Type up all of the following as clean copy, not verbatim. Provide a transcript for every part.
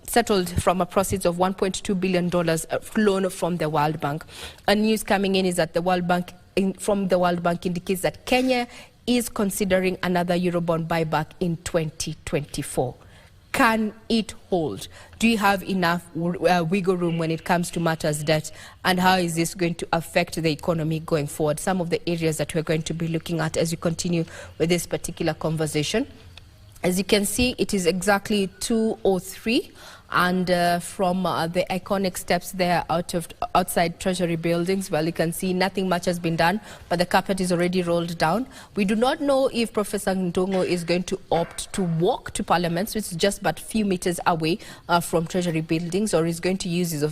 settled from a proceeds of $1.2 billion loan from the World Bank. A news coming in is that the World Bank indicates that Kenya is considering another Eurobond buyback in 2024. Can it hold? Do you have enough wiggle room when it comes to matters debt? And how is this going to affect the economy going forward? Some of the areas that we're going to be looking at as we continue with this particular conversation. As you can see, it is exactly 2:03, and from the iconic steps there outside Treasury buildings, well, you can see nothing much has been done, but the carpet is already rolled down. We do not know if Professor Ndung'u is going to opt to walk to Parliament, which is just but a few meters away from Treasury buildings, or is going to use his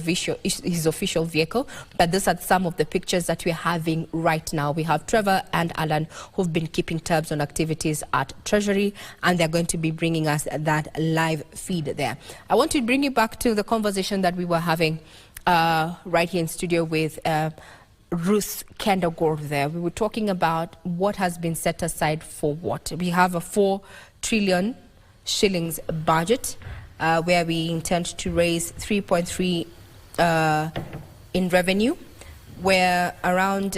official vehicle. But these are some of the pictures that we're having right now. We have Trevor and Alan, who've been keeping tabs on activities at Treasury, and they're going to be bringing us that live feed there. I want to bring you back to the conversation that we were having right here in studio with Ruth Kendall there. We were talking about what has been set aside for what. We have a 4 trillion shillings budget where we intend to raise 3.3 in revenue, where around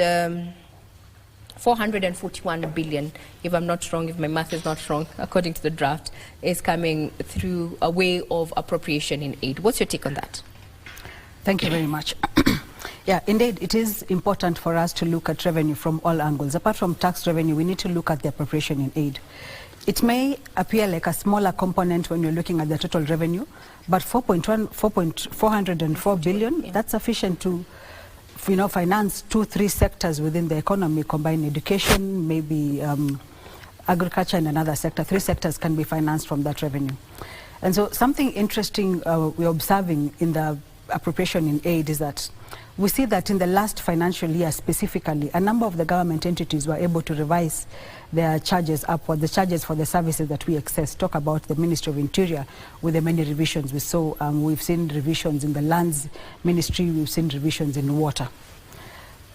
441 billion, if I'm not wrong, if my math is not wrong, according to the draft, is coming through a way of appropriation in aid. What's your take on that? Thank you very much. Yeah, indeed, it is important for us to look at revenue from all angles. Apart from tax revenue, we need to look at the appropriation in aid. It may appear like a smaller component when you're looking at the total revenue, but 404 billion, yeah, that's sufficient to finance 2-3 sectors within the economy, combine education, maybe agriculture and another sector. 3 sectors can be financed from that revenue. And so something interesting we're observing in the appropriation in aid is that we see that in the last financial year specifically, a number of the government entities were able to revise their charges upward, the charges for the services that we access. Talk about the Ministry of Interior with the many revisions we saw. We've seen revisions in the Lands Ministry, we've seen revisions in water.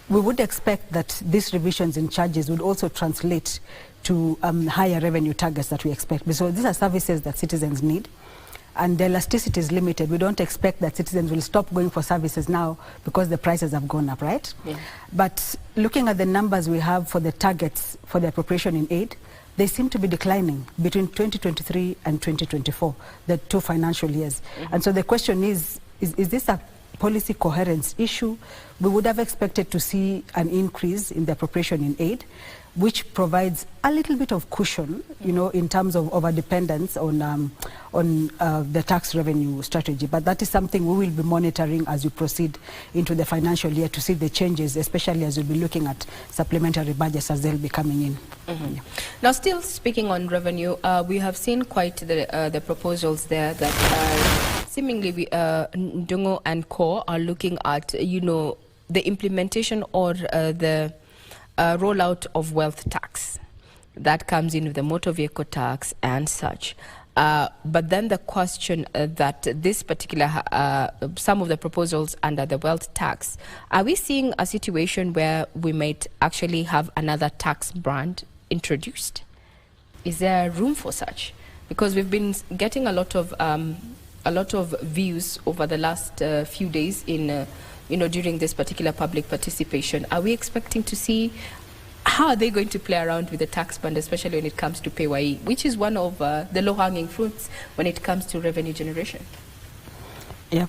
We would expect that these revisions in charges would also translate to higher revenue targets that we expect. So these are services that citizens need, and the elasticity is limited. We don't expect that citizens will stop going for services now because the prices have gone up, right? Yeah. But looking at the numbers we have for the targets for the appropriation in aid, they seem to be declining between 2023 and 2024, the 2 financial years. Mm-hmm. And so the question is this a policy coherence issue? We would have expected to see an increase in the appropriation in aid, which provides a little bit of cushion, in terms of overdependence on the tax revenue strategy. But that is something we will be monitoring as we proceed into the financial year to see the changes, especially as we'll be looking at supplementary budgets as they'll be coming in. Mm-hmm. Yeah. Now, still speaking on revenue, we have seen quite the proposals there that seemingly Ndung'u and Co are looking at, the implementation or the rollout of wealth tax that comes in with the motor vehicle tax and such. But then the question that this particular, some of the proposals under the wealth tax, are we seeing a situation where we might actually have another tax brand introduced? Is there room for such? Because we've been getting a lot of views over the last few days in during this particular public participation. Are we expecting to see how are they going to play around with the tax band, especially when it comes to PAYE, which is one of the low-hanging fruits when it comes to revenue generation? Yeah.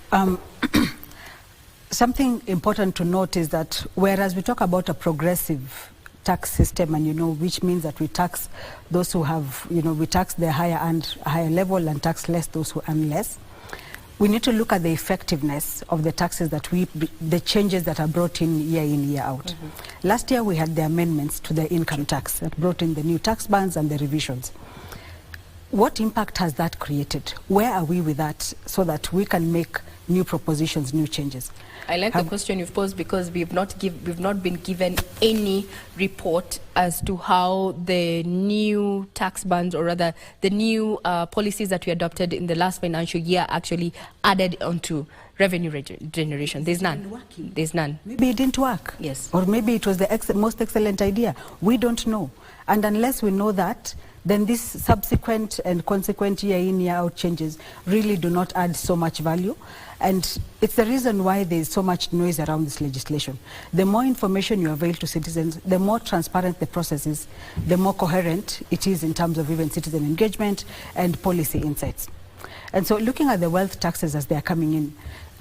Something important to note is that whereas we talk about a progressive tax system, and which means that we tax those who have, we tax the higher level and tax less those who earn less. We need to look at the effectiveness of the taxes that the changes that are brought in, year out. Mm-hmm. Last year we had the amendments to the income tax that brought in the new tax bands and the revisions. What impact has that created? Where are we with that so that we can make new propositions, new changes? I like the question you've posed because we've not been given any report as to how the new tax bands, or rather the new policies that we adopted in the last financial year, actually added onto revenue generation. There's none. There's none. Maybe it didn't work. Yes. Or maybe it was the most excellent idea. We don't know. And unless we know that, then these subsequent and consequent year in, year out changes really do not add so much value. And it's the reason why there's so much noise around this legislation. The more information you avail to citizens, the more transparent the process is, the more coherent it is in terms of even citizen engagement and policy insights. And so looking at the wealth taxes as they are coming in,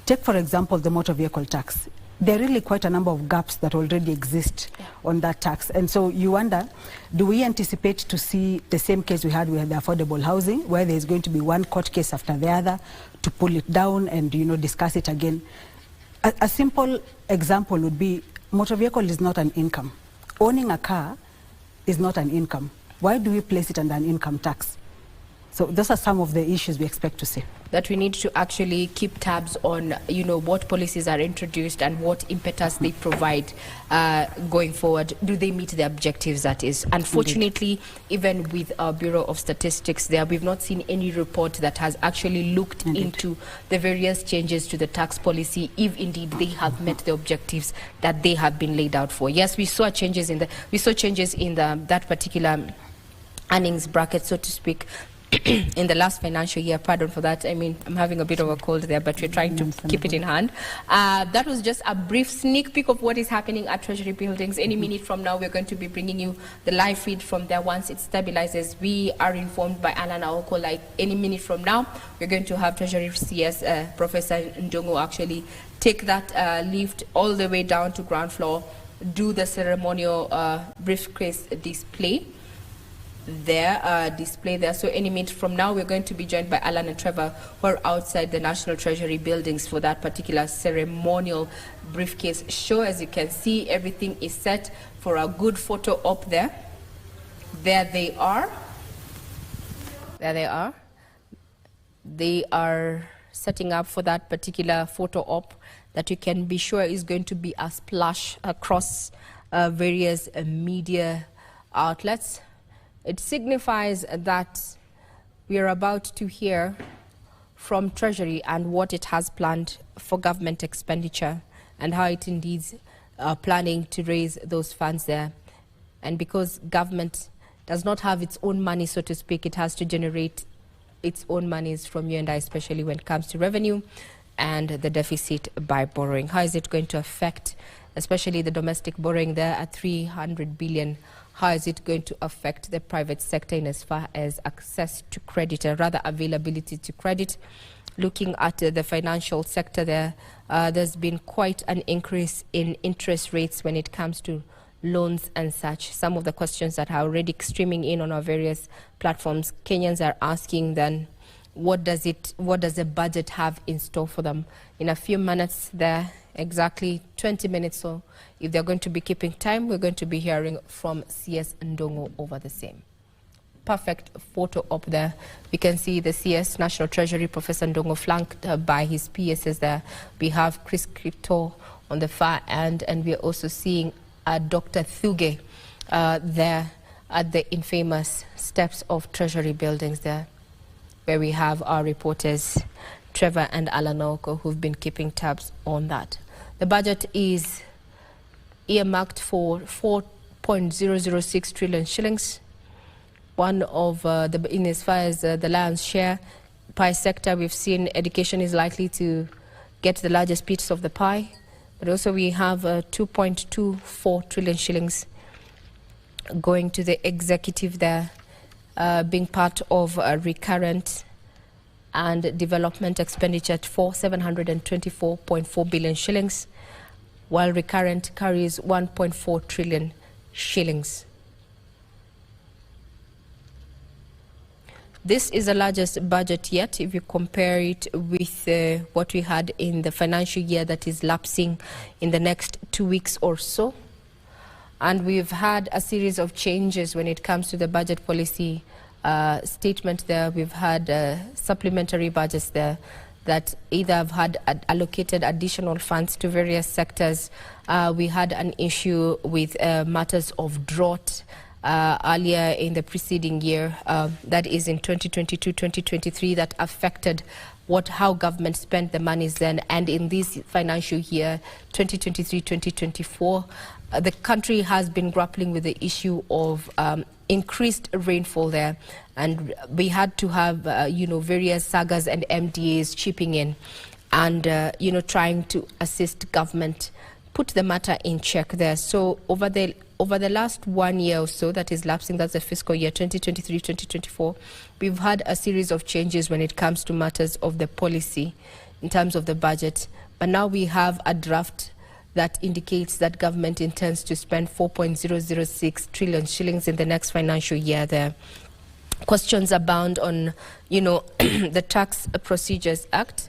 take for example the motor vehicle tax. There are really quite a number of gaps that already exist on that tax. And so you wonder, do we anticipate to see the same case we had with the affordable housing, where there's going to be one court case after the other to pull it down and, you know, discuss it again? A simple example would be motor vehicle is not an income. Owning a car is not an income. Why do we place it under an income tax? So those are some of the issues we expect to see. That we need to actually keep tabs on, you know, what policies are introduced and what impetus they provide going forward. Do they meet the objectives, that is? Unfortunately, even with our Bureau of Statistics there, we've not seen any report that has actually looked into the various changes to the tax policy, if indeed they have met the objectives that they have been laid out for. Yes, we saw changes in that particular earnings bracket, so to speak, in the last financial year. Pardon for that. I mean, I'm having a bit of a cold there, but we're trying to keep it in hand. That was just a brief sneak peek of what is happening at Treasury Buildings. Any minute from now, we're going to be bringing you the live feed from there once it stabilizes. We are informed by Alan Aoko, like any minute from now, we're going to have Treasury CS Professor Ndongo actually take that lift all the way down to ground floor, do the ceremonial briefcase display there. So any minute from now, we're going to be joined by Alan and Trevor, who are outside the National Treasury Buildings for that particular ceremonial briefcase show. As you can see, everything is set for a good photo op there. There they are. They are setting up for that particular photo op that you can be sure is going to be a splash across various media outlets. It signifies that we are about to hear from Treasury and what it has planned for government expenditure and how it indeed planning to raise those funds there. And because government does not have its own money, so to speak, it has to generate its own monies from you and I, especially when it comes to revenue and the deficit by borrowing. How is it going to affect, especially the domestic borrowing there at 300 billion? How is it going to affect the private sector in as far as access to credit, or rather availability to credit? Looking at the financial sector there, there's been quite an increase in interest rates when it comes to loans and such. Some of the questions that are already streaming in on our various platforms, Kenyans are asking then, what does the budget have in store for them? In a few minutes there, exactly 20 minutes, so if they're going to be keeping time, we're going to be hearing from CS Ndongo over the same. Perfect photo up there. We can see the CS National Treasury Professor Ndongo flanked by his PSs there. We have Chris Crypto on the far end, and we're also seeing Dr. Thuge there at the infamous steps of Treasury Buildings there, where we have our reporters Trevor and Alan Aoko, who've been keeping tabs on that. The budget is earmarked for 4.006 trillion shillings. One of in as far as the lion's share pie sector, we've seen education is likely to get the largest piece of the pie, but also we have 2.24 trillion shillings going to the executive there, being part of recurrent and development expenditure for 724.4 billion shillings, while recurrent carries 1.4 trillion shillings. This is the largest budget yet if you compare it with what we had in the financial year that is lapsing in the next 2 weeks or so. And we've had a series of changes when it comes to the budget policy statement there. We've had supplementary budgets there that either have had allocated additional funds to various sectors. We had an issue with matters of drought earlier in the preceding year, that is in 2022-2023, that affected how government spent the monies then, and in this financial year 2023-2024, the country has been grappling with the issue of increased rainfall there, and we had to have various sagas and MDAs chipping in and trying to assist government put the matter in check there. So over the last 1 year or so that is lapsing, that's the fiscal year 2023-2024, we've had a series of changes when it comes to matters of the policy in terms of the budget. But now we have a draft that indicates that government intends to spend 4.006 trillion shillings in the next financial year there. Questions abound on, the Tax Procedures Act.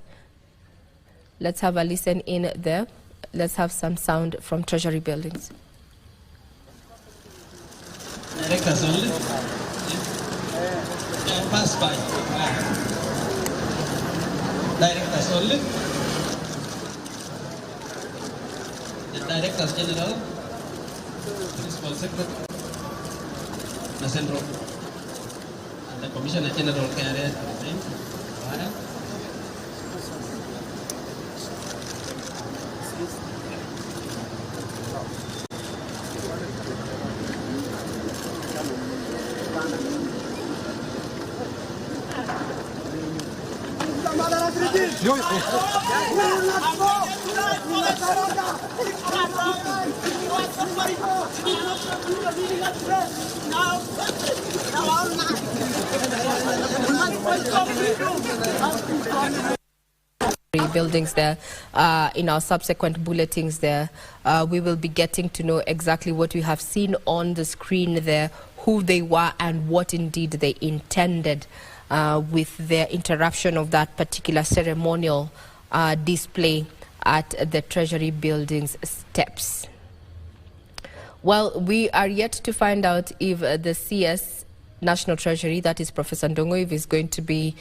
Let's have a listen in there. Let's have some sound from Treasury Buildings. Directors only. Pass by. Directors only. The Directors General, Principal Secretary, Central, and the Commissioner General Care. Buildings there. In our subsequent bulletins there, we will be getting to know exactly what we have seen on the screen there, who they were and what indeed they intended with their interruption of that particular ceremonial display at the Treasury Buildings steps. Well, we are yet to find out if the CS National Treasury, that is Professor Ndongo, if he's going to be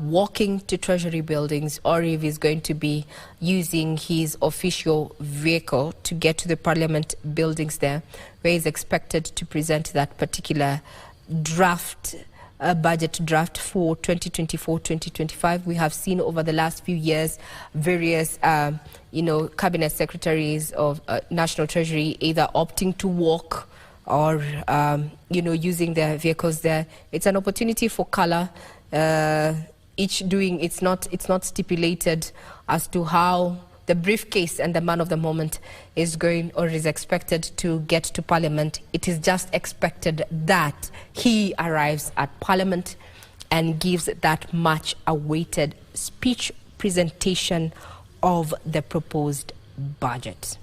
walking to Treasury Buildings or if he's going to be using his official vehicle to get to the Parliament buildings there, where he's expected to present that particular draft budget draft for 2024-2025. We have seen over the last few years various, cabinet secretaries of National Treasury either opting to walk or, using their vehicles there. It's an opportunity for color. Each doing, it's not stipulated as to how the briefcase and the man of the moment is going or is expected to get to Parliament. It is just expected that he arrives at Parliament and gives that much awaited speech presentation of the proposed budget.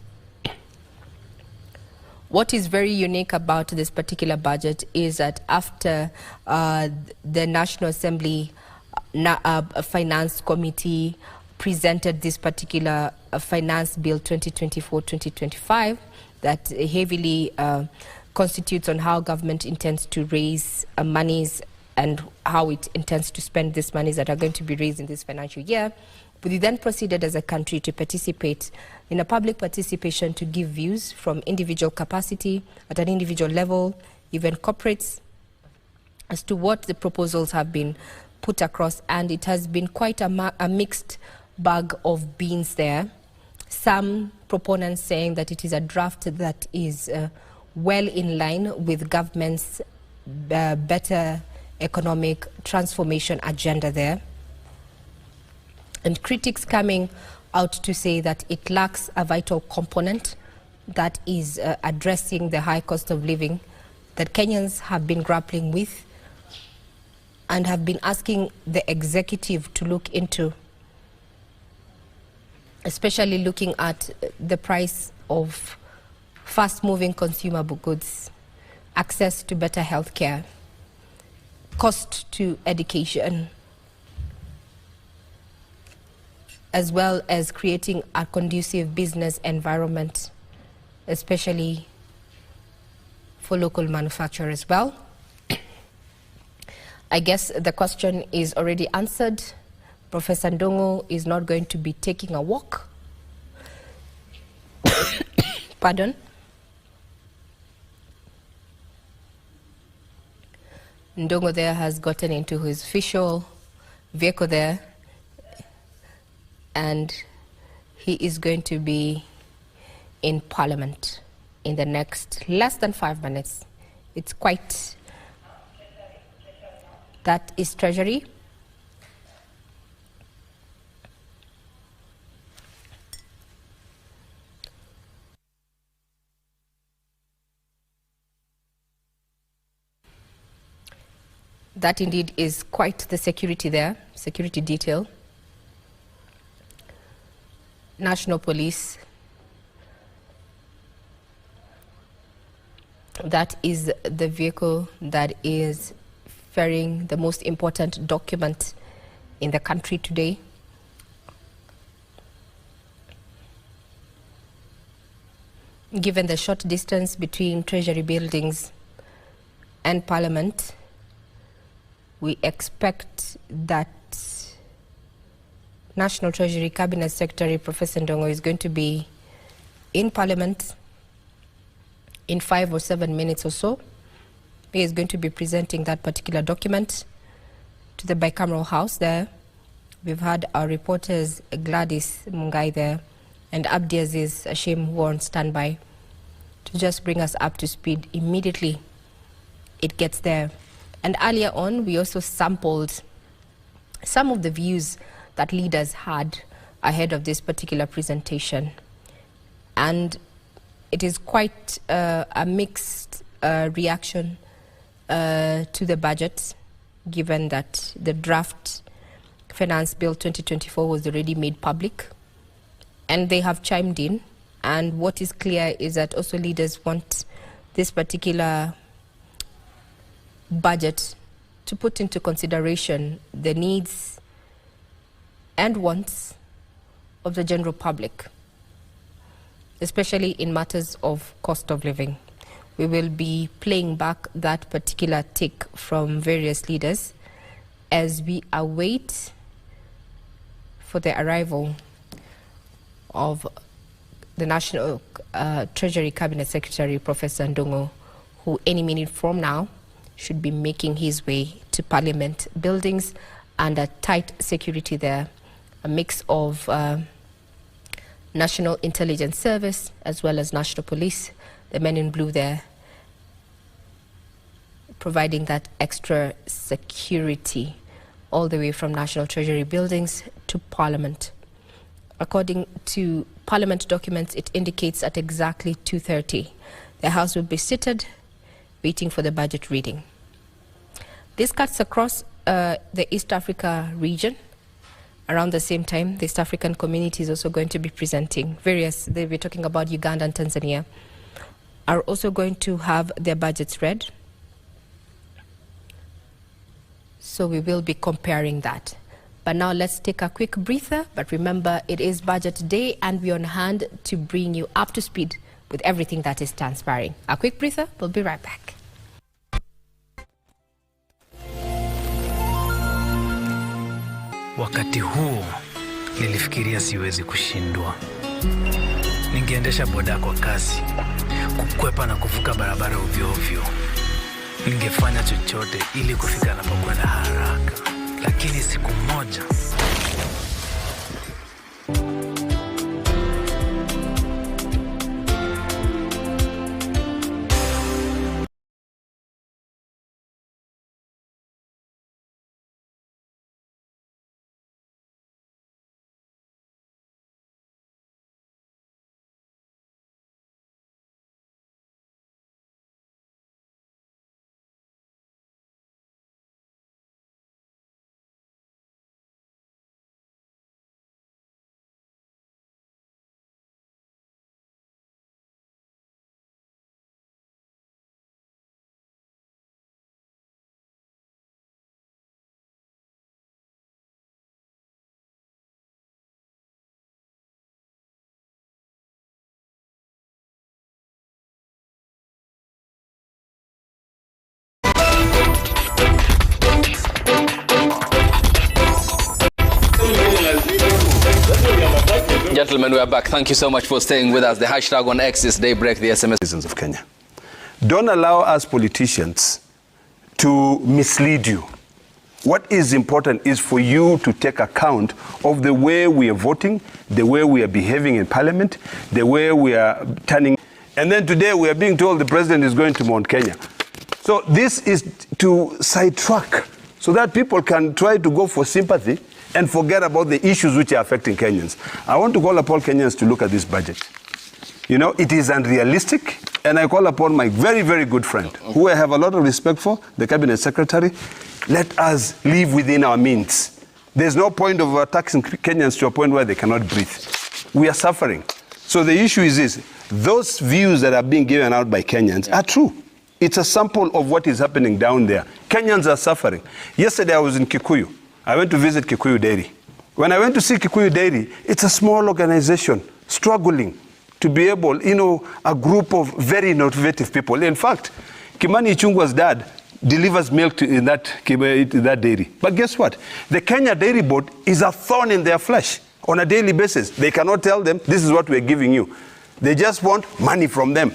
What is very unique about this particular budget is that after the National Assembly Finance Committee presented this particular Finance Bill 2024-2025 that heavily constitutes on how government intends to raise monies and how it intends to spend these monies that are going to be raised in this financial year. We then proceeded as a country to participate in a public participation to give views from individual capacity at an individual level, even corporates, as to what the proposals have been put across. And it has been quite a mixed bag of beans there. Some proponents saying that it is a draft that is well in line with government's better economic transformation agenda there. And critics coming out to say that it lacks a vital component that is addressing the high cost of living that Kenyans have been grappling with and have been asking the executive to look into, especially looking at the price of fast-moving consumable goods, access to better health care, cost to education, as well as creating a conducive business environment, especially for local manufacturers as well. I guess the question is already answered. Professor Ndongo is not going to be taking a walk. Pardon. Ndongo there has gotten into his official vehicle there, and he is going to be in Parliament in the next less than 5 minutes. It's quite... That is Treasury. That indeed is quite the security there, security detail. National Police. That is the vehicle that is ferrying the most important document in the country today. Given the short distance between Treasury buildings and Parliament, we expect that National Treasury Cabinet Secretary Professor Ndongo is going to be in Parliament in 5 or 7 minutes or so. He is going to be presenting that particular document to the bicameral house there. We've had our reporters Gladys Mungai there and Abdiaziz Ashim who are on standby to just bring us up to speed immediately it gets there. And earlier on, we also sampled some of the views that leaders had ahead of this particular presentation. And it is quite a mixed reaction to the budget, given that the draft Finance Bill 2024 was already made public. And they have chimed in. And what is clear is that also leaders want this particular budget to put into consideration the needs and wants of the general public, especially in matters of cost of living. We will be playing back that particular take from various leaders as we await for the arrival of the National Treasury Cabinet Secretary, Professor Ndongo, who any minute from now should be making his way to Parliament buildings under tight security there, a mix of National Intelligence Service as well as National Police, the men in blue there, providing that extra security all the way from National Treasury buildings to Parliament. According to Parliament documents, it indicates at exactly 2:30, the House will be seated waiting for the budget reading. This cuts across the East Africa region. Around the same time, the East African community is also going to be presenting various, they'll be talking about Uganda and Tanzania, are also going to have their budgets read. So we will be comparing that. But now let's take a quick breather. But remember, it is budget day and we're on hand to bring you up to speed with everything that is transpiring. A quick breather, we'll be right back. Wakati huo nilifikiria siwezi kushindwa. Ningeendesha boda kwa kasi, kukwepa na kuvuka barabara ovyo ovyo. Ningefanya chochote ili kufika napokwenda haraka. Lakini siku moja Gentlemen, we are back. Thank you so much for staying with us. The hashtag on X is Daybreak, the SMS citizens of Kenya. Don't allow us politicians to mislead you. What is important is for you to take account of the way we are voting, the way we are behaving in Parliament, the way we are turning. And then today we are being told the president is going to Mount Kenya. So this is to sidetrack so that people can try to go for sympathy and forget about the issues which are affecting Kenyans. I want to call upon Kenyans to look at this budget. You know, it is unrealistic, and I call upon my very, very good friend, who I have a lot of respect for, the Cabinet Secretary. Let us live within our means. There's no point of taxing Kenyans to a point where they cannot breathe. We are suffering. So the issue is this: those views that are being given out by Kenyans are true. It's a sample of what is happening down there. Kenyans are suffering. Yesterday I was in Kikuyu. I went to visit Kikuyu Dairy. When I went to see Kikuyu Dairy, it's a small organization struggling to be able, you know, a group of very innovative people. In fact, Kimani Ichung'wah's dad delivers milk in that dairy. But guess what? The Kenya Dairy Board is a thorn in their flesh on a daily basis. They cannot tell them, this is what we're giving you. They just want money from them,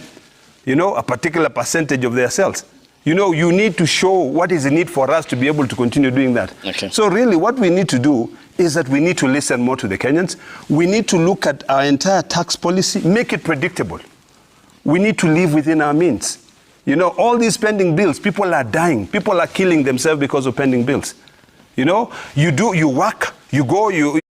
you know, a particular percentage of their sales. You know, you need to show what is the need for us to be able to continue doing that. Okay. So really what we need to do is that we need to listen more to the Kenyans. We need to look at our entire tax policy, make it predictable. We need to live within our means. You know, all these pending bills, people are dying. People are killing themselves because of pending bills. You know, you work, you go, you...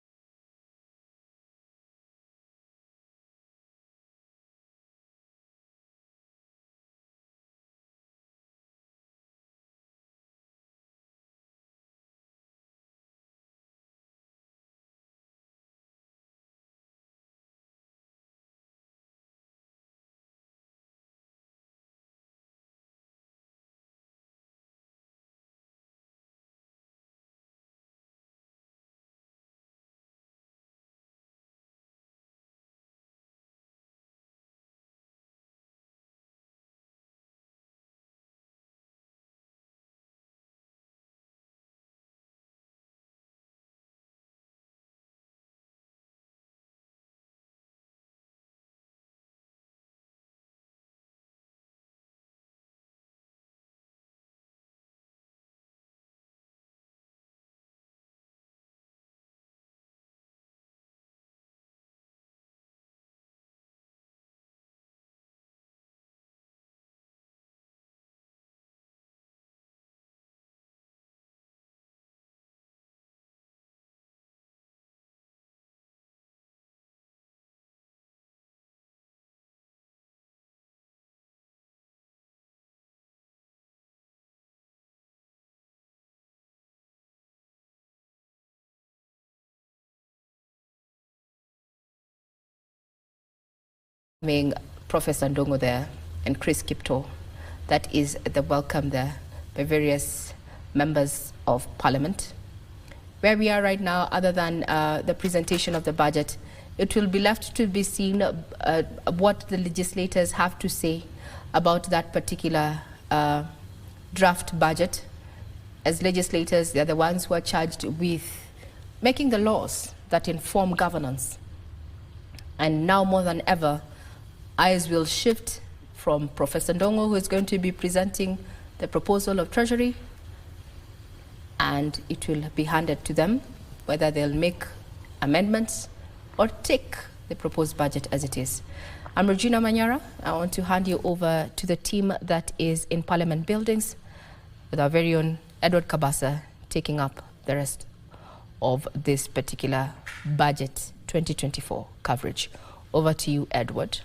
Professor Ndongo there and Chris Kipto. That is the welcome there by various members of Parliament. Where we are right now, other than the presentation of the budget, it will be left to be seen what the legislators have to say about that particular draft budget. As legislators, they're the ones who are charged with making the laws that inform governance. And now more than ever, eyes will shift from Professor Ndongo, who is going to be presenting the proposal of Treasury, and it will be handed to them whether they'll make amendments or take the proposed budget as it is. I'm Regina Manyara. I want to hand you over to the team that is in Parliament buildings with our very own Edward Kabasa taking up the rest of this particular budget 2024 coverage. Over to you, Edward.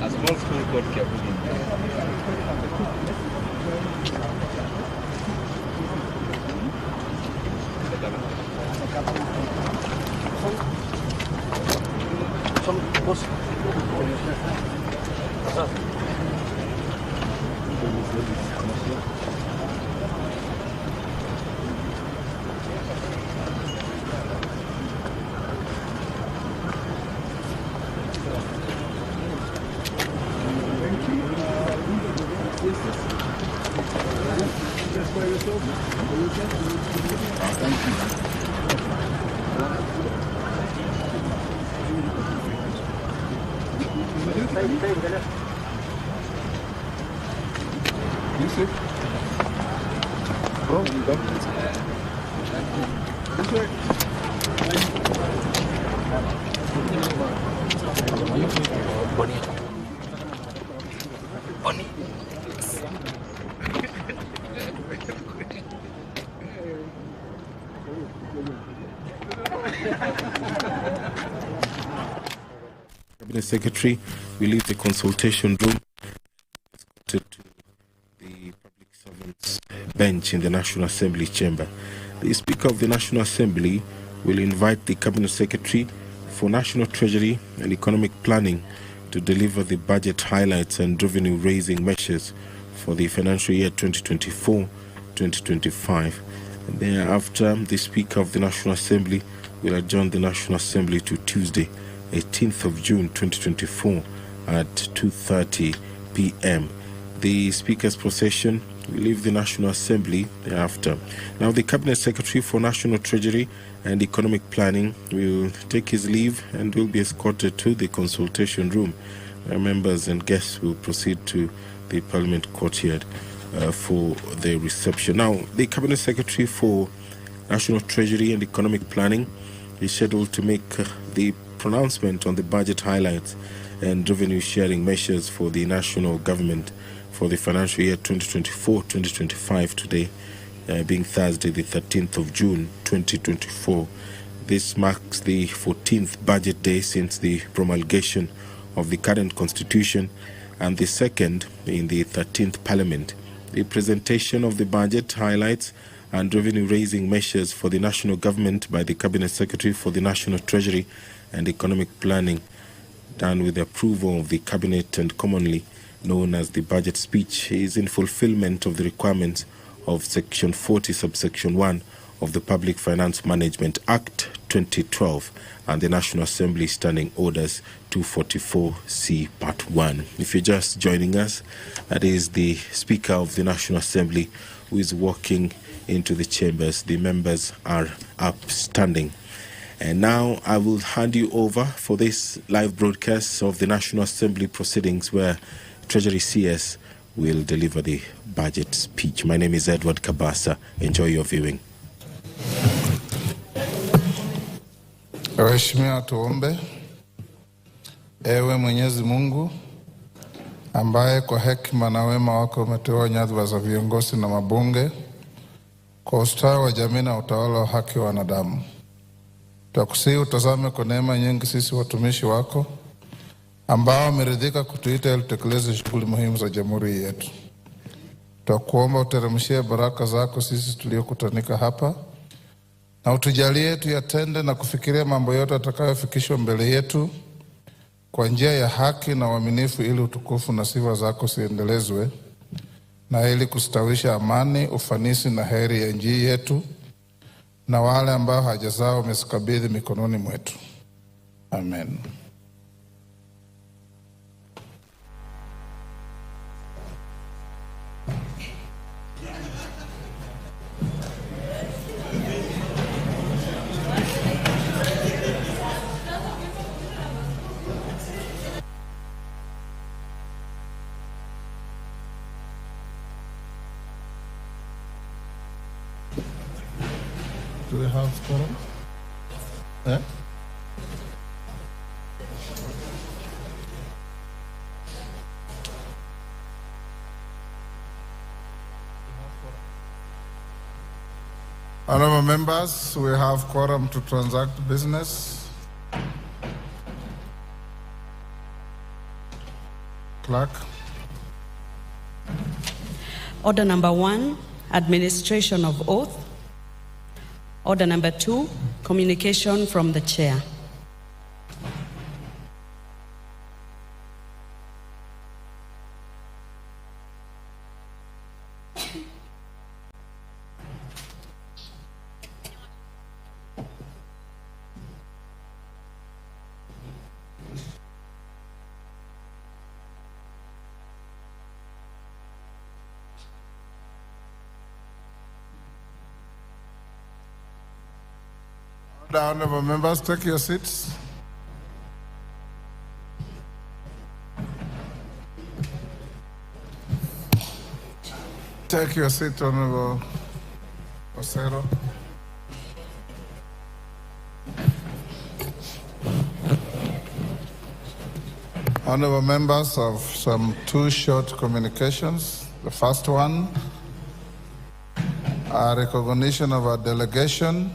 A small school called Kiabugi. Cabinet Secretary will leave the consultation room to the Public Servants bench in the National Assembly chamber. The Speaker of the National Assembly will invite the Cabinet Secretary for National Treasury and Economic Planning to deliver the budget highlights and revenue-raising measures for the financial year 2024-2025. And thereafter, the Speaker of the National Assembly will adjourn the National Assembly to Tuesday, 18th of June 2024 at 2:30 p.m. The Speaker's procession will leave the National Assembly thereafter. Now, the Cabinet Secretary for National Treasury and Economic Planning will take his leave and will be escorted to the consultation room, where members and guests will proceed to the Parliament courtyard for the reception. Now, the Cabinet Secretary for National Treasury and Economic Planning is scheduled to make the pronouncement on the budget highlights and revenue sharing measures for the national government for the financial year 2024-2025 today, being Thursday the 13th of June 2024. This marks the 14th budget day since the promulgation of the current constitution and the second in the 13th Parliament. The presentation of the budget highlights and revenue-raising measures for the national government by the Cabinet Secretary for the National Treasury and Economic Planning, done with the approval of the Cabinet and commonly known as the budget speech, is in fulfillment of the requirements of Section 40, subsection 1 of the Public Finance Management Act 2012 and the National Assembly Standing Orders 244C Part 1. If you're just joining us, that is the Speaker of the National Assembly who is walking into the chambers. The members are upstanding. And now I will hand you over for this live broadcast of the National Assembly proceedings, where Treasury CS will deliver the budget speech. My name is Edward Kabasa. Enjoy your viewing. Waheshimiwa, tuombe. Ewe Mwenyezi Mungu ambaye kwa hekima na wema wako umeteua nyadhifa za viongozi na mabunge kwa ustawi wa jamii na utawala wa haki wa wanadamu, tunakusihi utazame kwa neema nyingi sisi watumishi wako ambao wameridhika kutuita ili tutekeleze shughuli muhimu za jamhuri yetu. Tunakuomba uteremshie baraka zako sisi tuliokutanika hapa, na utujalie tuyatende na kufikiria mambo yote atakayofikishwa mbele yetu kwa njia ya haki na uaminifu, ili utukufu na sifa zako siendelezwe, na ili kustawisha amani, ufanisi na heri ya nchi yetu na wale ambao haja zao umezikabidhi mikononi mwetu. Amen. Do we have quorum? Yeah? Honorable members, we have quorum to transact business. Clerk. Order number 1, administration of oath. Order number 2, communication from the chair. The honorable members, take your seats. Take your seat, Honorable Osero. Honorable members, of some 2 short communications. The first one, a recognition of a delegation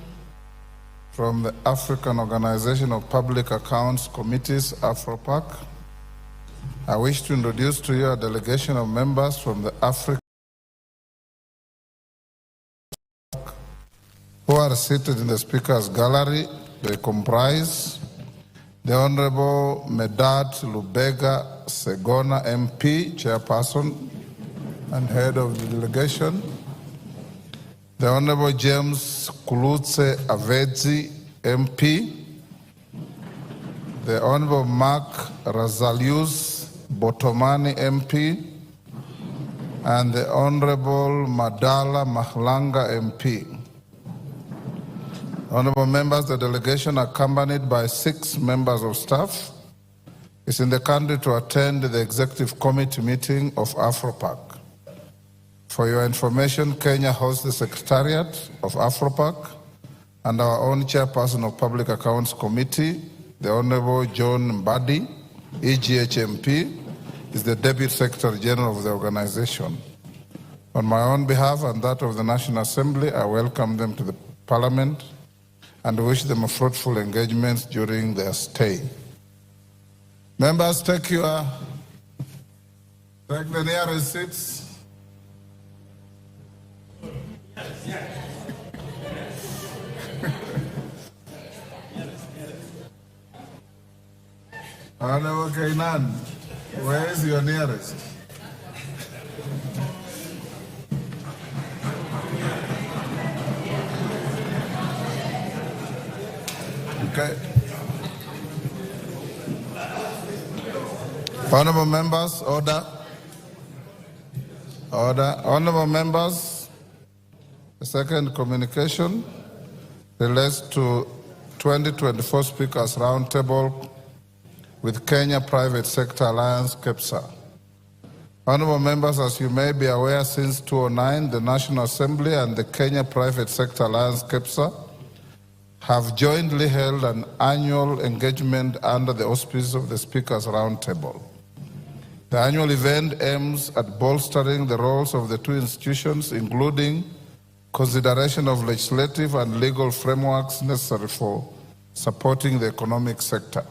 from the African Organization of Public Accounts Committees, AFROPAC. I wish to introduce to you a delegation of members from the African who are seated in the Speaker's Gallery. They comprise the Honorable Medat Lubega Segona MP, Chairperson and Head of the delegation. The Honorable James Kulutse Avedzi, MP. The Honorable Mark Razalius Botomani, MP. And the Honorable Madala Mahlanga, MP. Honorable members, the delegation, accompanied by 6 members of staff, is in the country to attend the Executive Committee meeting of AFROPAC. For your information, Kenya hosts the Secretariat of AFROPAC and our own Chairperson of Public Accounts Committee, the Honorable John Mbadi, EGHMP, is the Deputy Secretary General of the organization. On my own behalf and that of the National Assembly, I welcome them to the Parliament and wish them a fruitful engagement during their stay. Members, take the nearest seats. Honorable Kainan, where is your nearest? Okay. Honorable members, order. Order. Honorable members, the second communication relates to 2024 Speakers Roundtable with Kenya Private Sector Alliance, KEPSA. Honorable members, as you may be aware, since 2009, the National Assembly and the Kenya Private Sector Alliance, KEPSA, have jointly held an annual engagement under the auspices of the Speakers Roundtable. The annual event aims at bolstering the roles of the 2 institutions, including consideration of legislative and legal frameworks necessary for supporting the economic sector.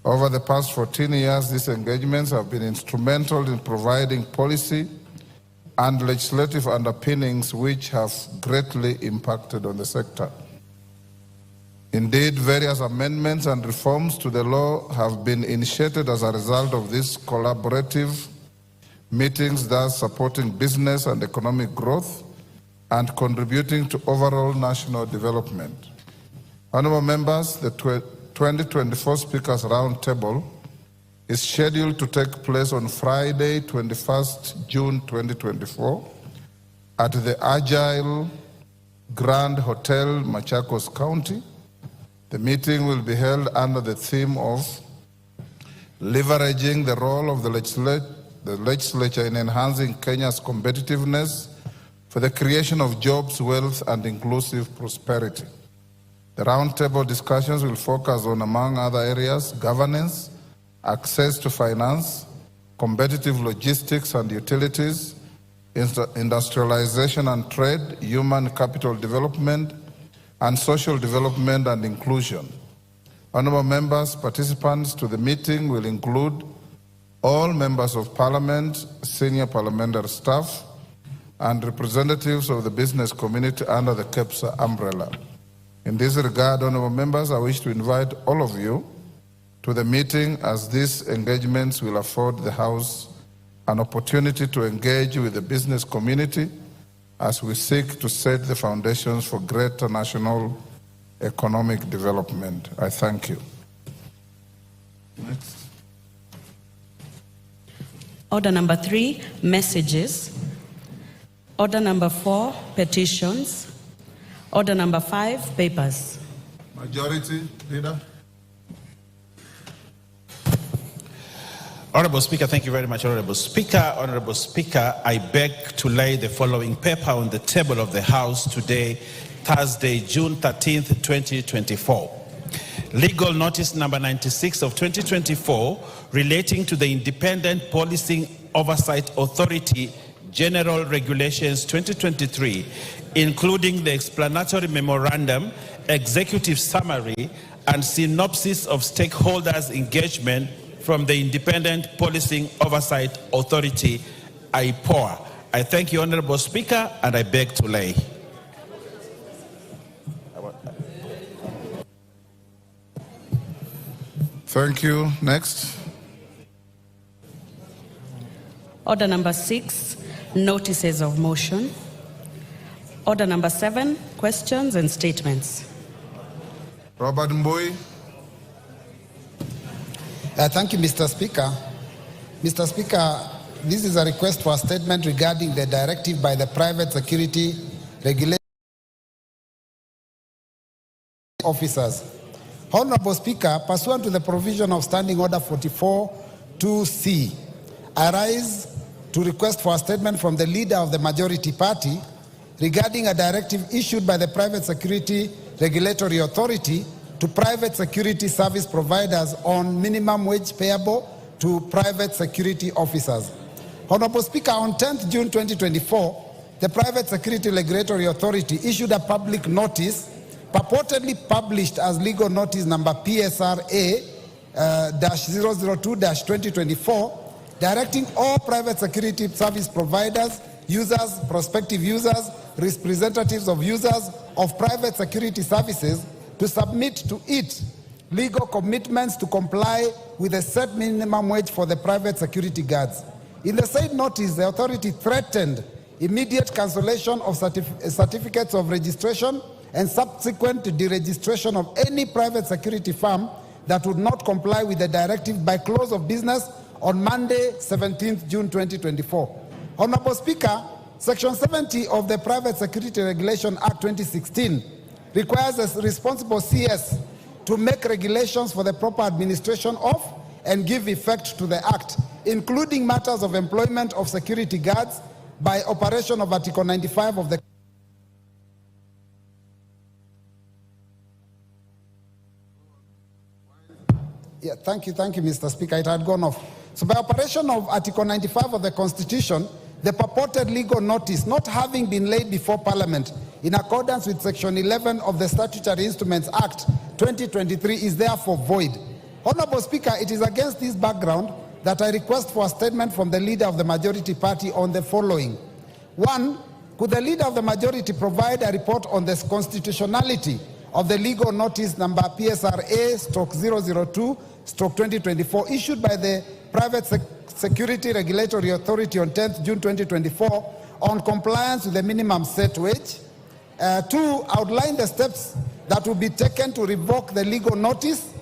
Over the past 14 years, these engagements have been instrumental in providing policy and legislative underpinnings which have greatly impacted on the sector. Indeed, various amendments and reforms to the law have been initiated as a result of these collaborative meetings, thus supporting business and economic growth and contributing to overall national development. Honorable members, the 2024 Speakers Roundtable is scheduled to take place on Friday, 21st June 2024 at the Agile Grand Hotel, Machakos County. The meeting will be held under the theme of leveraging the role of the legislature in enhancing Kenya's competitiveness for the creation of jobs, wealth, and inclusive prosperity. The roundtable discussions will focus on, among other areas, governance, access to finance, competitive logistics and utilities, industrialization and trade, human capital development, and social development and inclusion. Honorable members, participants to the meeting will include all members of parliament, senior parliamentary staff, and representatives of the business community under the KEPSA umbrella. In this regard, honorable members, I wish to invite all of you to the meeting, as these engagements will afford the House an opportunity to engage with the business community as we seek to set the foundations for greater national economic development. I thank you. Next. Order number 3, messages. Order number 4, petitions. Order number 5, papers. Majority Leader. Honorable Speaker, thank you very much, Honorable Speaker. Honorable Speaker, I beg to lay the following paper on the table of the House today, Thursday, June 13th, 2024. Legal notice number 96 of 2024 relating to the Independent Policing Oversight Authority General Regulations 2023, including the explanatory memorandum, executive summary, and synopsis of stakeholders' engagement from the Independent Policing Oversight Authority, IPOA. I thank you, Honorable Speaker, and I beg to lay. Thank you. Next. Order number 6, notices of motion. Order number 7, questions and statements. Robert Mbui. Thank you, Mr. Speaker. Mr. Speaker, this is a request for a statement regarding the directive by the Private Security Regulatory Officers. Honorable Speaker, pursuant to the provision of Standing Order 44-2C, I rise to request for a statement from the leader of the majority party regarding a directive issued by the Private Security Regulatory Authority to private security service providers on minimum wage payable to private security officers. Honorable Speaker, on 10th June 2024, the Private Security Regulatory Authority issued a public notice purportedly published as legal notice number PSRA-002-2024, directing all private security service providers, users, prospective users, representatives of users of private security services to submit to it legal commitments to comply with a set minimum wage for the private security guards. In the said notice, the authority threatened immediate cancellation of certificates of registration and subsequent deregistration of any private security firm that would not comply with the directive by close of business on Monday, 17th June 2024. Honorable Speaker, Section 70 of the Private Security Regulation Act 2016 requires a responsible CS to make regulations for the proper administration of and give effect to the Act, including matters of employment of security guards by operation of Article 95 of the Thank you, Mr. Speaker. It had gone off. So by operation of Article 95 of the Constitution, the purported legal notice not having been laid before Parliament in accordance with Section 11 of the Statutory Instruments Act 2023 is therefore void. Honorable Speaker, it is against this background that I request for a statement from the leader of the majority party on the following. 1, could the leader of the majority provide a report on the constitutionality of the legal notice number PSRA-002-2024 issued by the Private Security Regulatory Authority on 10th June 2024 on compliance with the minimum set wage. 2, outline the steps that will be taken to revoke the legal notice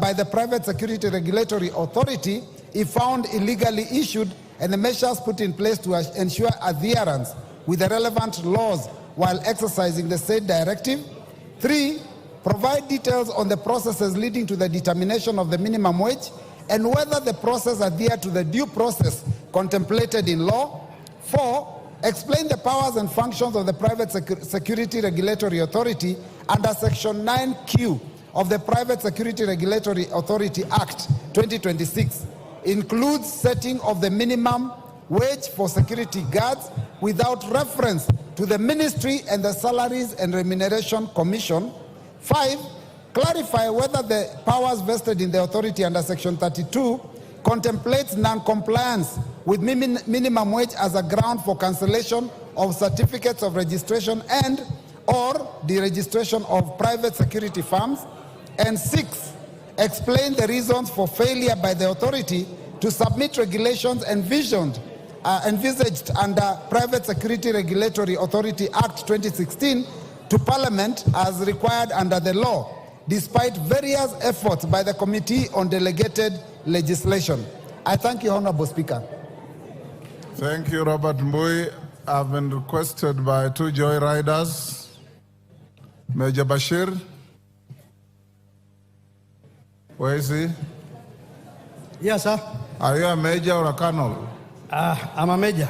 by the Private Security Regulatory Authority if found illegally issued, and the measures put in place to ensure adherence with the relevant laws while exercising the said directive. 3, provide details on the processes leading to the determination of the minimum wage and whether the process adhere to the due process contemplated in law. 4, explain the powers and functions of the Private Security Regulatory Authority under Section 9Q of the Private Security Regulatory Authority Act 2026, includes setting of the minimum wage for security guards without reference to the Ministry and the Salaries and Remuneration Commission. 5, clarify whether the powers vested in the authority under Section 32 contemplates non-compliance with minimum wage as a ground for cancellation of certificates of registration and or deregistration of private security firms. And 6, explain the reasons for failure by the authority to submit regulations envisaged under Private Security Regulatory Authority Act 2016 to Parliament as required under the law, despite various efforts by the Committee on Delegated Legislation. I thank you, Honorable Speaker. Thank you, Robert Mbui. I've been requested by 2 joy riders. Major Bashir. Where is he? Yes, sir. Are you a major or a colonel? I'm a major.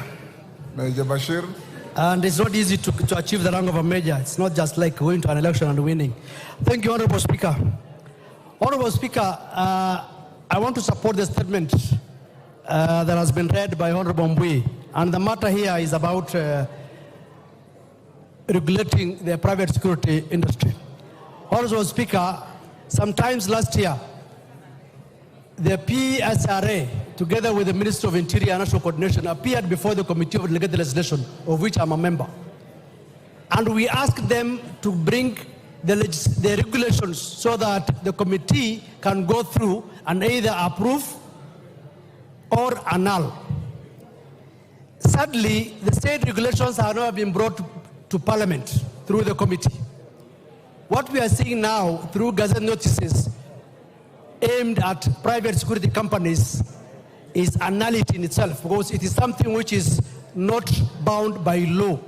Major Bashir. And it's not easy to achieve the rank of a major. It's not just like going to an election and winning. Thank you, Honorable Speaker. Honorable Speaker, I want to support the statement that has been read by Honorable Mbui. And the matter here is about regulating the private security industry. Honorable Speaker, sometimes last year, the PSRA, together with the Minister of Interior and National Coordination, appeared before the Committee of Delegated Legislation, of which I'm a member. And we asked them to bring the regulations so that the committee can go through and either approve or annul. Sadly, the state regulations have not been brought to Parliament through the committee. What we are seeing now through gazette notices aimed at private security companies is a nullity in itself, because it is something which is not bound by law.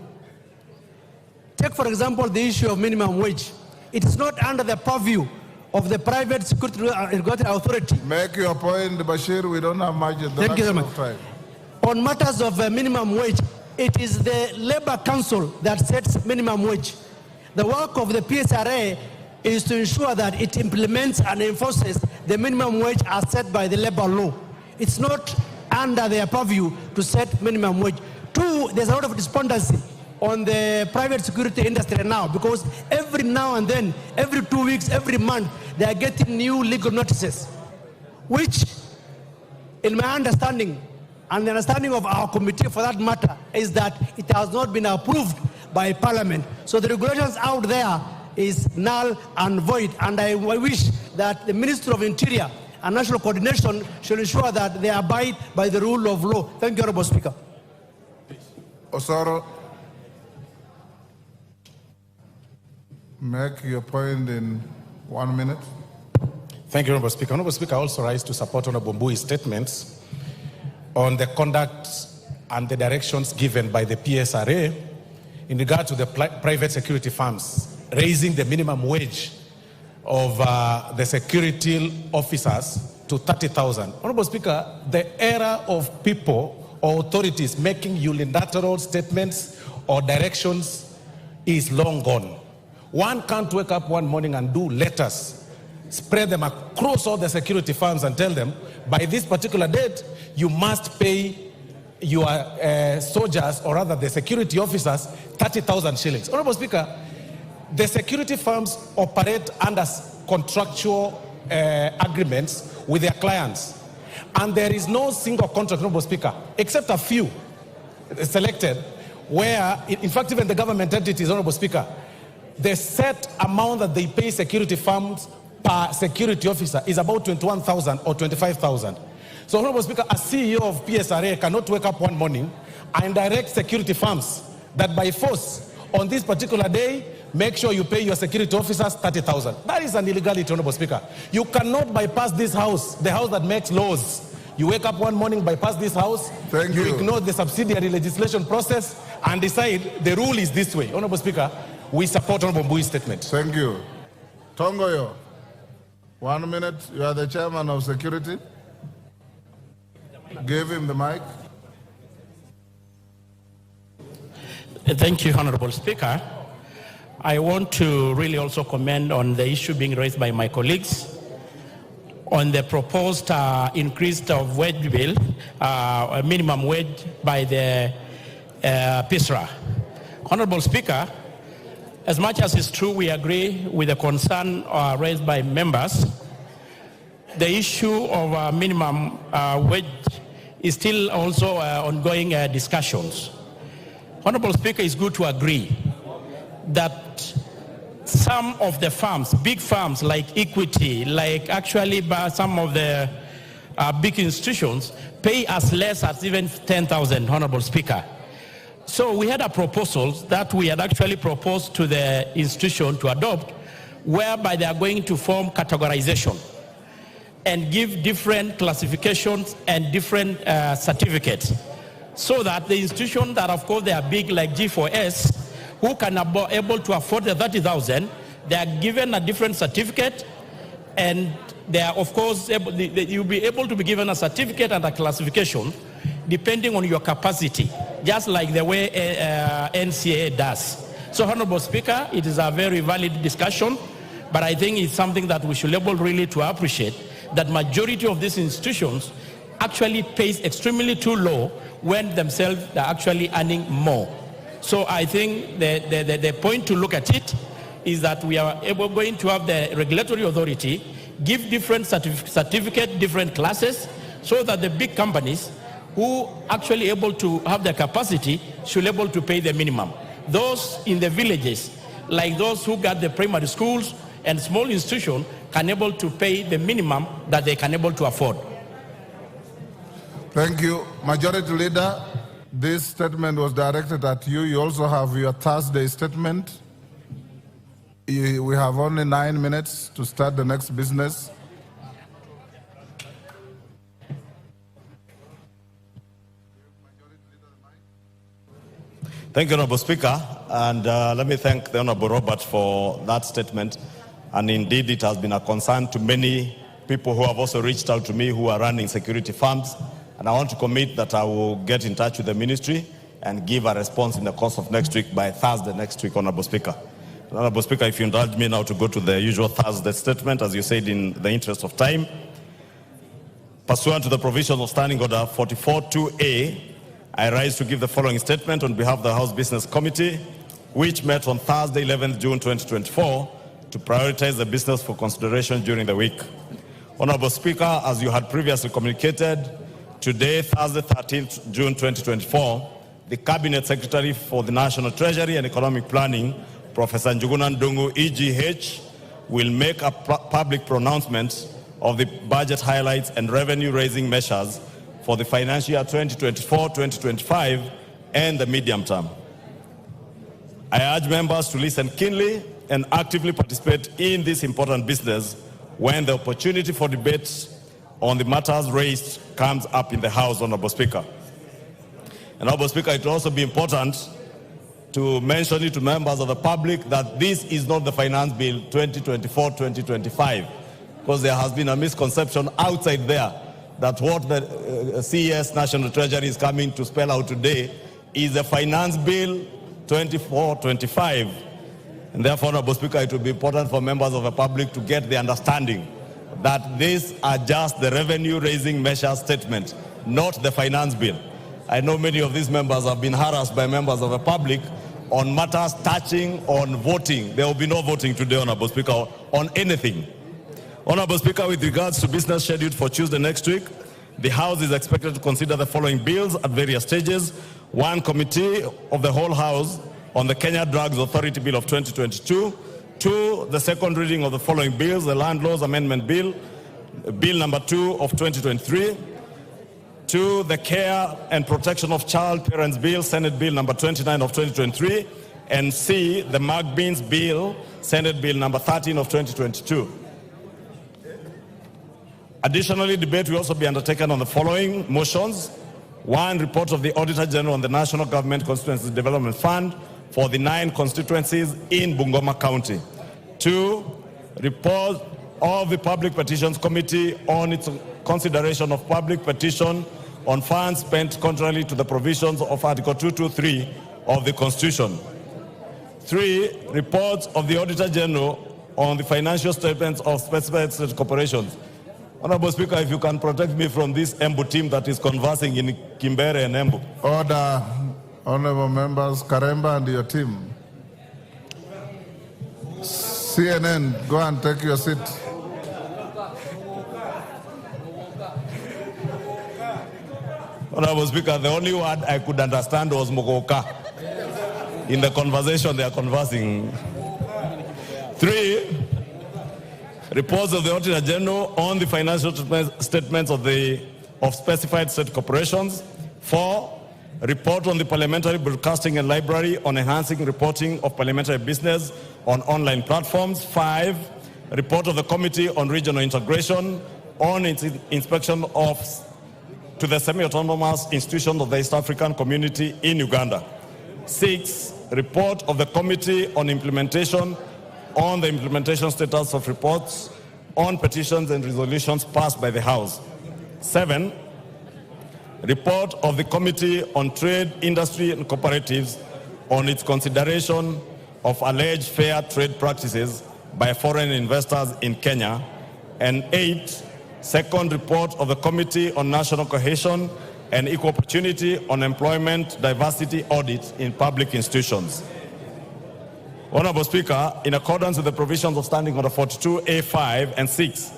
Take, for example, the issue of minimum wage. It is not under the purview of the Private Security Regulatory Authority. Make your point, Bashir. We don't have much Thank you so much. On matters of minimum wage, it is the Labor Council that sets minimum wage. The work of the PSRA is to ensure that it implements and enforces the minimum wage as set by the labor law. It's not under their purview to set minimum wage. 2, there's a lot of despondency on the private security industry now, because every now and then, every 2 weeks, every month, they are getting new legal notices, which, in my understanding, and the understanding of our committee for that matter, is that it has not been approved by Parliament. So the regulations out there is null and void, and I wish that the Minister of Interior and National Coordination should ensure that they abide by the rule of law. Thank you, Honorable Speaker. Osoro, make your point in 1 minute. Thank you, Honorable Speaker. Honorable Speaker, I also rise to support Honorable Mbui's statements on the conduct and the directions given by the PSRA in regard to the private security firms raising the minimum wage of the security officers to 30,000. Honorable Speaker, the era of people or authorities making unilateral statements or directions is long gone. One can't wake up one morning and do letters, spread them across all the security firms and tell them, by this particular date, you must pay your soldiers, or rather the security officers, 30,000 shillings. Honorable Speaker, the security firms operate under contractual agreements with their clients. And there is no single contract, Honorable Speaker, except a few selected, where, in fact, even the government entities, Honorable Speaker, the set amount that they pay security firms per security officer is about 21,000 or 25,000. So, Honorable Speaker, a CEO of PSRA cannot wake up one morning and direct security firms that by force, on this particular day, make sure you pay your security officers 30,000. That is an illegality, Honorable Speaker. You cannot bypass this house, the house that makes laws. You wake up one morning, bypass this house, you ignore the subsidiary legislation process, and decide the rule is this way. Honorable Speaker, we support Honorable Mbui's statement. Thank you. Tongoyo, 1 minute. You are the chairman of security. Give him the mic. Thank you, Honorable Speaker. I want to really also comment on the issue being raised by my colleagues on the proposed increase of wage bill, minimum wage by the PISRA. Honorable Speaker, as much as it's true we agree with the concern raised by members, the issue of minimum wage is still also ongoing discussions. Honorable Speaker, it's good to agree that some of the farms, big farms like Equity, like actually some of the big institutions, pay as less as even 10,000, Honorable Speaker. So we had a proposal that we had actually proposed to the institution to adopt, whereby they are going to form categorization and give different classifications and different certificates, so that the institutions that, of course, they are big like G4S, who can be able to afford the 30,000, they are given a different certificate, and they are, of course, you'll be able to be given a certificate and a classification depending on your capacity, just like the way NCAA does. So, Honorable Speaker, it is a very valid discussion, but I think it's something that we should be able really to appreciate, that majority of these institutions actually pays extremely too low when themselves are actually earning more. So I think the point to look at it is that we are going to have the regulatory authority give different certificate, different classes, so that the big companies who actually able to have the capacity should be able to pay the minimum. Those in the villages, like those who got the primary schools and small institutions, can able to pay the minimum that they can able to afford. Thank you. Majority Leader, this statement was directed at you. You also have your Thursday statement. We have only 9 minutes to start the next business. Thank you, Honorable Speaker. And let me thank the Honorable Robert for that statement. And indeed, it has been a concern to many people who have also reached out to me who are running security firms. And I want to commit that I will get in touch with the ministry and give a response in the course of next week, by Thursday next week, Honorable Speaker. Honorable Speaker, if you indulge me now to go to the usual Thursday statement, as you said, in the interest of time. Pursuant to the provisions of Standing Order 44.2a, I rise to give the following statement on behalf of the House Business Committee, which met on Thursday, 11th June 2024, to prioritize the business for consideration during the week. Honorable Speaker, as you had previously communicated, today, Thursday, 13th June 2024, the Cabinet Secretary for the National Treasury and Economic Planning, Professor Njuguna Ndungu, EGH, will make a public pronouncement of the budget highlights and revenue-raising measures for the financial year 2024-2025 and the medium term. I urge members to listen keenly and actively participate in this important business when the opportunity for debate on the matters raised comes up in the House, Honorable Speaker. And Honorable Speaker, it will also be important to mention it to members of the public that this is not the Finance Bill 2024-2025, because there has been a misconception outside there that what the CES National Treasury is coming to spell out today is the Finance Bill 24-25. And therefore, Honorable Speaker, it will be important for members of the public to get the understanding that these are just the revenue-raising measure statement, not the Finance Bill. I know many of these members have been harassed by members of the public on matters touching on voting. There will be no voting today, Honorable Speaker, on anything. Honorable Speaker, with regards to business scheduled for Tuesday next week, the House is expected to consider the following bills at various stages. One, Committee of the whole House on the Kenya Drugs Authority Bill of 2022. Two, the second reading of the following bills: the Land Laws Amendment Bill, Bill number 2 of 2023. Two, the Care and Protection of Child Parents Bill, Senate Bill number 29 of 2023. And C, the Magbeans Bill, Senate Bill number 13 of 2022. Additionally, debate will also be undertaken on the following motions. One, report of the Auditor General on the National Government Constituency Development Fund for the 9 constituencies in Bungoma County. Two, report of the Public Petitions Committee on its consideration of public petition on funds spent contrary to the provisions of Article 223 of the Constitution. 3, reports of the Auditor General on the financial statements of specified state corporations. Honorable Speaker, if you can protect me from this Embu team that is conversing in Kimbere and Embu. Order, honorable members, Karemba and your team. CNN, go and take your seat. Honorable Speaker, the only word I could understand was Mokoka. In the conversation they are conversing. 3, reports of the Auditor General on the financial statements of specified state corporations. 4, report on the Parliamentary Broadcasting and Library on enhancing reporting of parliamentary business on online platforms. 5, report of the Committee on Regional Integration on its inspection to the semi-autonomous institution of the East African Community in Uganda. 6, report of the Committee on Implementation on the implementation status of reports on petitions and resolutions passed by the House. 7, report of the Committee on Trade, Industry and Cooperatives on its consideration of alleged fair trade practices by foreign investors in Kenya. And 8, second report of the Committee on National Cohesion and Equal Opportunity on Employment Diversity Audit in Public Institutions. Honorable Speaker, in accordance with the provisions of Standing Order 42A5 and 6,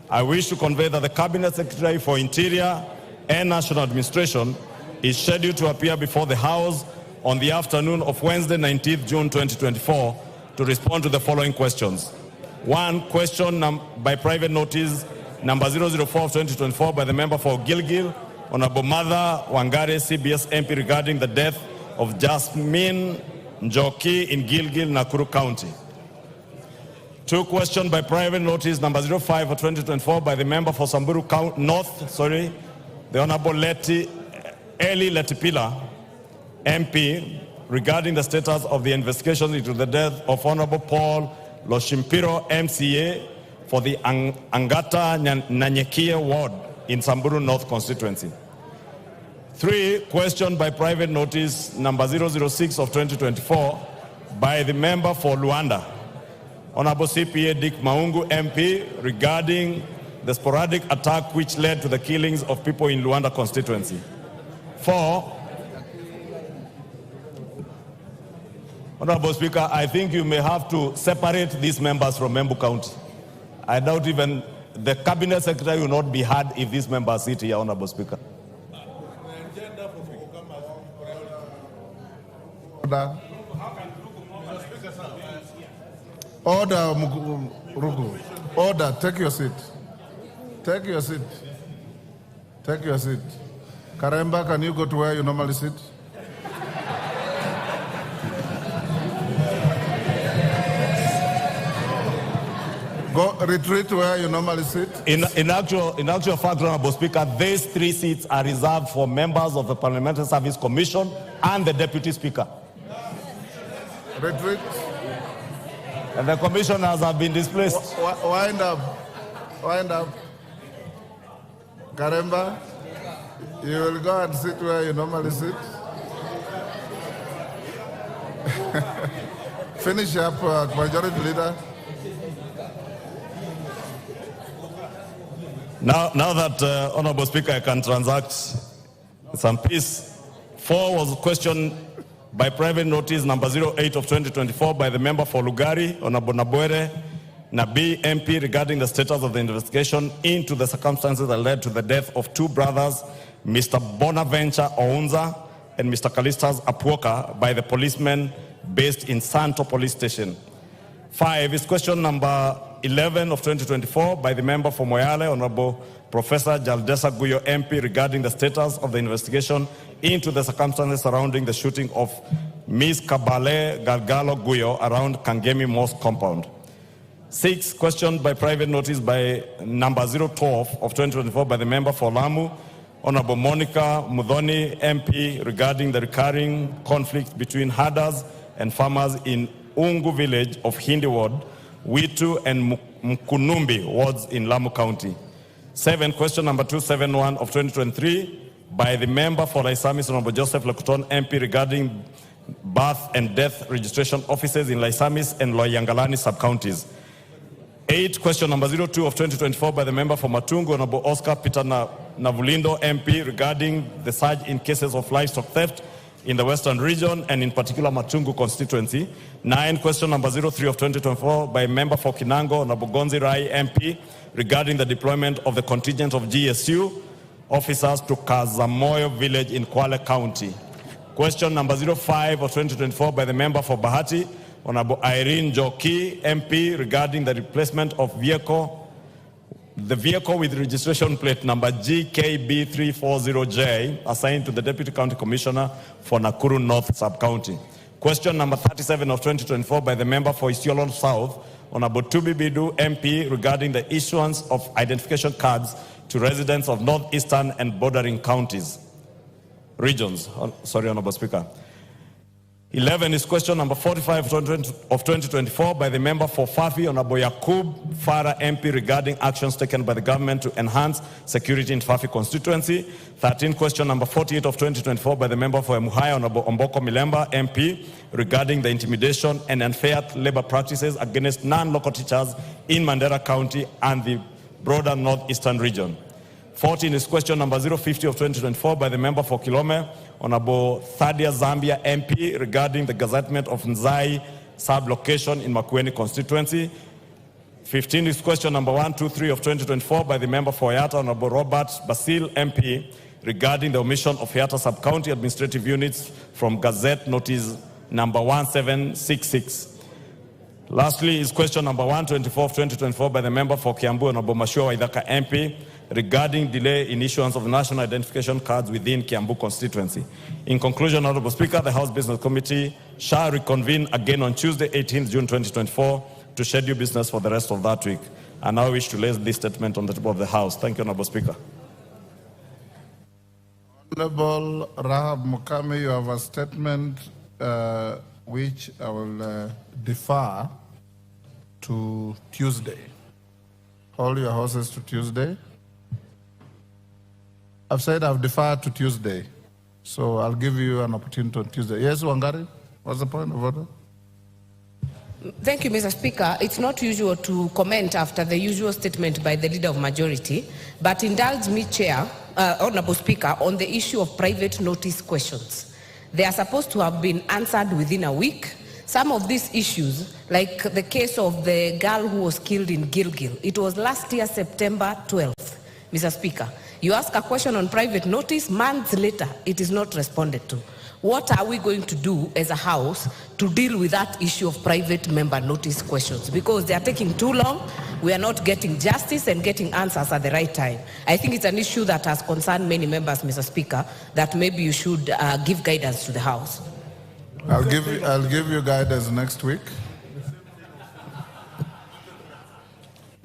I wish to convey that the Cabinet Secretary for Interior and National Administration is scheduled to appear before the House on the afternoon of Wednesday, 19th June 2024, to respond to the following questions. 1, question by private notice number 004 of 2024 by the member for Gilgil, Honorable Mother Wangare, CBS MP, regarding the death of Jasmine Njoki in Gilgil, Nakuru County. 2, question by private notice number 05 of 2024 by the member for Samburu North, the Honorable Eli Letipila, MP, regarding the status of the investigation into the death of Honorable Paul Loshimpiro, MCA, for the Angata Nanyekie ward in Samburu North constituency. 3, question by private notice number 006 of 2024 by the member for Luanda, Honorable CPA Dick Maungu, MP, regarding the sporadic attack which led to the killings of people in Luanda constituency. 4, Honorable Speaker, I think you may have to separate these members from Embu County. I doubt even the Cabinet Secretary will not be heard if these members sit here, Honorable Speaker. Order, Rugu. Order, take your seat. Take your seat. Take your seat. Karemba, can you go to where you normally sit? Go retreat to where you normally sit. In actual fact, Honorable Speaker, these 3 seats are reserved for members of the Parliamentary Service Commission and the Deputy Speaker. Retreat. And the commissioners have been displaced. Wind up. Wind up. Karemba, you will go and sit where you normally sit. Finish up, Majority Leader. Now that, Honorable Speaker, I can transact some peace. 4 was a question by private notice number 08 of 2024 by the member for Lugari, Honorable Nabwere Nabi, MP, regarding the status of the investigation into the circumstances that led to the death of 2 brothers, Mr. Bonaventure Ounza and Mr. Kalistas Apuoka, by the policemen based in Santo Police Station. 5 is question number 11 of 2024 by the member for Moyale, Honorable Professor Jaldesa Guyo, MP, regarding the status of the investigation into the circumstances surrounding the shooting of Ms. Kabale Galgalo Guyo around Kangemi Mosque compound. 6, questioned by private notice by number 012 of 2024 by the member for Lamu, Honorable Monica Mudhoni, MP, regarding the recurring conflict between herders and farmers in Ungu village of Hindi Ward, Witu and Mkunumbi wards in Lamu County. 7, question number 271 of 2023 by the member for Laisamis, Honorable Joseph Lokuton, MP, regarding birth and death registration offices in Laisamis and Loyangalani sub-counties. 8, question number 02 of 2024 by the member for Matungu, Honorable Oscar Peter Navulindo MP, regarding the surge in cases of livestock theft in the Western region and in particular Matungu constituency. 9, question number 03 of 2024 by member for Kinango, Honorable Gonzi Rai MP, regarding the deployment of the contingent of GSU officers to Kazamoyo village in Kwale County. Question number 05 of 2024 by the member for Bahati, Honorable Irene Joki MP, regarding the replacement of the vehicle with registration plate number GKB340J assigned to the Deputy County Commissioner for Nakuru North Sub-County. Question number 37 of 2024 by the member for Isiolo South, Honorable Tubi Bidu MP, regarding the issuance of identification cards to residents of northeastern and bordering regions. Sorry, Honorable Speaker. 11 is question number 45 of 2024 by the member for Fafi, Honorable Yakub Farah MP, regarding actions taken by the government to enhance security in Fafi constituency. 13, question number 48 of 2024 by the member for Emuhaya, Honorable Omboko Milemba MP, regarding the intimidation and unfair labor practices against non-local teachers in Mandera County and the broader northeastern region. 14 is question number 050 of 2024 by the member for Kilome, Honorable Thadia Zambia MP, regarding the gazettement of Nzai sub-location in Makueni constituency. 15 is question number 123 of 2024 by the member for Yata, Honorable Robert Basil MP, regarding the omission of Yata sub-county administrative units from Gazette Notice number 1766. Lastly is question number 124 of 2024 by the member for Kiambu, Honorable Mashua Waithaka MP, regarding delay in issuance of national identification cards within Kiambu constituency. In conclusion, Honorable Speaker, the House Business Committee shall reconvene again on Tuesday, 18th June 2024 to schedule business for the rest of that week. I now wish to lay this statement on the table of the House. Thank you, Honorable Speaker. Honorable Rahab Mukame, you have a statement which I will defer to Tuesday. Hold your horses to Tuesday. I've said I've deferred to Tuesday, so I'll give you an opportunity on Tuesday. Yes, Wangari, what's the point of order? Thank you, Mr. Speaker. It's not usual to comment after the usual statement by the Leader of Majority, but indulge me, Chair, Honorable Speaker, on the issue of private notice questions. They are supposed to have been answered within a week. Some of these issues, like the case of the girl who was killed in Gilgil, it was last year, September 12th, Mr. Speaker. You ask a question on private notice, months later, it is not responded to. What are we going to do as a House to deal with that issue of private member notice questions? Because they are taking too long, we are not getting justice and getting answers at the right time. I think it's an issue that has concerned many members, Mr. Speaker, that maybe you should give guidance to the House. I'll give you guidance next week.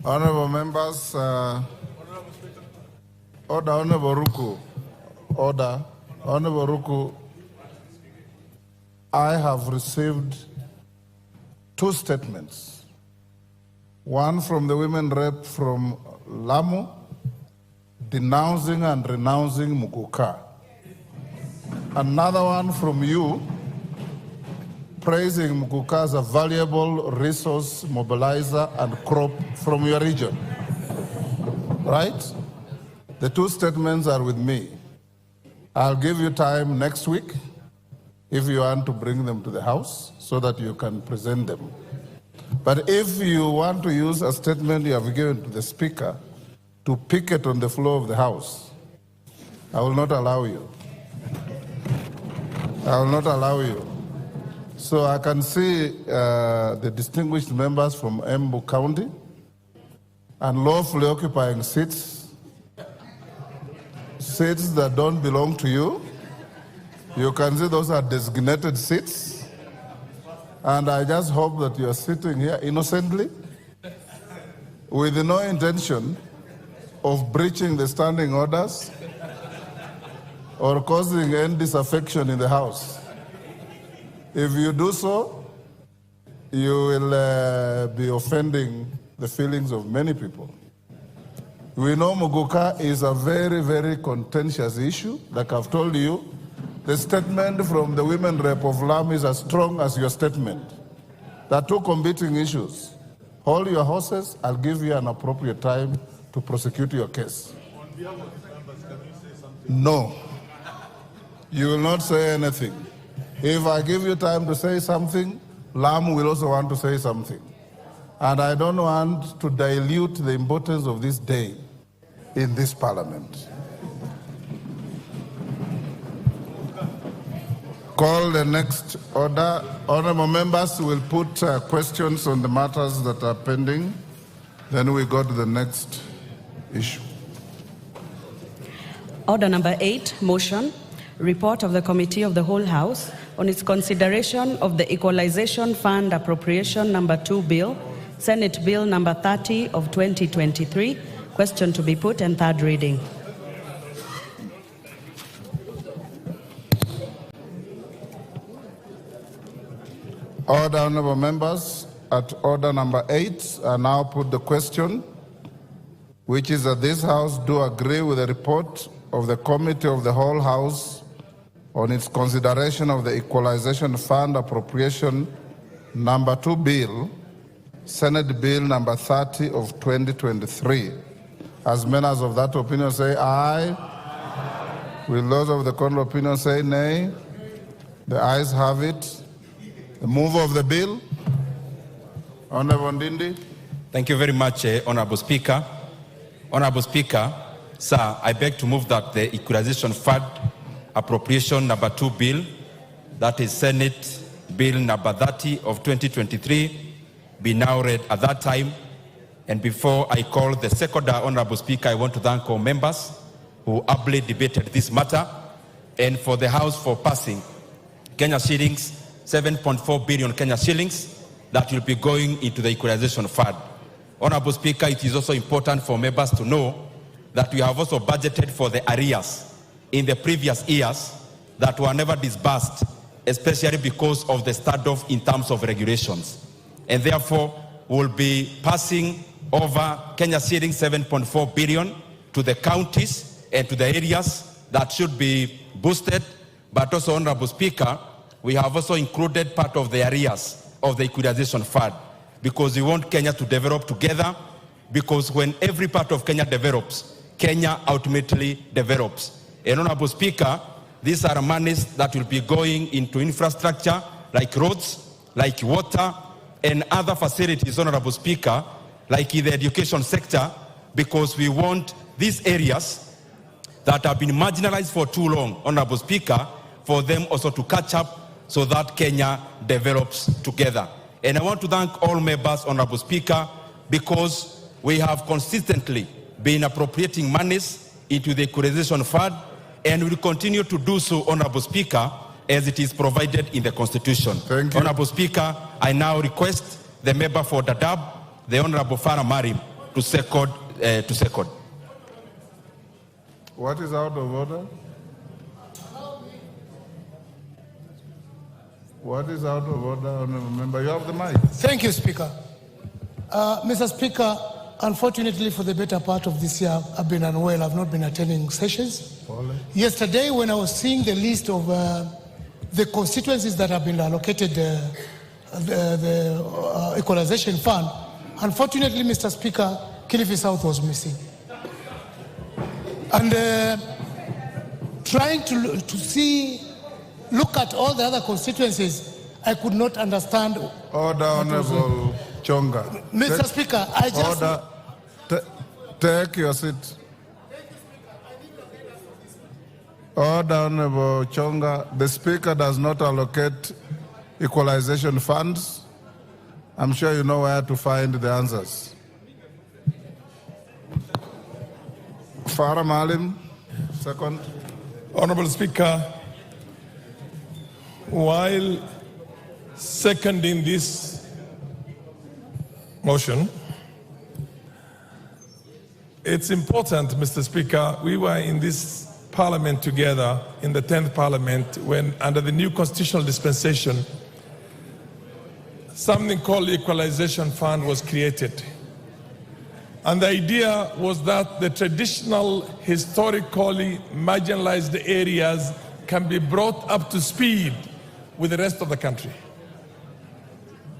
Honorable members, order, Honorable Ruku. Order, Honorable Ruku. I have received 2 statements. One from the women rep from Lamu, denouncing and renouncing Muguka. Another one from you, praising Muguka as a valuable resource mobilizer and crop from your region. Right? The 2 statements are with me. I'll give you time next week if you want to bring them to the House so that you can present them. But if you want to use a statement you have given to the Speaker to pick it on the floor of the House, I will not allow you. I will not allow you. So I can see the distinguished members from Embu County and lawfully occupying seats that don't belong to you. You can see those are designated seats. And I just hope that you are sitting here innocently with no intention of breaching the standing orders or causing any disaffection in the House. If you do so, you will be offending the feelings of many people. We know Muguka is a very, very contentious issue. Like I've told you, the statement from the women rep of Lamu is as strong as your statement. There are two competing issues. Hold your horses, I'll give you an appropriate time to prosecute your case. On behalf of the members, can you say something? No. You will not say anything. If I give you time to say something, Lamu will also want to say something. And I don't want to dilute the importance of this day in this parliament. Call the next order. Honorable members will put questions on the matters that are pending. Then we go to the next issue. Order number 8, motion, report of the Committee of the Whole House on its consideration of the Equalization Fund Appropriation number 2 Bill, Senate Bill number 30 of 2023, question to be put and third reading. Order, honorable members, at order number 8, I now put the question, which is that this House do agree with the report of the Committee of the Whole House on its consideration of the Equalization Fund Appropriation number 2 Bill, Senate Bill number 30 of 2023. As members of that opinion say aye. Will those of the contrary opinion say nay? The ayes have it. The mover of the bill, Honorable Ndindi. Thank you very much, Honorable Speaker. Honorable Speaker, sir, I beg to move that the Equalization Fund Appropriation number 2 Bill, that is Senate Bill number 30 of 2023, be now read at that time. And before I call the second Honorable Speaker, I want to thank all members who ably debated this matter and for the House for passing Kenya shillings 7.4 billion Kenya shillings that will be going into the Equalization Fund. Honorable Speaker, it is also important for members to know that we have also budgeted for the arrears in the previous years that were never disbursed, especially because of the standoff in terms of regulations. And therefore, we'll be passing over Kenya shillings 7.4 billion to the counties and to the areas that should be boosted. But also, Honorable Speaker, we have also included part of the arrears of the Equalization Fund because we want Kenya to develop together, because when every part of Kenya develops, Kenya ultimately develops. And Honorable Speaker, these are monies that will be going into infrastructure like roads, like water, and other facilities, Honorable Speaker, like in the education sector, because we want these areas that have been marginalized for too long, Honorable Speaker, for them also to catch up so that Kenya develops together. And I want to thank all members, Honorable Speaker, because we have consistently been appropriating monies into the Equalization Fund, and will continue to do so, Honorable Speaker, as it is provided in the Constitution. Thank you. Honorable Speaker, I now request the member for Dadaab, the Honorable Farah Marim, to second. What is out of order? What is out of order, Honorable Member? You have the mic. Thank you, Speaker. Mr. Speaker, unfortunately for the better part of this year, I've been unwell. I've not been attending sessions. Yesterday, when I was seeing the list of the constituencies that have been allocated the Equalization Fund, unfortunately, Mr. Speaker, Kilifi South was missing. And trying to look at all the other constituencies, I could not understand. Order, Honorable Chonga. Mr. Speaker, I just... Order. Take your seat. Order, Honorable Chonga. The Speaker does not allocate equalization funds. I'm sure you know where to find the answers. Farah Malim, second. Honorable Speaker, while seconding this motion, it's important, Mr. Speaker, we were in this parliament together in the 10th parliament when, under the new constitutional dispensation, something called the Equalization Fund was created. And the idea was that the traditional, historically marginalized areas can be brought up to speed with the rest of the country.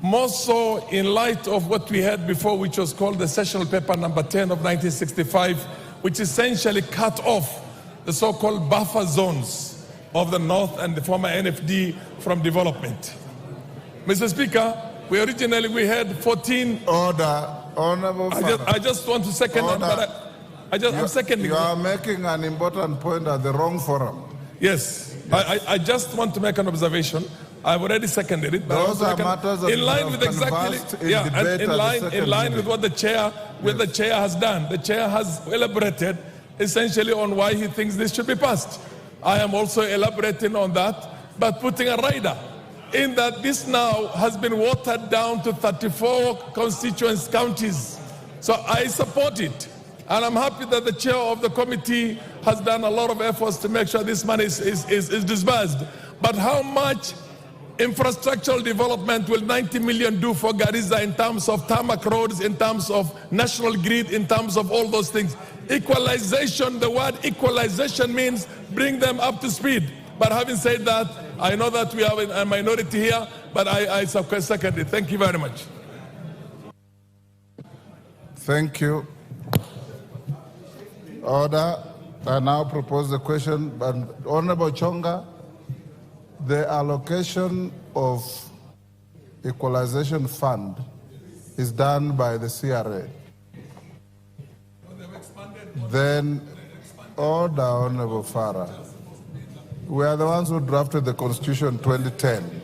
More so in light of what we had before, which was called the Sessional Paper number 10 of 1965, which essentially cut off the so-called buffer zones of the North and the former NFD from development. Mr. Speaker, we had 14... Order. Honorable I just want to second that, but I'm seconding. You are making an important point at the wrong forum. Yes, I just want to make an observation. I've already seconded it. But Those are matters that in line with exactly, and in line with what the chair has done. The chair has elaborated essentially on why he thinks this should be passed. I am also elaborating on that, but putting a rider in that this now has been watered down to 34 constituent counties. So I support it. And I'm happy that the chair of the committee has done a lot of efforts to make sure this money is disbursed. But how much infrastructural development will 90 million do for Garissa in terms of tarmac roads, in terms of national grid, in terms of all those things? Equalization, the word equalization means bring them up to speed. But having said that, I know that we have a minority here, but I second it. Thank you very much. Thank you. Order. I now propose the question, but Honorable Chonga, the allocation of equalization fund is done by the CRA. Then, order, Honorable Farah. We are the ones who drafted the Constitution 2010.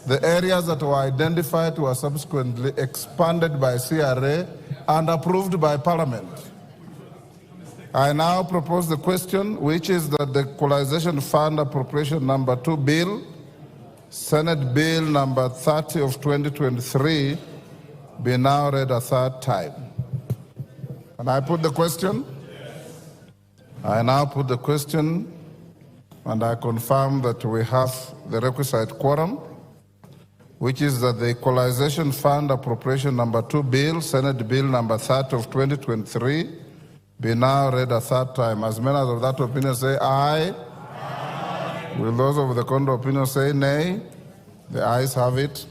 The areas that were identified were subsequently expanded by CRA and approved by Parliament. I now propose the question, which is that the Equalization Fund Appropriation Number 2 Bill, Senate Bill Number 30 of 2023, be now read a third time. Can I put the question? I now put the question, and I confirm that we have the requisite quorum, which is that the Equalization Fund Appropriation Number 2 Bill, Senate Bill Number 30 of 2023, be now read a third time. As many of that opinion say aye. Aye. Will those of the contrary opinion say nay? The ayes have it.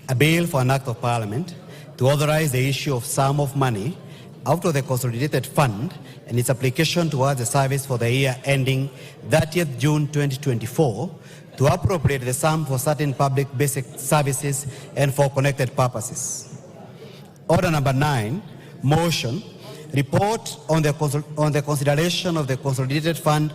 A bill for an act of Parliament to authorize the issue of sum of money out of the consolidated fund and its application towards the service for the year ending 30th June 2024 to appropriate the sum for certain public basic services and for connected purposes. Order number 9, motion, report on the consideration of the consolidated fund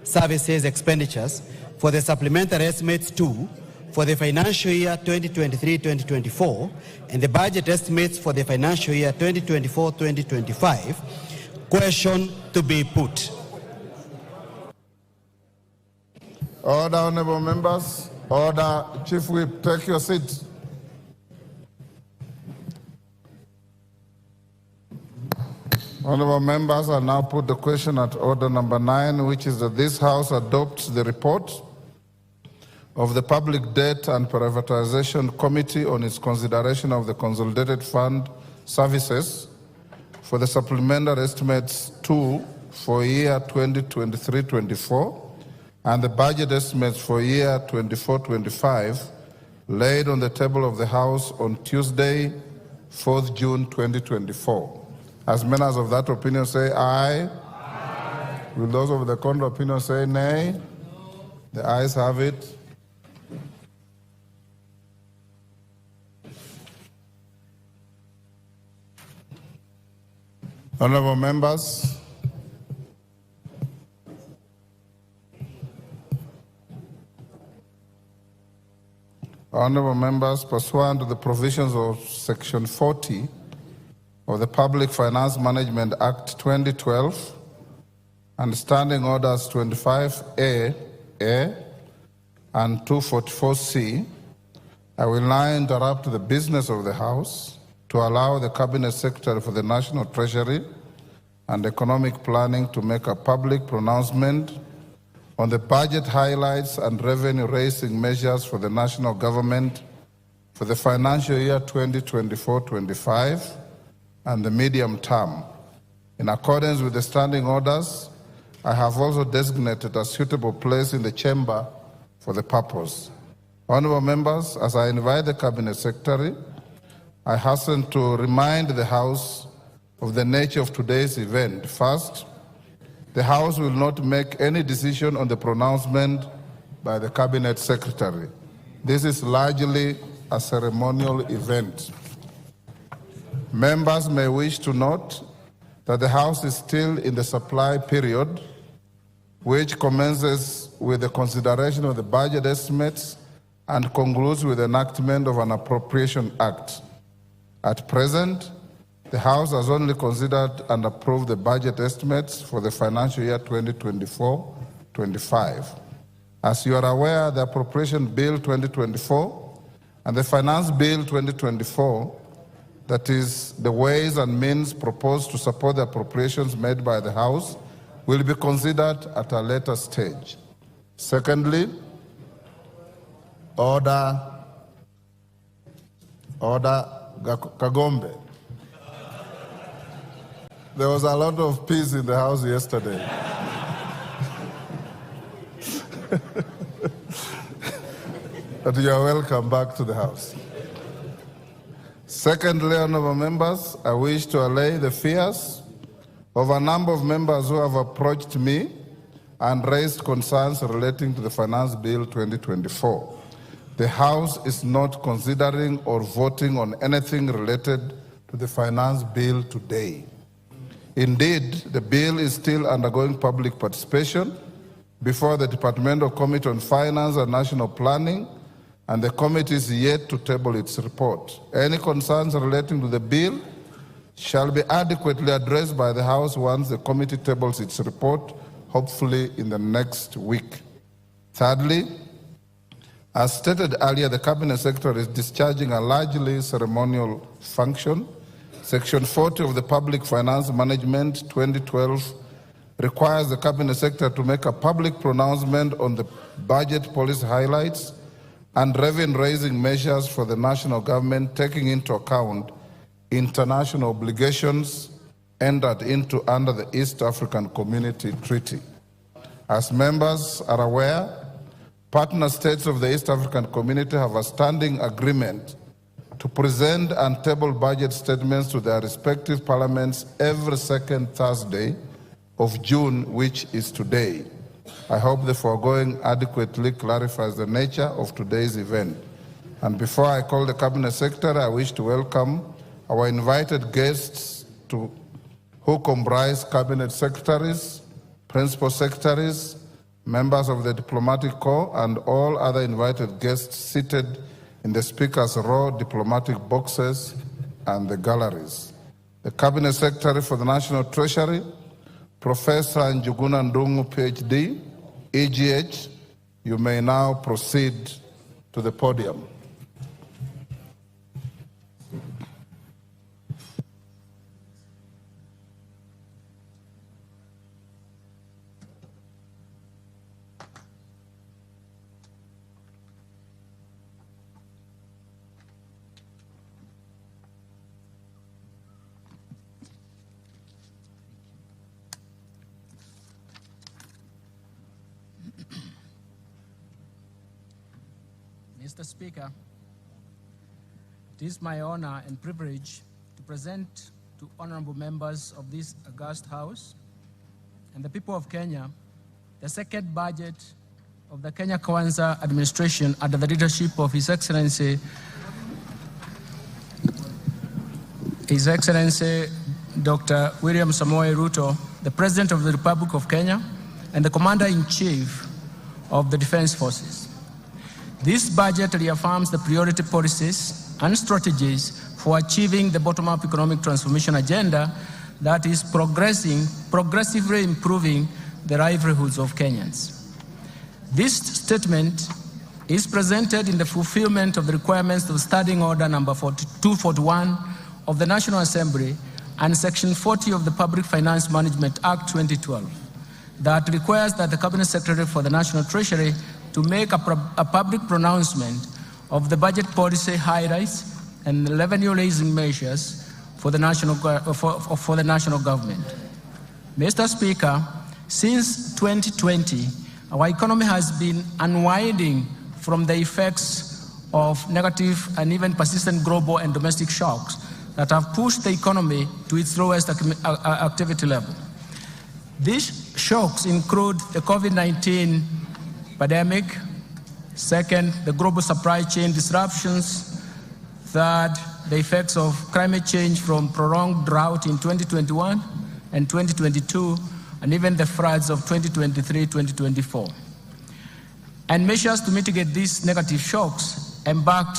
services expenditures for the supplementary estimates 2 for the financial year 2023-2024 and the budget estimates for the financial year 2024-2025. Question to be put. Order, honorable members. Order. Chief Whip, take your seat. Honorable members, I now put the question at order number 9, which is that this House adopts the report of the Public Debt and Privatization Committee on its consideration of the Consolidated Fund Services for the Supplementary Estimates 2 for year 2023-24 and the budget estimates for year 24-25 laid on the table of the House on Tuesday, 4th June 2024. As many as of that opinion say aye. Aye. Will those of the contrary opinion say nay? The ayes have it. Honorable members, pursuant to the provisions of Section 40 of the Public Finance Management Act 2012 and Standing Orders 25A and 244C, I will now interrupt the business of the House to allow the Cabinet Secretary for the National Treasury and Economic Planning to make a public pronouncement on the budget highlights and revenue-raising measures for the national government for the financial year 2024-25 and the medium term. In accordance with the standing orders, I have also designated a suitable place in the chamber for the purpose. Honorable members, as I invite the Cabinet Secretary, I hasten to remind the House of the nature of today's event. First, the House will not make any decision on the pronouncement by the Cabinet Secretary. This is largely a ceremonial event. Members may wish to note that the House is still in the supply period, which commences with the consideration of the budget estimates and concludes with the enactment of an appropriation act. At present, the House has only considered and approved the budget estimates for the financial year 2024-25. As you are aware, the Appropriation Bill 2024 and the Finance Bill 2024, that is, the ways and means proposed to support the appropriations made by the House, will be considered at a later stage. Secondly, Order Kagombe. There was a lot of peace in the House yesterday. But you are welcome back to the House. Secondly, honorable members, I wish to allay the fears of a number of members who have approached me and raised concerns relating to the Finance Bill 2024. The House is not considering or voting on anything related to the Finance Bill today. Indeed, the bill is still undergoing public participation before the Departmental Committee on Finance and National Planning, and the committee is yet to table its report. Any concerns relating to the bill shall be adequately addressed by the House once the committee tables its report, hopefully in the next week. Thirdly, as stated earlier, the Cabinet Secretary is discharging a largely ceremonial function. Section 40 of the Public Finance Management 2012 requires the Cabinet Secretary to make a public pronouncement on the budget policy highlights and revenue-raising measures for the national government, taking into account international obligations entered into under the East African Community Treaty. As members are aware, partner states of the East African Community have a standing agreement to present and table budget statements to their respective parliaments every second Thursday of June, which is today. I hope the foregoing adequately clarifies the nature of today's event. And before I call the Cabinet Secretary, I wish to welcome our invited guests who comprise Cabinet Secretaries, Principal Secretaries, members of the Diplomatic Corps, and all other invited guests seated in the Speaker's row, diplomatic boxes, and the galleries. The Cabinet Secretary for the National Treasury, Professor Njuguna Ndungu, PhD, EGH, you may now proceed to the podium. Mr. Speaker, it is my honor and privilege to present to honorable members of this august House and the people of Kenya the second budget of the Kenya Kwanza administration under the leadership of His Excellency Dr. William Samoei Ruto, the President of the Republic of Kenya and the Commander-in-Chief of the Defense Forces. This budget reaffirms the priority policies and strategies for achieving the bottom-up economic transformation agenda that is progressively improving the livelihoods of Kenyans. This statement is presented in the fulfillment of the requirements of Standing Order number 241 of the National Assembly and Section 40 of the Public Finance Management Act 2012 that requires that the Cabinet Secretary for the National Treasury to make a public pronouncement of the budget policy highlights and revenue-raising measures for the national government. Mr. Speaker, Since 2020, our economy has been unwinding from the effects of negative and even persistent global and domestic shocks that have pushed the economy to its lowest activity level. These shocks include the COVID-19 pandemic, second, the global supply chain disruptions, third, the effects of climate change from prolonged drought in 2021 and 2022, and even the floods of 2023-2024. And measures to mitigate these negative shocks embarked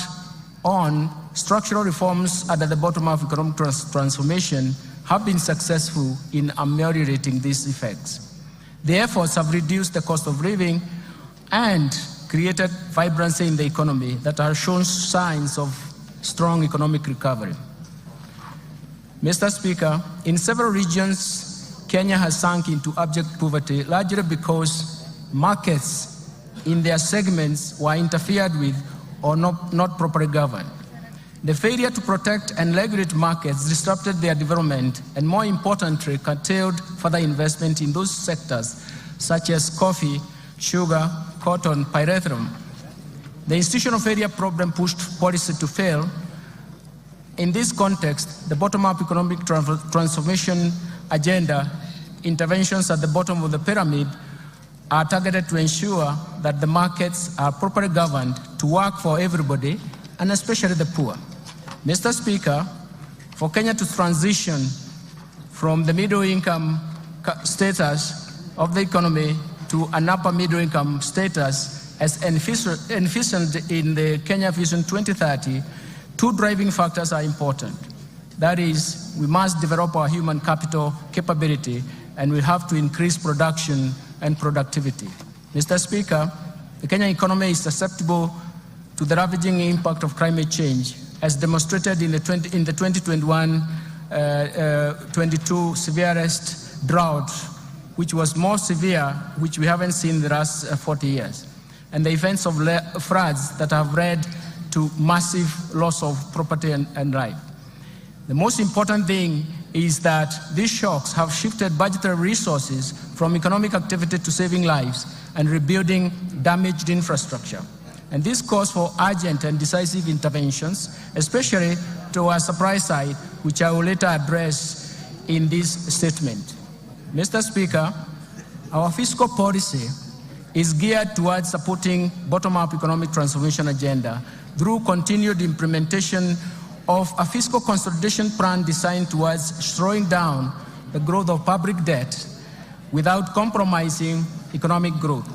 on structural reforms at the bottom of economic transformation have been successful in ameliorating these effects. The efforts have reduced the cost of living and created vibrancy in the economy that have shown signs of strong economic recovery. Mr. Speaker, in several regions, Kenya has sunk into abject poverty, largely because markets in their segments were interfered with or not properly governed. The failure to protect and regulate markets disrupted their development and, more importantly, curtailed further investment in those sectors such as coffee, sugar, cotton, pyrethrum. The institutional failure problem pushed policy to fail. In this context, the bottom-up economic transformation agenda interventions at the bottom of the pyramid are targeted to ensure that the markets are properly governed to work for everybody, and especially the poor. Mr. Speaker, for Kenya to transition from the middle income status of the economy to an upper middle income status as envisioned in the Kenya Vision 2030, two driving factors are important. That is, we must develop our human capital capability, and we have to increase production and productivity. Mr. Speaker, the Kenyan economy is susceptible to the ravaging impact of climate change, as demonstrated in the 2021-22 severest drought, which was more severe, which we haven't seen in the last 40 years, and the events of floods that have led to massive loss of property and life. The most important thing is that these shocks have shifted budgetary resources from economic activity to saving lives and rebuilding damaged infrastructure. And this calls for urgent and decisive interventions, especially to our supply side, which I will later address in this statement. Mr. Speaker, our fiscal policy is geared towards supporting bottom-up economic transformation agenda through continued implementation of a fiscal consolidation plan designed towards slowing down the growth of public debt without compromising economic growth.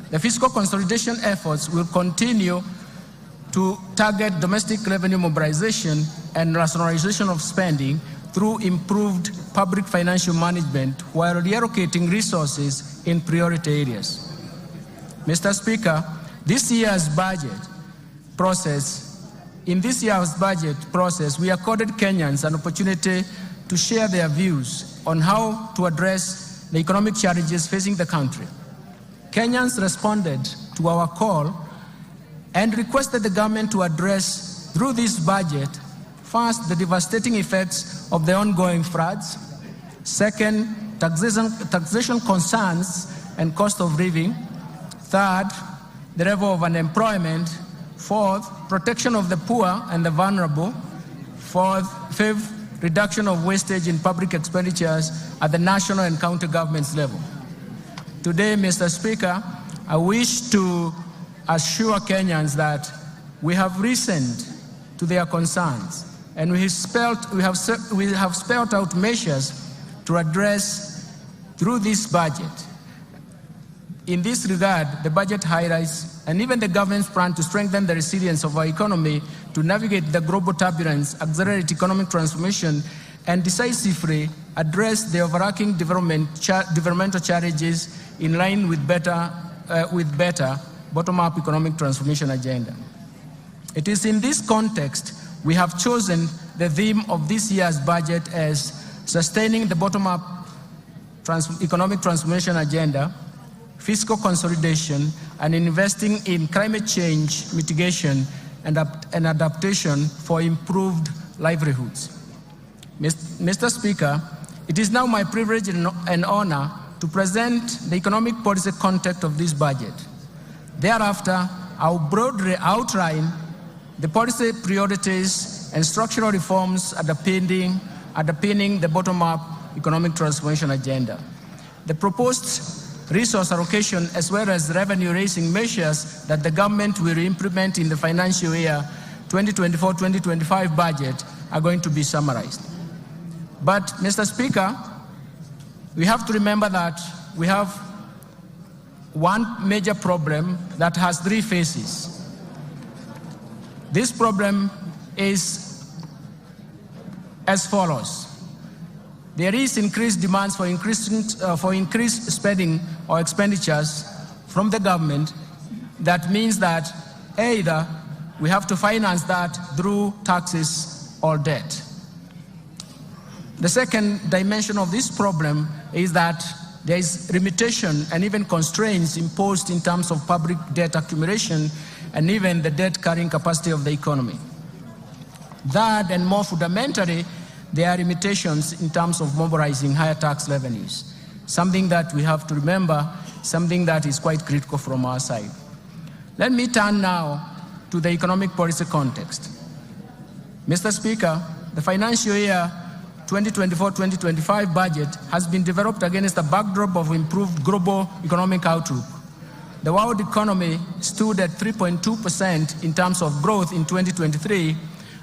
The fiscal consolidation efforts will continue to target domestic revenue mobilization and rationalization of spending through improved public financial management while reallocating resources in priority areas. Mr. Speaker, in this year's budget process, we accorded Kenyans an opportunity to share their views on how to address the economic challenges facing the country. Kenyans responded to our call and requested the government to address, through this budget, first, the devastating effects of the ongoing floods, second, taxation concerns and cost of living, third, the level of unemployment, fourth, protection of the poor and the vulnerable, fifth, reduction of wastage in public expenditures at the national and county governments level. Today, Mr. Speaker, I wish to assure Kenyans that we have listened to their concerns, and we have spelled out measures to address through this budget. In this regard, the budget highlights, and even the government's plan to strengthen the resilience of our economy to navigate the global turbulence, accelerate economic transformation, and decisively address the overarching developmental challenges in line with better bottom-up economic transformation agenda. It is in this context we have chosen the theme of this year's budget as sustaining the bottom-up economic transformation agenda, fiscal consolidation, and investing in climate change mitigation and adaptation for improved livelihoods. Mr. Speaker, it is now my privilege and honor to present the economic policy context of this budget. Thereafter, I will broadly outline the policy priorities and structural reforms underpinning the bottom-up economic transformation agenda. The proposed resource allocation as well as revenue-raising measures that the government will implement in the financial year 2024-2025 budget are going to be summarized. But, Mr. Speaker, we have to remember that we have one major problem that has three phases. This problem is as follows. There is increased demands for increased spending or expenditures from the government. That means that either we have to finance that through taxes or debt. The second dimension of this problem is that there is limitation and even constraints imposed in terms of public debt accumulation and even the debt carrying capacity of the economy. That, and more fundamentally, there are limitations in terms of mobilizing higher tax revenues, something that we have to remember, something that is quite critical from our side. Let me turn now to the economic policy context. Mr. Speaker, the financial year 2024-2025 budget has been developed against a backdrop of improved global economic outlook. The world economy stood at 3.2% in terms of growth in 2023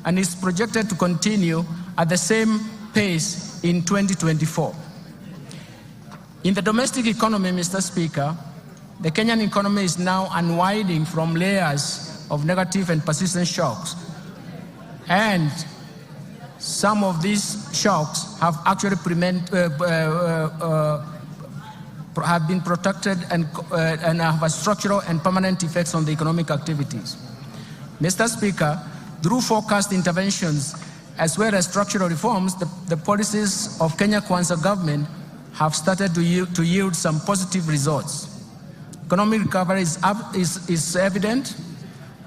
and is projected to continue at the same pace in 2024. In the domestic economy, Mr. Speaker, the Kenyan economy is now unwinding from layers of negative and persistent shocks. And some of these shocks have actually have been protected and have a structural and permanent effects on the economic activities. Mr. Speaker, through forecast interventions as well as structural reforms, the policies of Kenya Kwanza government have started to yield some positive results. Economic recovery is evident,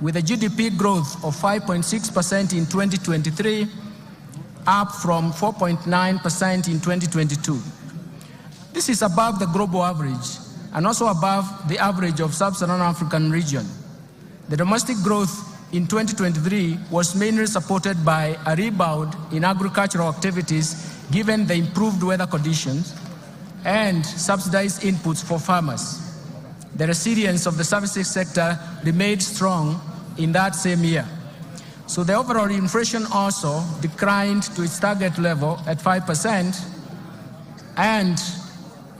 with a GDP growth of 5.6% in 2023, up from 4.9% in 2022. This is above the global average and also above the average of sub-Saharan African region. The domestic growth in 2023 was mainly supported by a rebound in agricultural activities given the improved weather conditions and subsidized inputs for farmers. The resilience of the services sector remained strong in that same year. So the overall inflation also declined to its target level at 5%, and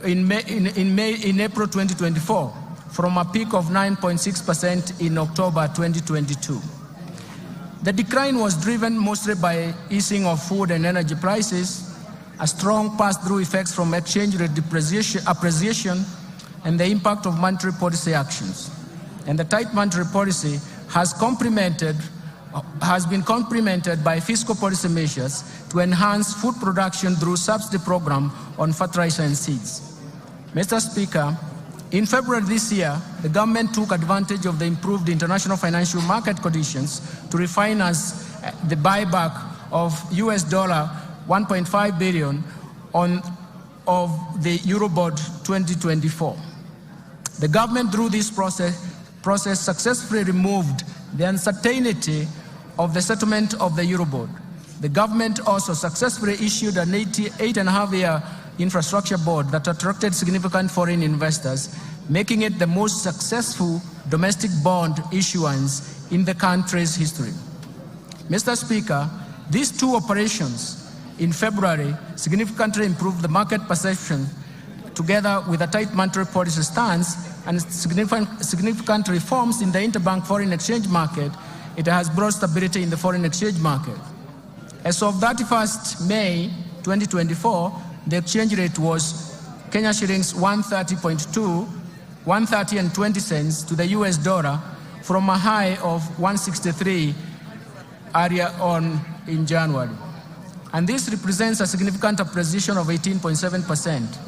in April 2024, from a peak of 9.6% in October 2022. The decline was driven mostly by easing of food and energy prices, a strong pass-through effects from exchange rate appreciation, and the impact of monetary policy actions. And the tight monetary policy has been complemented by fiscal policy measures to enhance food production through subsidy program on fertilizer and seeds. Mr. Speaker, in February this year, the government took advantage of the improved international financial market conditions to refinance the buyback of US $1.5 billion of the Eurobond 2024. The government, through this process successfully removed the uncertainty of the settlement of the Eurobond. The government also successfully issued an 8.5-year infrastructure bond that attracted significant foreign investors, making it the most successful domestic bond issuance in the country's history. Mr. Speaker, these two operations in February significantly improved the market perception, together with a tight monetary policy stance and significant reforms in the interbank foreign exchange market. It has brought stability in the foreign exchange market. As of 31st May 2024, the exchange rate was Kenya shillings 130.20 to the US dollar, from a high of 163 earlier on in January. And this represents a significant appreciation of 18.7%.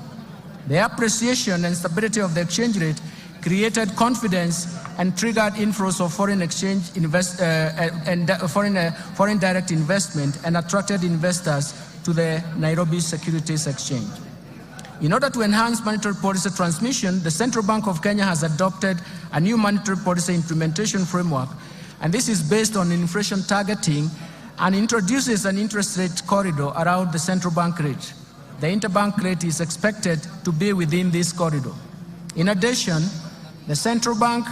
The appreciation and stability of the exchange rate created confidence and triggered inflows of foreign exchange foreign direct investment and attracted investors to the Nairobi Securities Exchange. in order to enhance monetary policy transmission, the Central Bank of Kenya has adopted a new monetary policy implementation framework, and this is based on inflation targeting and introduces an interest rate corridor around the central bank rate. The interbank rate is expected to be within this corridor. In addition, the Central Bank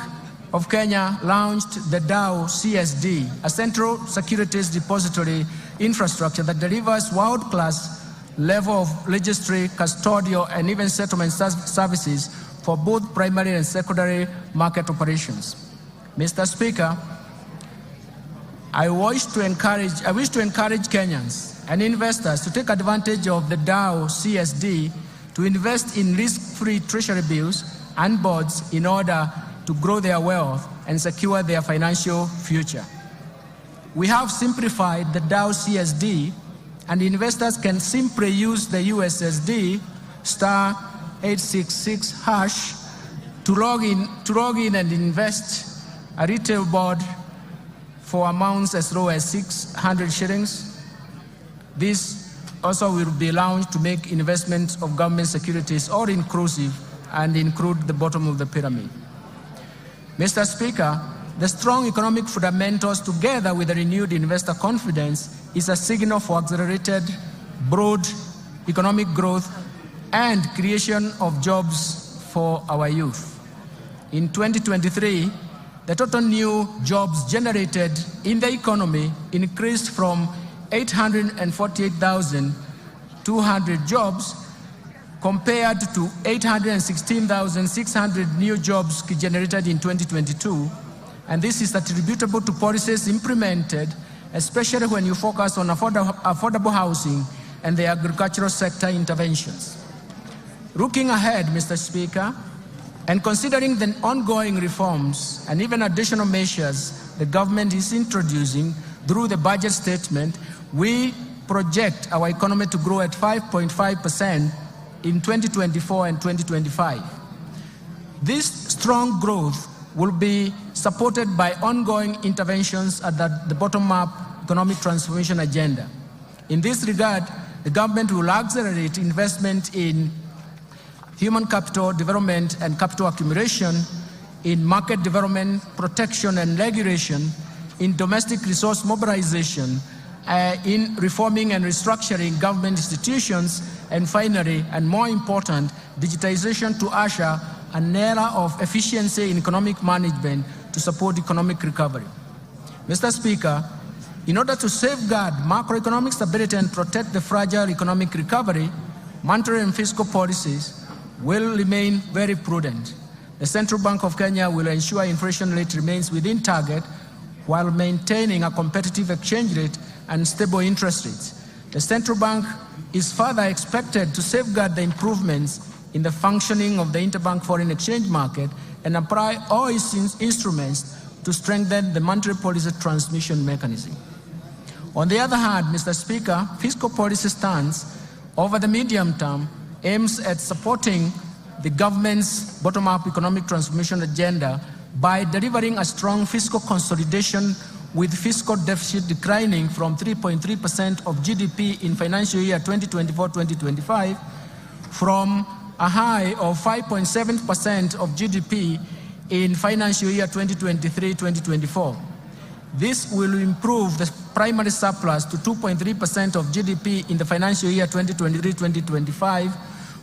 of Kenya launched the DAO CSD, a central securities depository infrastructure that delivers world-class level of registry, custodial, and even settlement services for both primary and secondary market operations. Mr. Speaker, I wish to encourage Kenyans and investors to take advantage of the DAO CSD to invest in risk-free treasury bills and bonds in order to grow their wealth and secure their financial future. We have simplified the DAO CSD, and investors can simply use the USSD *866# to log in and invest a retail bond for amounts as low as 600 shillings. This also will be allowed to make investments of government securities all inclusive and include the bottom of the pyramid. Mr. Speaker, the strong economic fundamentals together with the renewed investor confidence is a signal for accelerated, broad economic growth and creation of jobs for our youth. In 2023, the total new jobs generated in the economy increased from 848,200 jobs compared to 816,600 new jobs generated in 2022. And this is attributable to policies implemented, especially when you focus on affordable housing and the agricultural sector interventions. Looking ahead, Mr. Speaker, and considering the ongoing reforms and even additional measures the government is introducing through the budget statement, we project our economy to grow at 5.5% in 2024 and 2025. This strong growth will be supported by ongoing interventions at the bottom-up economic transformation agenda. In this regard, the government will accelerate investment in human capital development and capital accumulation, in market development, protection and regulation, in domestic resource mobilization, in reforming and restructuring government institutions, and finally, and more important, digitization to usher an era of efficiency in economic management to support economic recovery. Mr. Speaker, in order to safeguard macroeconomic stability and protect the fragile economic recovery, monetary and fiscal policies will remain very prudent. The Central Bank of Kenya will ensure inflation rate remains within target while maintaining a competitive exchange rate and stable interest rates. The Central Bank is further expected to safeguard the improvements in the functioning of the interbank foreign exchange market and apply all its instruments to strengthen the monetary policy transmission mechanism. On the other hand, Mr. Speaker, fiscal policy stance over the medium term aims at supporting the government's bottom-up economic transformation agenda by delivering a strong fiscal consolidation with fiscal deficit declining from 3.3% of GDP in financial year 2024-2025 from a high of 5.7% of GDP in financial year 2023-2024. This will improve the primary surplus to 2.3% of GDP in the financial year 2023-2025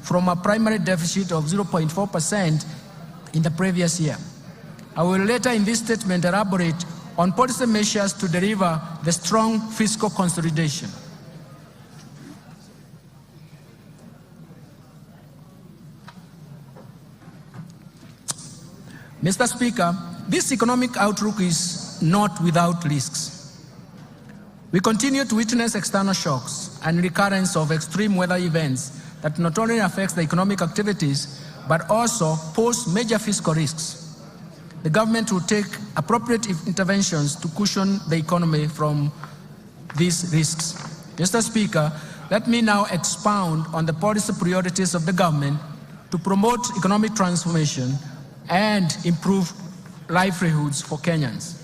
from a primary deficit of 0.4% in the previous year. I will later in this statement elaborate on policy measures to deliver the strong fiscal consolidation. Mr. Speaker, this economic outlook is not without risks. We continue to witness external shocks and recurrence of extreme weather events that not only affects the economic activities, but also pose major fiscal risks. The government will take appropriate interventions to cushion the economy from these risks. Mr. Speaker, let me now expound on the policy priorities of the government to promote economic transformation and improve livelihoods for Kenyans.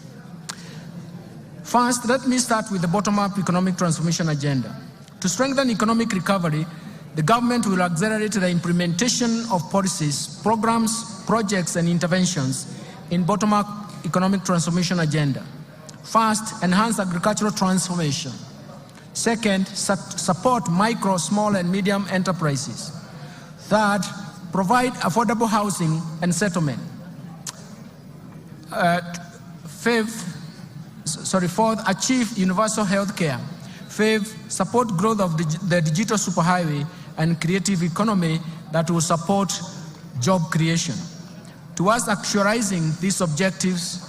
First, let me start with the bottom-up economic transformation agenda. To strengthen economic recovery, the government will accelerate the implementation of policies, programs, projects, and interventions in bottom-up economic transformation agenda. First, enhance agricultural transformation. Second, support micro, small, and medium enterprises. Third, provide affordable housing and settlement. Fourth, achieve universal health care. Fifth, support growth of the digital superhighway and creative economy that will support job creation. Towards actualizing these objectives,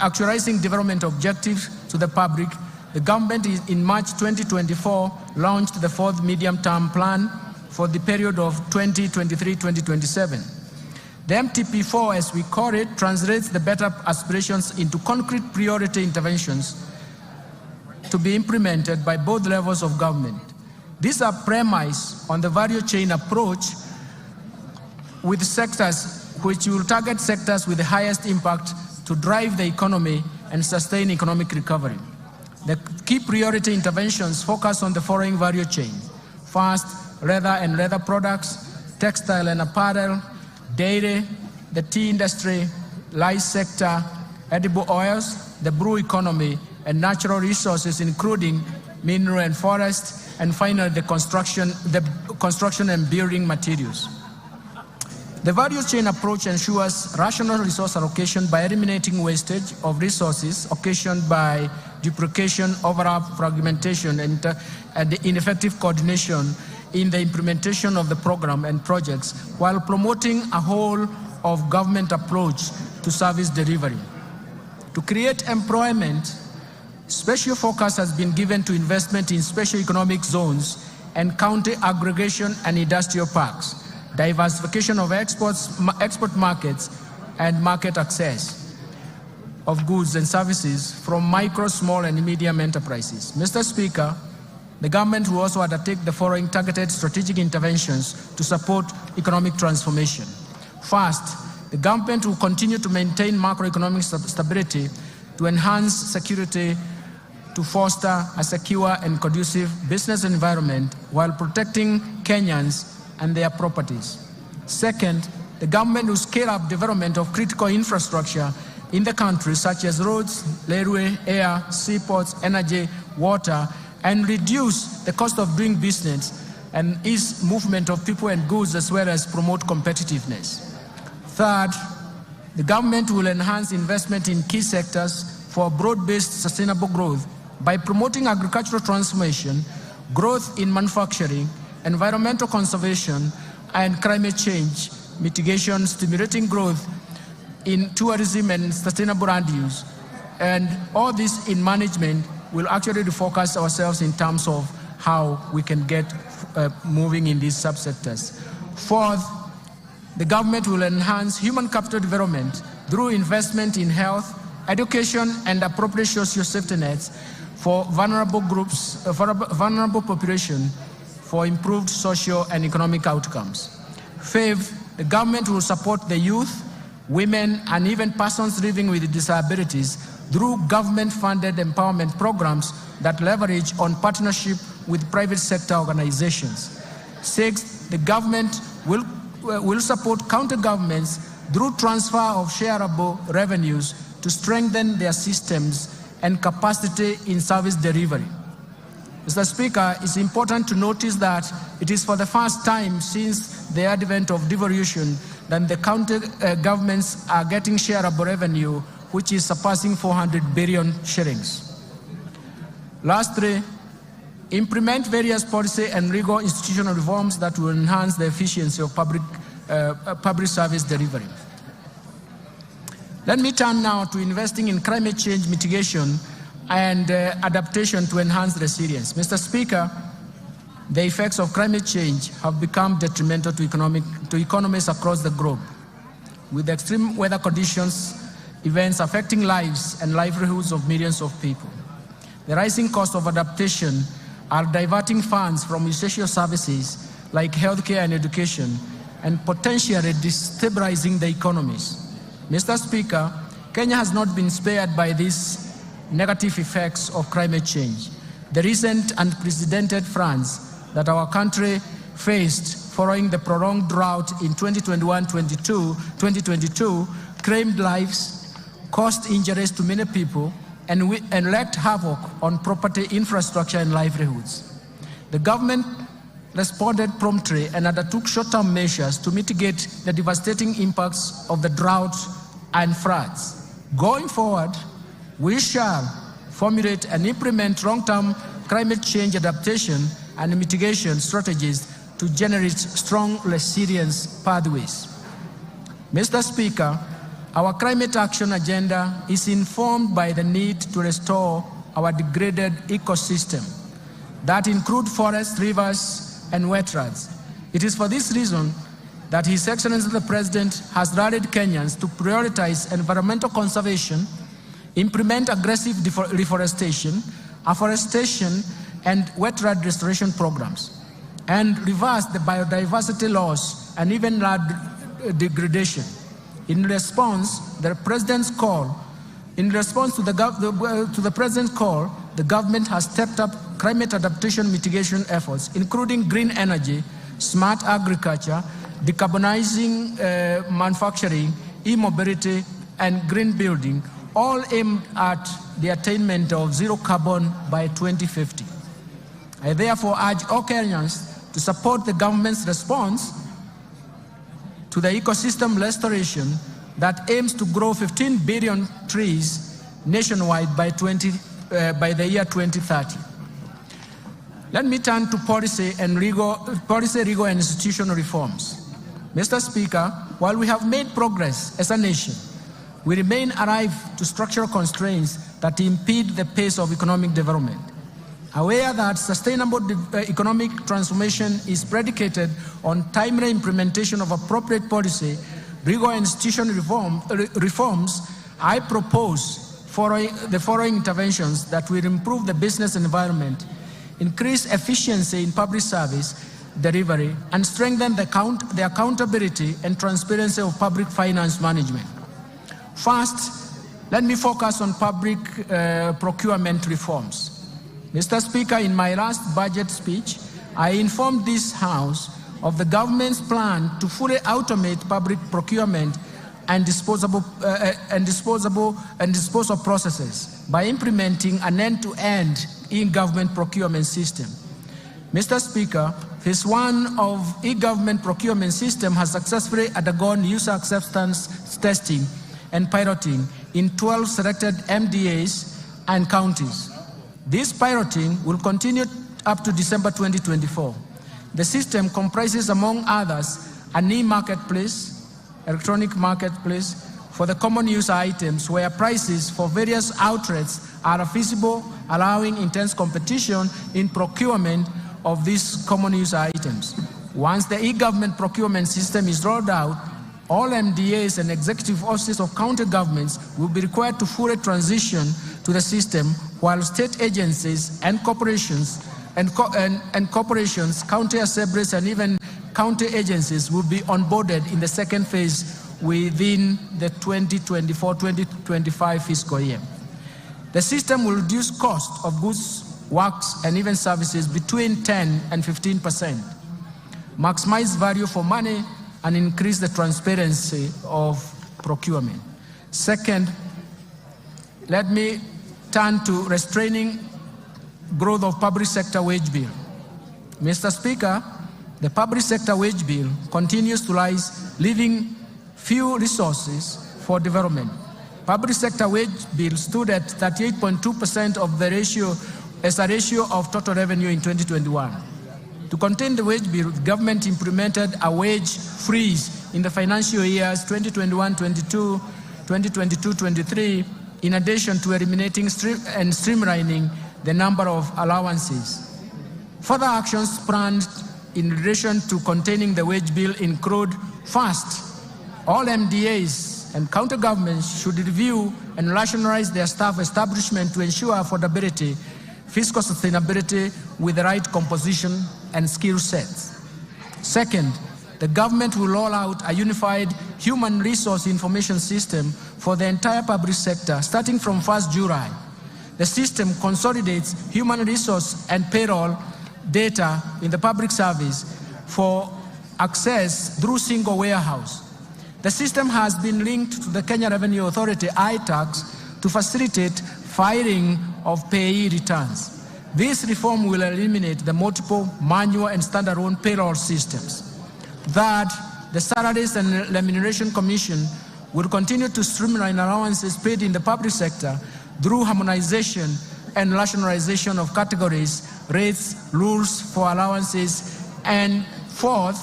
actualizing development objectives to the public, the government in March 2024 launched the fourth medium-term plan for the period of 2023-2027. The MTP4, as we call it, translates the better aspirations into concrete priority interventions to be implemented by both levels of government. These are premised on the value chain approach with sectors which will target sectors with the highest impact to drive the economy and sustain economic recovery. The key priority interventions focus on the following value chains. First, leather and leather products, textile and apparel, dairy, the tea industry, lice sector, edible oils, the brew economy, and natural resources, including mineral and forest, and finally the construction and building materials. The value chain approach ensures rational resource allocation by eliminating wastage of resources occasioned by duplication, overlap, fragmentation, and ineffective coordination in the implementation of the program and projects, while promoting a whole of government approach to service delivery. To create employment, special focus has been given to investment in special economic zones and county aggregation and industrial parks, diversification of export markets, and market access of goods and services from micro, small, and medium enterprises. Mr. Speaker, the government will also undertake the following targeted strategic interventions to support economic transformation. First, the government will continue to maintain macroeconomic stability to enhance security, to foster a secure and conducive business environment while protecting Kenyans and their properties. Second, the government will scale up development of critical infrastructure in the country, such as roads, railway, air, seaports, energy, water, and reduce the cost of doing business and ease movement of people and goods, as well as promote competitiveness. Third, the government will enhance investment in key sectors for broad-based sustainable growth by promoting agricultural transformation, growth in manufacturing, environmental conservation, and climate change mitigation, stimulating growth in tourism and sustainable land use. And all this in management will actually refocus ourselves in terms of how we can get moving in these subsectors. Fourth, the government will enhance human capital development through investment in health, education, and appropriate social safety nets for vulnerable groups, vulnerable population, for improved social and economic outcomes. Fifth, the government will support the youth, women, and even persons living with disabilities through government-funded empowerment programs that leverage on partnership with private sector organizations. Sixth, the government will support county governments through transfer of shareable revenues to strengthen their systems and capacity in service delivery. Mr. Speaker, it's important to notice that it is for the first time since the advent of devolution that the county governments are getting shareable revenue, which is surpassing 400 billion shillings. Lastly, implement various policy and legal institutional reforms that will enhance the efficiency of public service delivery. Let me turn now to investing in climate change mitigation and adaptation to enhance resilience. Mr. Speaker, the effects of climate change have become detrimental to economies across the globe, with extreme weather conditions, events affecting lives and livelihoods of millions of people. The rising cost of adaptation are diverting funds from essential services like healthcare and education, and potentially destabilizing the economies. Mr. Speaker, Kenya has not been spared by these negative effects of climate change. The recent unprecedented floods that our country faced following the prolonged drought in 2021-2022 claimed lives, caused injuries to many people, and wreaked havoc on property, infrastructure, and livelihoods. The government responded promptly and undertook short-term measures to mitigate the devastating impacts of the drought and floods. Going forward, we shall formulate and implement long-term climate change adaptation and mitigation strategies to generate strong resilience pathways. Mr. Speaker, our climate action agenda is informed by the need to restore our degraded ecosystem that include forests, rivers, and wetlands. It is for this reason that His Excellency the President has rallied Kenyans to prioritize environmental conservation, implement aggressive reforestation, afforestation, and wetland restoration programs, and reverse the biodiversity loss and even land degradation. In response to the President's call, the government has stepped up climate adaptation mitigation efforts, including green energy, smart agriculture, decarbonizing manufacturing, e-mobility, and green building, all aimed at the attainment of zero carbon by 2050. I therefore urge all Kenyans to support the government's response to the ecosystem restoration that aims to grow 15 billion trees nationwide by the year 2030. Let me turn to policy, legal, and institutional reforms. Mr. Speaker, while we have made progress as a nation, we remain alive to structural constraints that impede the pace of economic development. Aware that sustainable economic transformation is predicated on timely implementation of appropriate policy, legal and institutional reforms, I propose the following interventions that will improve the business environment, increase efficiency in public service delivery, and strengthen the accountability and transparency of public finance management. First, let me focus on public procurement reforms. Mr. Speaker, in my last budget speech, I informed this House of the government's plan to fully automate public procurement and disposal processes by implementing an end-to-end e-government procurement system. Mr. Speaker, phase 1 of e-government procurement system has successfully undergone user acceptance testing and piloting in 12 selected MDAs and counties. This piloting will continue up to December 2024. The system comprises, among others, an e-marketplace, electronic marketplace for the common user items where prices for various outlets are feasible, allowing intense competition in procurement of these common user items. Once the e-government procurement system is rolled out, all MDAs and executive offices of county governments will be required to fully transition to the system, while state agencies and corporations, county assemblies, and even county agencies will be onboarded in the second phase within the 2024-2025 fiscal year. The system will reduce cost of goods, works, and even services between 10 and 15%, maximize value for money, and increase the transparency of procurement. Second, let me turn to restraining growth of public sector wage bill. Mr. Speaker, the public sector wage bill continues to rise, leaving few resources for development. Public sector wage bill stood at 38.2% of the ratio as a ratio of total revenue in 2021. To contain the wage bill, the government implemented a wage freeze in the financial years 2021-22, 2022-23, in addition to eliminating and streamlining the number of allowances. Further actions planned in relation to containing the wage bill include: first, all MDAs and county governments should review and rationalize their staff establishment to ensure affordability, fiscal sustainability with the right composition and skill sets. Second, the government will roll out a unified human resource information system for the entire public sector starting from 1st July. The system consolidates human resource and payroll data in the public service for access through single warehouse. The system has been linked to the Kenya Revenue Authority iTax to facilitate filing of payee returns. This reform will eliminate the multiple manual and standalone payroll systems. Third, the Salaries and Remuneration Commission will continue to streamline allowances paid in the public sector through harmonization and rationalization of categories, rates, rules for allowances. And fourth,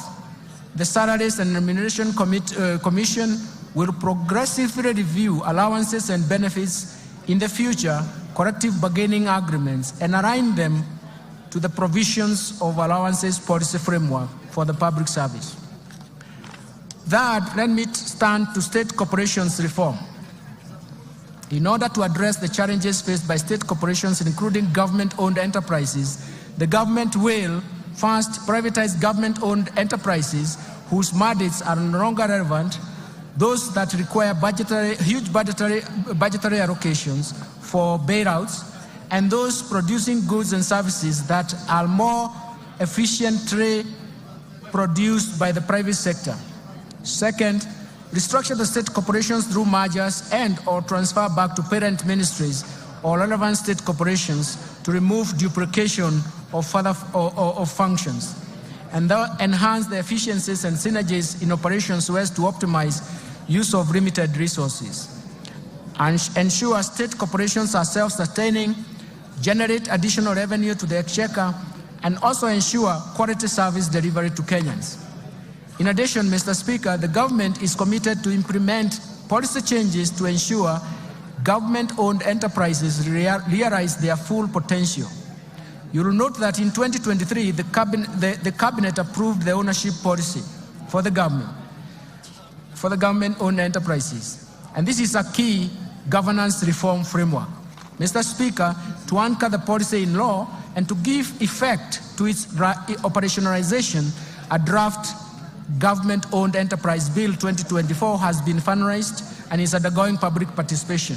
the Salaries and Remuneration Commission will progressively review allowances and benefits in the future, collective bargaining agreements, and align them to the provisions of allowances policy framework for the public service. Third, let me turn to state corporations reform. In order to address the challenges faced by state corporations, including government-owned enterprises, the government will first privatize government-owned enterprises whose mandates are no longer relevant, those that require huge budgetary allocations for bailouts, and those producing goods and services that are more efficiently produced by the private sector. Second, restructure the state corporations through mergers and or transfer back to parent ministries or relevant state corporations to remove duplication of functions, and enhance the efficiencies and synergies in operations so as to optimize use of limited resources. And ensure state corporations are self-sustaining, generate additional revenue to the exchequer, and also ensure quality service delivery to Kenyans. In addition, Mr. Speaker, the government is committed to implement policy changes to ensure government-owned enterprises realize their full potential. You will note that in 2023, the cabinet approved the ownership policy for the government-owned enterprises. And this is a key governance reform framework. Mr. Speaker, to anchor the policy in law and to give effect to its operationalization, a draft Government-Owned Enterprise Bill 2024 has been fundraised and is undergoing public participation.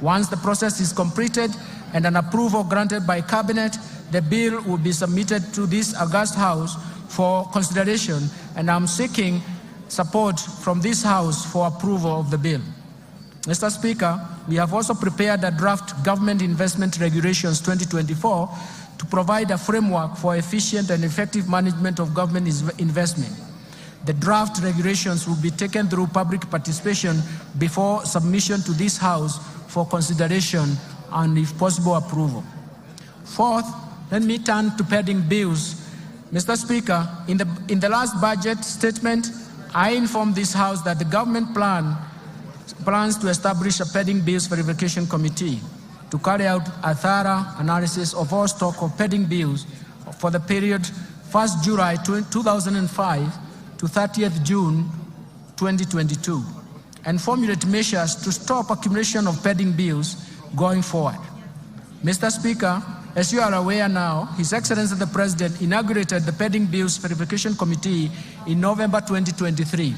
Once the process is completed and an approval granted by Cabinet, the bill will be submitted to this august House for consideration, and I'm seeking support from this House for approval of the bill. Mr. Speaker, we have also prepared a draft Government Investment Regulations 2024 to provide a framework for efficient and effective management of government investment. The draft regulations will be taken through public participation before submission to this House for consideration and, if possible, approval. Fourth, let me turn to pending bills. Mr. Speaker, in the last budget statement, I informed this House that the government plans to establish a pending bills verification committee to carry out a thorough analysis of all stock of pending bills for the period 1st July 2005 to 30th June 2022, and formulate measures to stop accumulation of pending bills going forward. Mr. Speaker, as you are aware now, His Excellency the President inaugurated the Pending Bills Verification Committee in November 2023.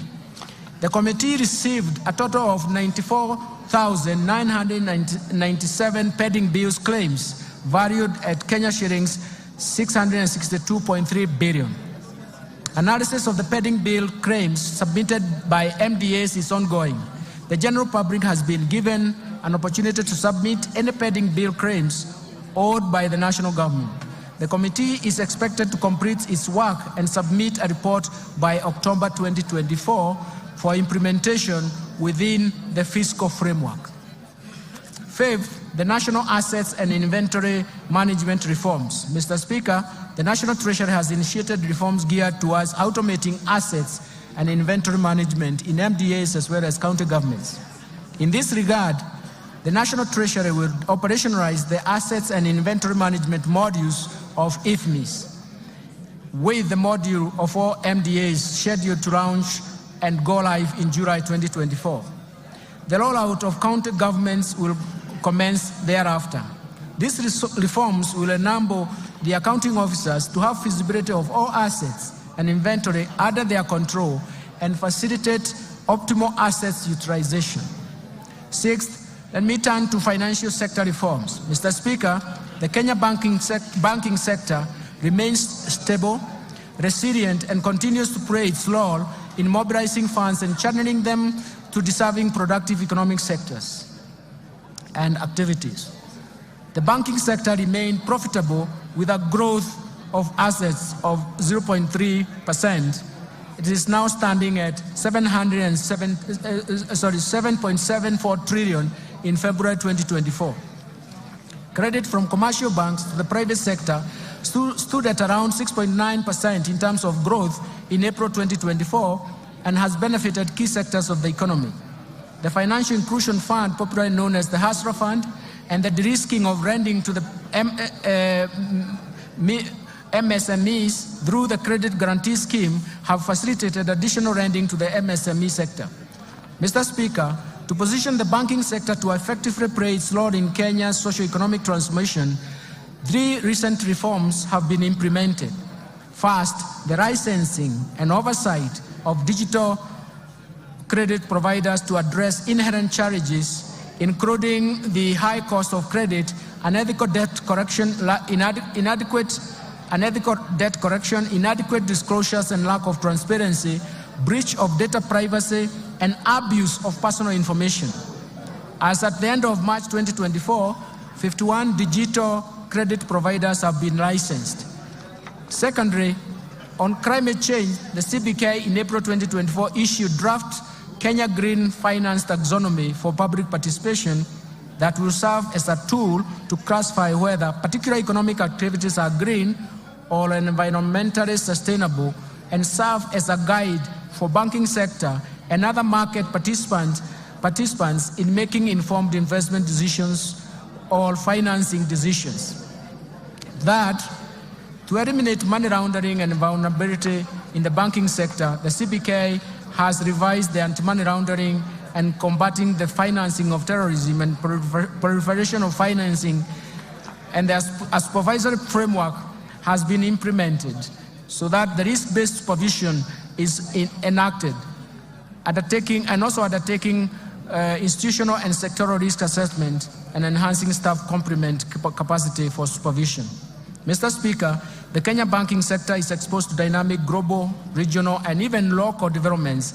The committee received a total of 94,997 pending bills claims valued at Kenya shillings 662.3 billion. Analysis of the pending bill claims submitted by MDAs is ongoing. The general public has been given an opportunity to submit any pending bill claims owed by the national government. The committee is expected to complete its work and submit a report by October 2024 for implementation within the fiscal framework. Fifth, the national assets and inventory management reforms. Mr. Speaker, the National Treasury has initiated reforms geared towards automating assets and inventory management in MDAs as well as county governments. In this regard, the National Treasury will operationalize the assets and inventory management modules of IFMIS, with the module of all MDAs scheduled to launch and go live in July 2024. The rollout of county governments will commence thereafter. These reforms will enable the accounting officers to have feasibility of all assets and inventory under their control and facilitate optimal assets utilization. Sixth, let me turn to financial sector reforms. Mr. Speaker, the Kenya banking sector remains stable, resilient, and continues to play its role in mobilizing funds and channeling them to deserving productive economic sectors and activities. The banking sector remained profitable with a growth of assets of 0.3%. It is now standing at 7.74 trillion in February 2024. Credit from commercial banks to the private sector stood at around 6.9% in terms of growth in April 2024 and has benefited key sectors of the economy. The Financial Inclusion Fund, popularly known as the HASRA Fund, and the de-risking of lending to the MSMEs through the Credit Guarantee Scheme have facilitated additional lending to the MSME sector. Mr. Speaker, to position the banking sector to effectively play its role in Kenya's socio-economic transformation, 3 recent reforms have been implemented. First, the licensing and oversight of digital credit providers to address inherent challenges, including the high cost of credit, inadequate debt correction, inadequate disclosures and lack of transparency, breach of data privacy, and abuse of personal information. As at the end of March 2024, 51 digital credit providers have been licensed. Secondly, on climate change, the CBK in April 2024 issued draft Kenya Green Finance Taxonomy for public participation that will serve as a tool to classify whether particular economic activities are green or environmentally sustainable, and serve as a guide for banking sector and other market participants in making informed investment decisions or financing decisions. Third, to eliminate money laundering and vulnerability in the banking sector, the CBK has revised the anti-money laundering and combating the financing of terrorism and proliferation of financing, and the supervisory framework has been implemented so that the risk-based supervision is enacted, undertaking institutional and sectoral risk assessment and enhancing staff complement capacity for supervision. Mr. Speaker, the Kenya banking sector is exposed to dynamic global, regional, and even local developments,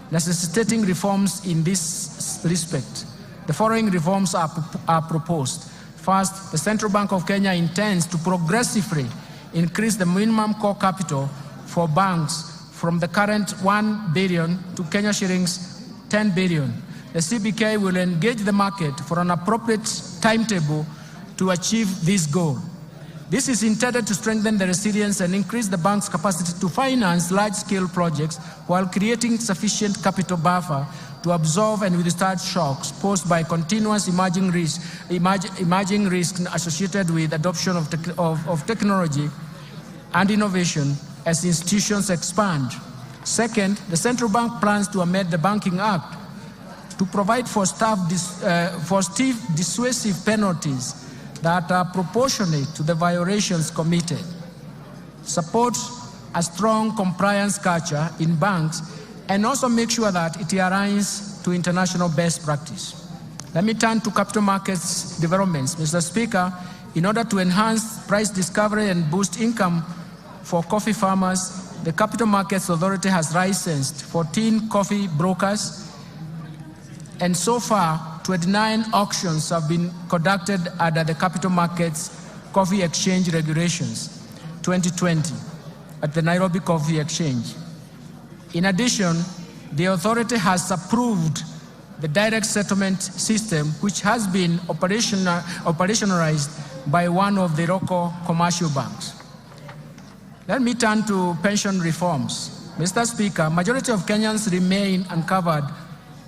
necessitating reforms in this respect. The following reforms are proposed. First, the Central Bank of Kenya intends to progressively increase the minimum core capital for banks from the current 1 billion to Kenya shillings 10 billion. The CBK will engage the market for an appropriate timetable to achieve this goal. This is intended to strengthen the resilience and increase the bank's capacity to finance large-scale projects while creating sufficient capital buffer to absorb and withstand shocks posed by continuous emerging risks associated with adoption of technology and innovation as institutions expand. Second, the central bank plans to amend the Banking Act to provide for stiff dissuasive penalties that are proportionate to the violations committed, support a strong compliance culture in banks, and also make sure that it aligns to international best practice. Let me turn to capital markets developments. Mr. Speaker, in order to enhance price discovery and boost income for coffee farmers, the Capital Markets Authority has licensed 14 coffee brokers, and so far, 29 auctions have been conducted under the Capital Markets Coffee Exchange Regulations 2020 at the Nairobi Coffee Exchange. In addition, the authority has approved the direct settlement system, which has been operationalized by one of the local commercial banks. Let me turn to pension reforms. Mr. Speaker, majority of Kenyans remain uncovered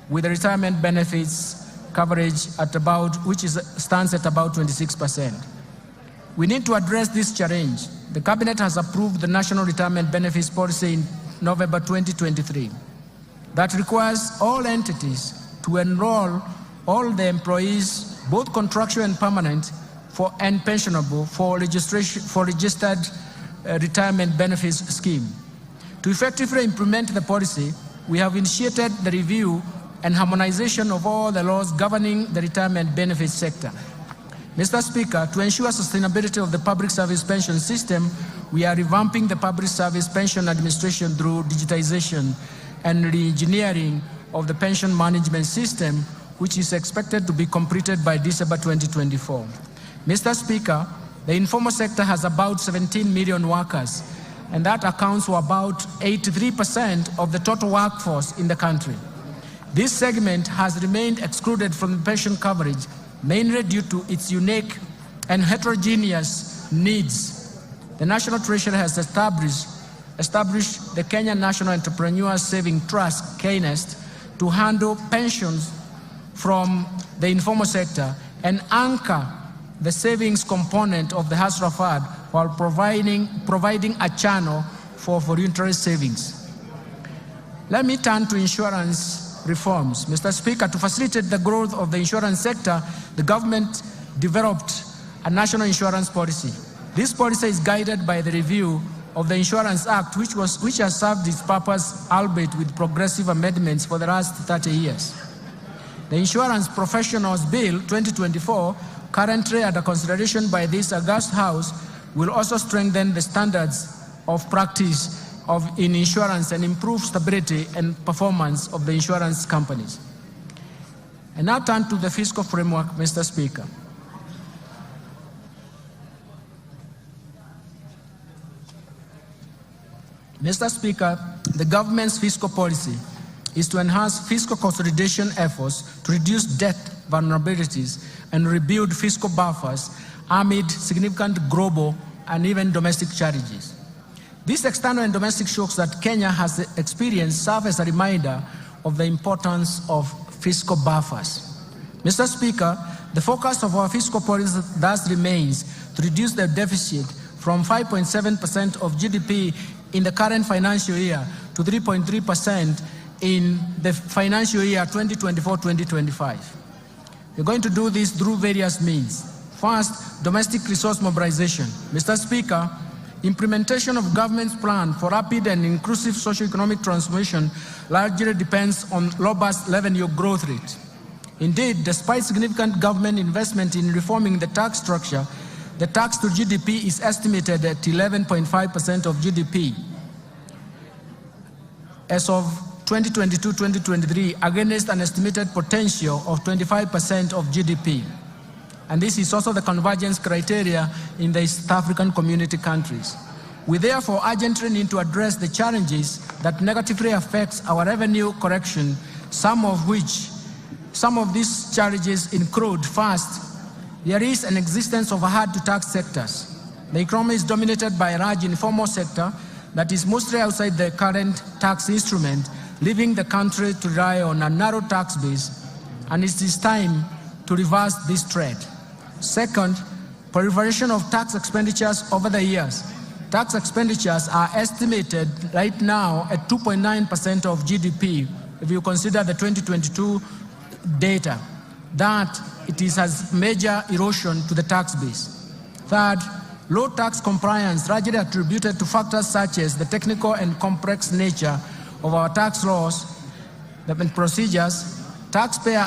with the retirement benefits coverage stands at about 26%. We need to address this challenge. The Cabinet has approved the National Retirement Benefits Policy in November 2023 that requires all entities to enroll all the employees, both contractual and permanent, and pensionable for registered retirement benefits scheme. To effectively implement the policy, we have initiated the review and harmonization of all the laws governing the retirement benefits sector. Mr. Speaker, to ensure sustainability of the public service pension system, we are revamping the public service pension administration through digitization and re-engineering of the pension management system, which is expected to be completed by December 2024. Mr. Speaker, the informal sector has about 17 million workers, and that accounts for about 83% of the total workforce in the country. This segment has remained excluded from the pension coverage, mainly due to its unique and heterogeneous needs. The National Treasury has established the Kenya National Entrepreneur Saving Trust, KNEST, to handle pensions from the informal sector and anchor the savings component of the hustler fund while providing a channel for voluntary savings. Let me turn to insurance reforms. Mr. Speaker, to facilitate the growth of the insurance sector, the government developed a national insurance policy. This policy is guided by the review of the Insurance Act, which has served its purpose, albeit with progressive amendments, for the last 30 years. The Insurance Professionals Bill 2024, currently under consideration by this august House, will also strengthen the standards of practice in insurance and improve stability and performance of the insurance companies. I now turn to the fiscal framework, Mr. Speaker. Mr. Speaker, the government's fiscal policy is to enhance fiscal consolidation efforts to reduce debt vulnerabilities and rebuild fiscal buffers amid significant global and even domestic challenges. These external and domestic shocks that Kenya has experienced serve as a reminder of the importance of fiscal buffers. Mr. Speaker, the focus of our fiscal policy thus remains to reduce the deficit from 5.7% of GDP in the current financial year to 3.3% in the financial year 2024-2025. We're going to do this through various means. First, domestic resource mobilization. Mr. Speaker, implementation of government's plan for rapid and inclusive socio-economic transformation largely depends on robust revenue growth rate. Indeed, despite significant government investment in reforming the tax structure, the tax to GDP is estimated at 11.5% of GDP as of 2022-2023, against an estimated potential of 25% of GDP. And this is also the convergence criteria in the East African community countries. We therefore urgently need to address the challenges that negatively affects our revenue collection, some of these challenges include: first, there is an existence of hard-to-tax sectors. The economy is dominated by a large informal sector that is mostly outside the current tax instrument, leaving the country to rely on a narrow tax base, and it is time to reverse this trend. Second, proliferation of tax expenditures over the years. Tax expenditures are estimated right now at 2.9% of GDP if you consider the 2022 data. That it has major erosion to the tax base. Third, low tax compliance, largely attributed to factors such as the technical and complex nature of our tax laws and procedures, taxpayer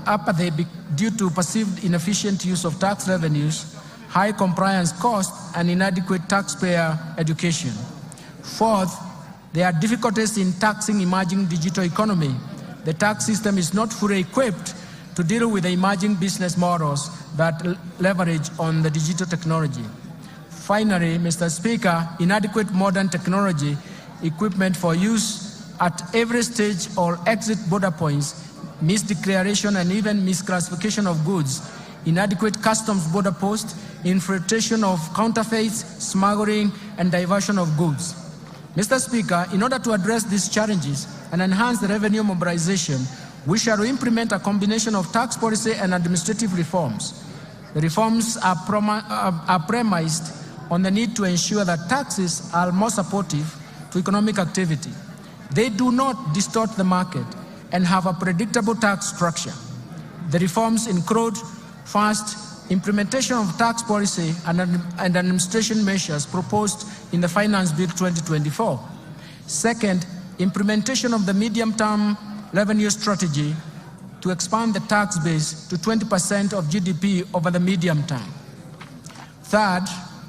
apathy due to perceived inefficient use of tax revenues, high compliance costs, and inadequate taxpayer education. Fourth, there are difficulties in taxing emerging digital economy. The tax system is not fully equipped to deal with the emerging business models that leverage on the digital technology. Finally, Mr. Speaker, inadequate modern technology equipment for use at every stage or exit border points, misdeclaration and even misclassification of goods, inadequate customs border posts, infiltration of counterfeits, smuggling, and diversion of goods. Mr. Speaker, in order to address these challenges and enhance the revenue mobilization, we shall implement a combination of tax policy and administrative reforms. The reforms are premised on the need to ensure that taxes are more supportive to economic activity. They do not distort the market and have a predictable tax structure. The reforms include: first, implementation of tax policy and administration measures proposed in the Finance Bill 2024. Second, implementation of the medium-term revenue strategy to expand the tax base to 20% of GDP over the medium term. Third,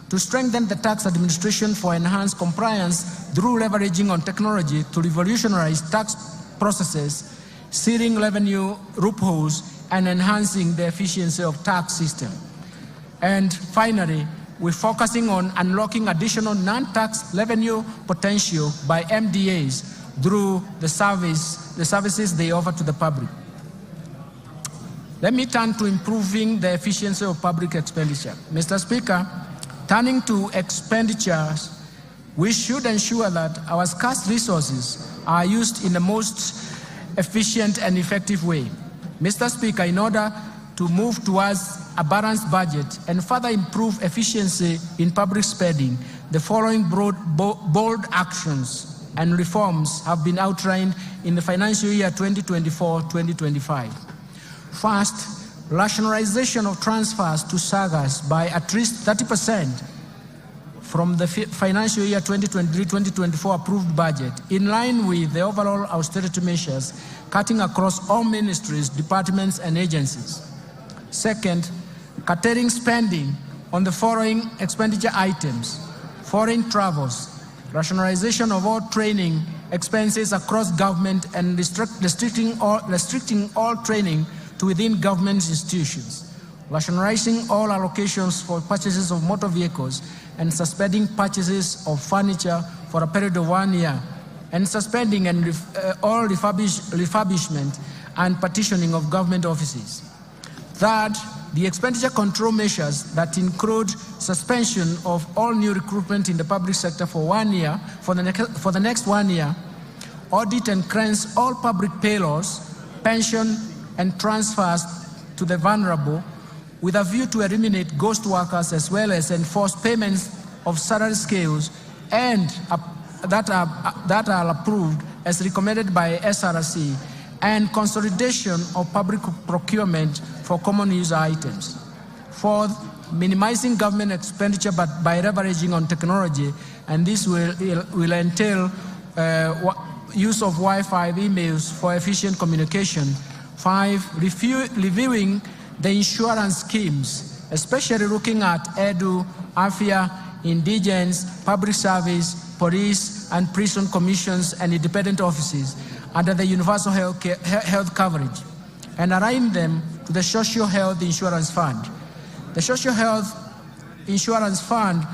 to strengthen the tax administration for enhanced compliance through leveraging on technology to revolutionize tax processes, sealing revenue loopholes, and enhancing the efficiency of tax system. And finally, we're focusing on unlocking additional non-tax revenue potential by MDAs through the services they offer to the public. Let me turn to improving the efficiency of public expenditure. Mr. Speaker, turning to expenditures, we should ensure that our scarce resources are used in the most efficient and effective way. Mr. Speaker, in order to move towards a balanced budget and further improve efficiency in public spending, the following bold actions and reforms have been outlined in the financial year 2024-2025. First, rationalization of transfers to SAGAs by at least 30% from the financial year 2023-2024 approved budget, in line with the overall austerity measures cutting across all ministries, departments, and agencies. Second, curtailing spending on the following expenditure items: foreign travels, rationalization of all training expenses across government, and restricting all training to within government institutions, rationalizing all allocations for purchases of motor vehicles, and suspending purchases of furniture for a period of 1 year, and suspending all refurbishment and partitioning of government offices. Third, the expenditure control measures that include suspension of all new recruitment in the public sector for 1 year, for the next 1 year, audit and cleanse all public payrolls, pension, and transfers to the vulnerable, with a view to eliminate ghost workers, as well as enforce payments of salary scales and that are approved as recommended by SRC, and consolidation of public procurement for common user items. Fourth, minimizing government expenditure but by leveraging on technology, and this will entail use of Wi-Fi emails for efficient communication. 5, reviewing the insurance schemes, especially looking at EDU, AFIA, indigence, public service, police, and prison commissions and independent offices under the universal health coverage, and align them to the Social Health Insurance Fund. The Social Health Insurance Fund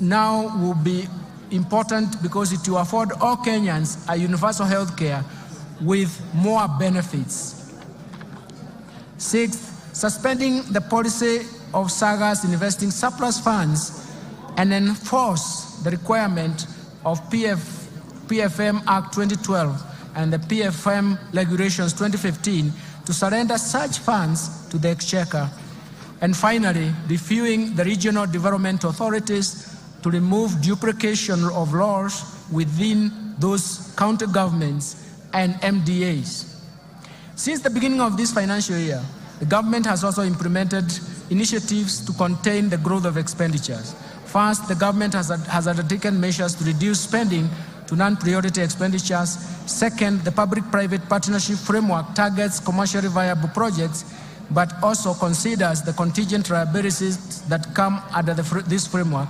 now will be important because it will afford all Kenyans a universal health care with more benefits. 6th, suspending the policy of SAGAs investing surplus funds and enforce the requirement of PFM Act 2012 and the PFM Regulations 2015 to surrender such funds to the Exchequer. And finally, reviewing the regional development authorities to remove duplication of laws within those county governments and MDAs. Since the beginning of this financial year, the government has also implemented initiatives to contain the growth of expenditures. First, the government has undertaken measures to reduce spending to non-priority expenditures. Second, the public-private partnership framework targets commercially viable projects, but also considers the contingent liabilities that come under this framework.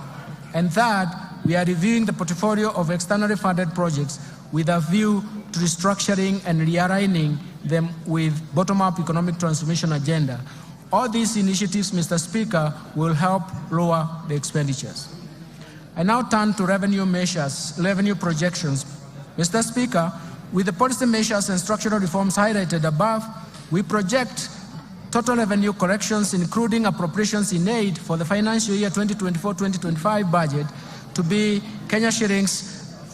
And third, we are reviewing the portfolio of externally funded projects with a view to restructuring and realigning them with bottom-up economic transformation agenda. All these initiatives, Mr. Speaker, will help lower the expenditures. I now turn to revenue measures, revenue projections. Mr. Speaker, with the policy measures and structural reforms highlighted above, we project total revenue collections, including appropriations in aid for the financial year 2024-2025 budget, to be Kenya shillings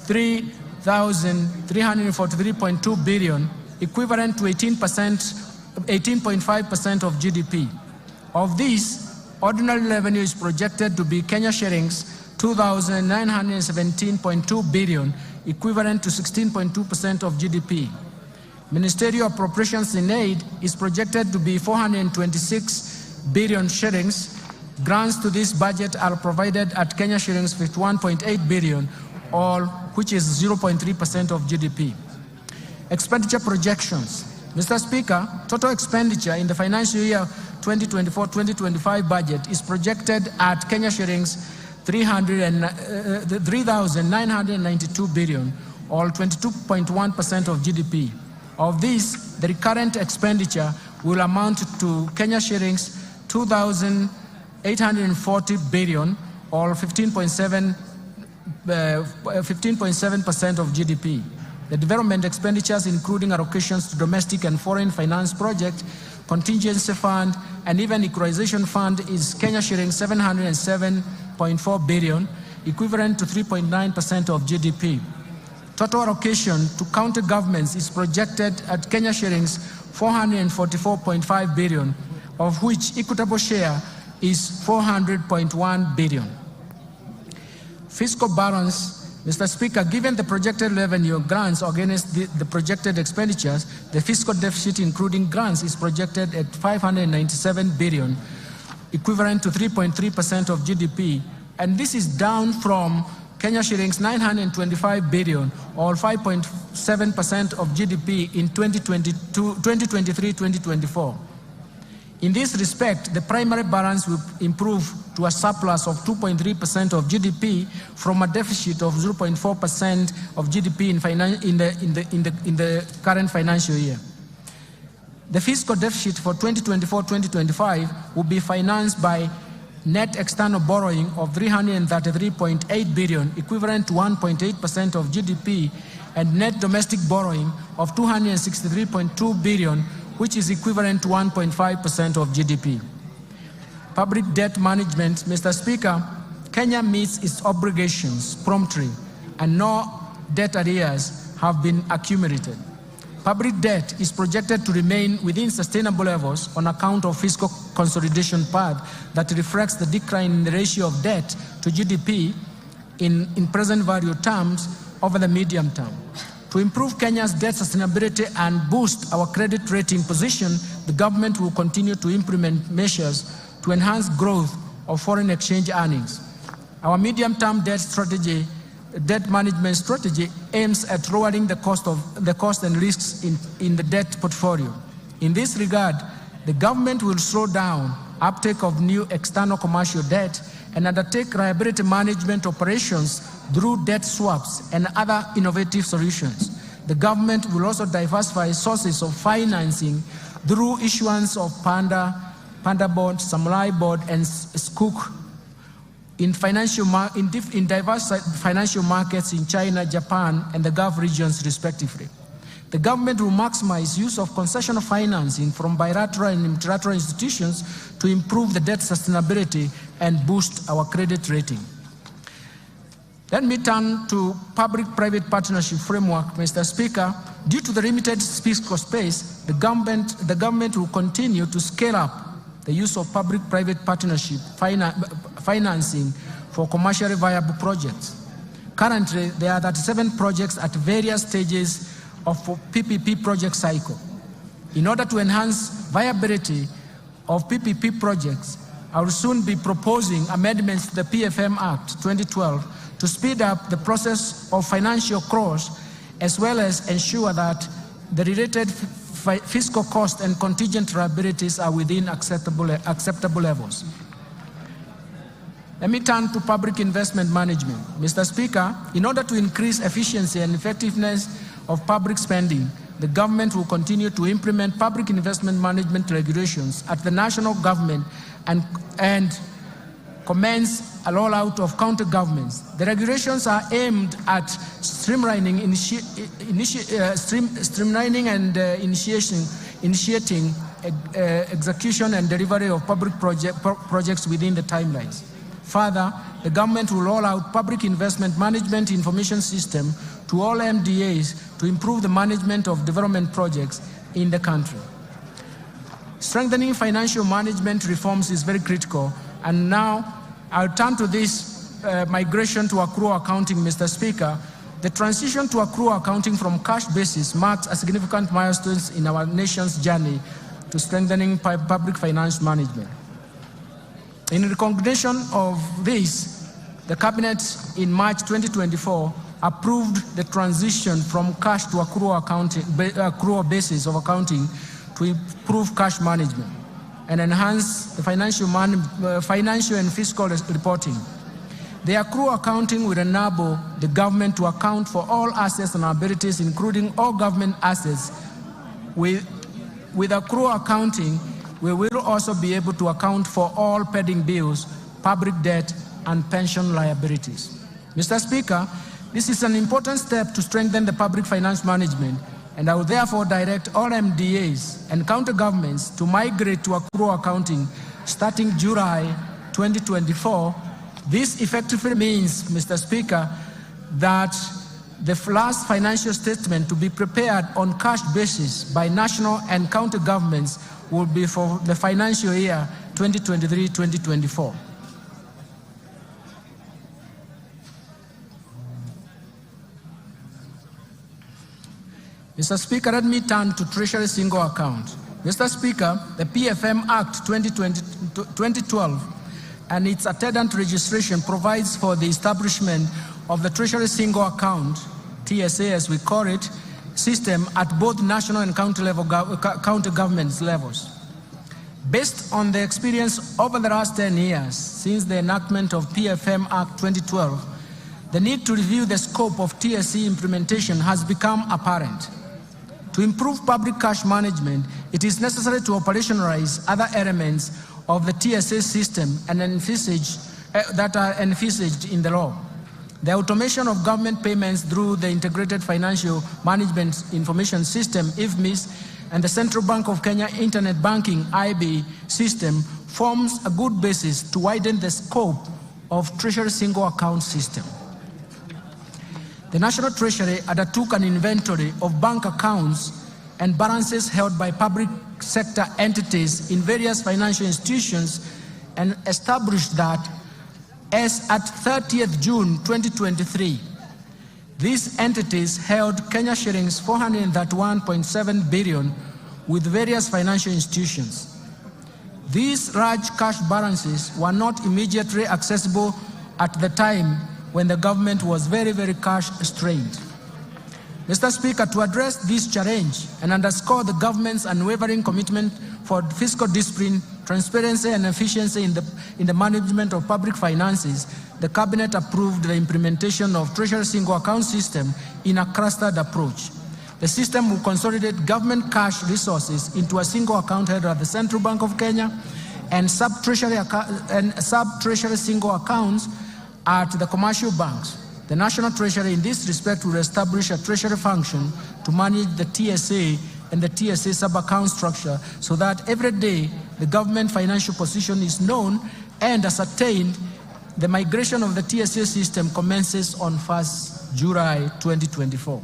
3,343.2 billion, equivalent to 18.5% of GDP. Of this, ordinary revenue is projected to be Kenya shillings 2,917.2 billion, equivalent to 16.2% of GDP. Ministerial appropriations in aid is projected to be 426 billion shillings. Grants to this budget are provided at Kenya shillings 51.8 billion, which is 0.3% of GDP. Expenditure projections. Mr. Speaker, total expenditure in the financial year 2024-2025 budget is projected at Kenya shillings 3,992 billion, or 22.1% of GDP. Of this, the recurrent expenditure will amount to Kenya shillings 2,840 billion, or 15.7% of GDP. The development expenditures, including allocations to domestic and foreign finance projects, contingency fund, and even equalization fund, is Kenya shillings 707.4 billion, equivalent to 3.9% of GDP. Total allocation to county governments is projected at Kenya shillings 444.5 billion, of which equitable share is 400.1 billion. Fiscal balance. Mr. Speaker, given the projected revenue grants against the projected expenditures, the fiscal deficit including grants is projected at 597 billion, equivalent to 3.3% of GDP, and this is down from Kenya shillings 925 billion, or 5.7% of GDP in 2023-2024. In this respect, the primary balance will improve to a surplus of 2.3% of GDP from a deficit of 0.4% of GDP in the current financial year. The fiscal deficit for 2024-2025 will be financed by net external borrowing of 333.8 billion, equivalent to 1.8% of GDP, and net domestic borrowing of 263.2 billion, which is equivalent to 1.5% of GDP. Public debt management. Mr. Speaker, Kenya meets its obligations promptly, and no debt arrears have been accumulated. Public debt is projected to remain within sustainable levels on account of fiscal consolidation path that reflects the decline in the ratio of debt to GDP in present value terms over the medium term. To improve Kenya's debt sustainability and boost our credit rating position, the government will continue to implement measures to enhance growth of foreign exchange earnings. Our medium-term debt management strategy aims at lowering the cost and risks in the debt portfolio. In this regard, the government will slow down uptake of new external commercial debt and undertake liability management operations through debt swaps and other innovative solutions. The government will also diversify sources of financing through issuance of Panda bond, Samurai bond, and Sukuk in diverse financial markets in China, Japan, and the Gulf regions, respectively. The government will maximize use of concessional financing from bilateral and multilateral institutions to improve the debt sustainability and boost our credit rating. Let me turn to public-private partnership framework, Mr. Speaker. Due to the limited fiscal space, the government will continue to scale up the use of public-private partnership financing for commercially viable projects. Currently, there are 37 projects at various stages of PPP project cycle. In order to enhance viability of PPP projects, I will soon be proposing amendments to the PFM Act 2012 to speed up the process of financial close, as well as ensure that the related fiscal cost and contingent liabilities are within acceptable levels. Let me turn to public investment management. Mr. Speaker, in order to increase efficiency and effectiveness of public spending, the government will continue to implement public investment management regulations at the national government and commence a rollout of county governments. The regulations are aimed at streamlining and initiating execution and delivery of public projects within the timelines. Further, the government will roll out public investment management information system to all MDAs to improve the management of development projects in the country. Strengthening financial management reforms is very critical, and now I'll turn to this migration to accrual accounting, Mr. Speaker. The transition to accrual accounting from cash basis marks a significant milestone in our nation's journey to strengthening public finance management. In recognition of this, the Cabinet in March 2024 approved the transition from cash to accrual basis of accounting to improve cash management and enhance the financial and fiscal reporting. The accrual accounting will enable the government to account for all assets and liabilities, including all government assets. With accrual accounting, we will also be able to account for all pending bills, public debt, and pension liabilities. Mr. Speaker, this is an important step to strengthen the public finance management, and I will therefore direct all MDAs and county governments to migrate to accrual accounting starting July 2024. This effectively means, Mr. Speaker, that the last financial statement to be prepared on cash basis by national and county governments will be for the financial year 2023-2024. Mr. Speaker, let me turn to Treasury Single Account. Mr. Speaker, the PFM Act 2012 and its attendant registration provides for the establishment of the Treasury Single Account, TSA as we call it, system at both national and county government levels. Based on the experience over the last 10 years since the enactment of PFM Act 2012, the need to review the scope of TSC implementation has become apparent. To improve public cash management, it is necessary to operationalize other elements of the TSA system and that are envisaged in the law. The automation of government payments through the Integrated Financial Management Information System, IFMIS, and the Central Bank of Kenya Internet Banking, IB, system forms a good basis to widen the scope of Treasury Single Account system. The National Treasury undertook an inventory of bank accounts and balances held by public sector entities in various financial institutions and established that as at 30th June 2023, these entities held Kenya shillings 431.7 billion with various financial institutions. These large cash balances were not immediately accessible at the time when the government was very, very cash strained. Mr. Speaker, to address this challenge and underscore the government's unwavering commitment for fiscal discipline, transparency, and efficiency in the management of public finances, the Cabinet approved the implementation of Treasury Single Account system in a clustered approach. The system will consolidate government cash resources into a single account held at the Central Bank of Kenya and sub-treasury single accounts at the commercial banks. The National Treasury in this respect will establish a treasury function to manage the TSA and the TSA sub-account structure so that every day the government financial position is known and ascertained. The migration of the TSA system commences on 1st July 2024.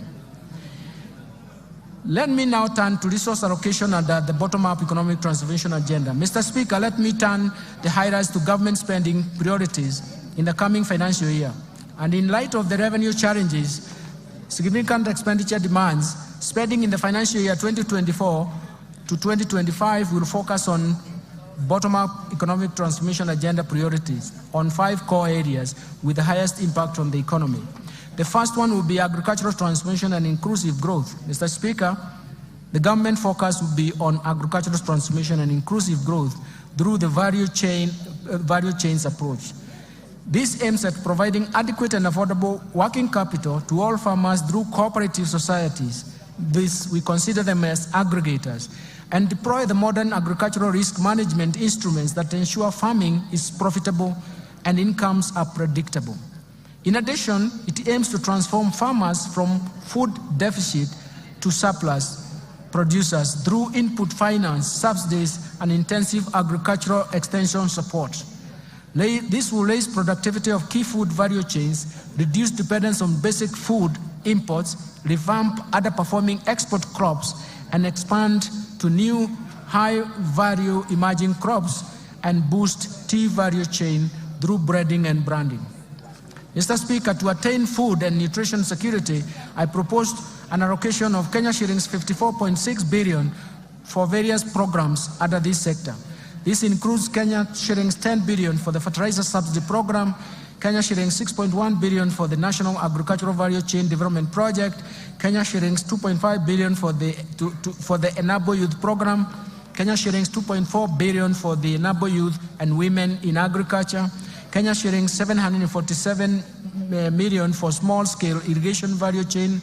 Let me now turn to resource allocation under the bottom-up economic transformation agenda. Mr. Speaker, let me turn the highlights to government spending priorities in the coming financial year. And in light of the revenue challenges, significant expenditure demands, spending in the financial year 2024 to 2025 will focus on bottom-up economic transformation agenda priorities on 5 core areas with the highest impact on the economy. The first one will be agricultural transformation and inclusive growth. Mr. Speaker, the government focus will be on agricultural transformation and inclusive growth through the value chains approach. This aims at providing adequate and affordable working capital to all farmers through cooperative societies. This, we consider them as aggregators, and deploy the modern agricultural risk management instruments that ensure farming is profitable and incomes are predictable. In addition, it aims to transform farmers from food deficit to surplus producers through input finance, subsidies, and intensive agricultural extension support. This will raise productivity of key food value chains, reduce dependence on basic food imports, revamp underperforming export crops, and expand to new high-value emerging crops, and boost tea value chain through breeding and branding. Mr. Speaker, to attain food and nutrition security, I proposed an allocation of Kenya shillings 54.6 billion for various programs under this sector. This includes Kenya shillings 10 billion for the fertilizer subsidy program, Kenya shillings 6.1 billion for the National Agricultural Value Chain Development Project, Kenya shillings 2.5 billion for the Enable Youth Program, Kenya shillings 2.4 billion for the Enable Youth and Women in Agriculture, Kenya shillings 747 million for small-scale irrigation value chain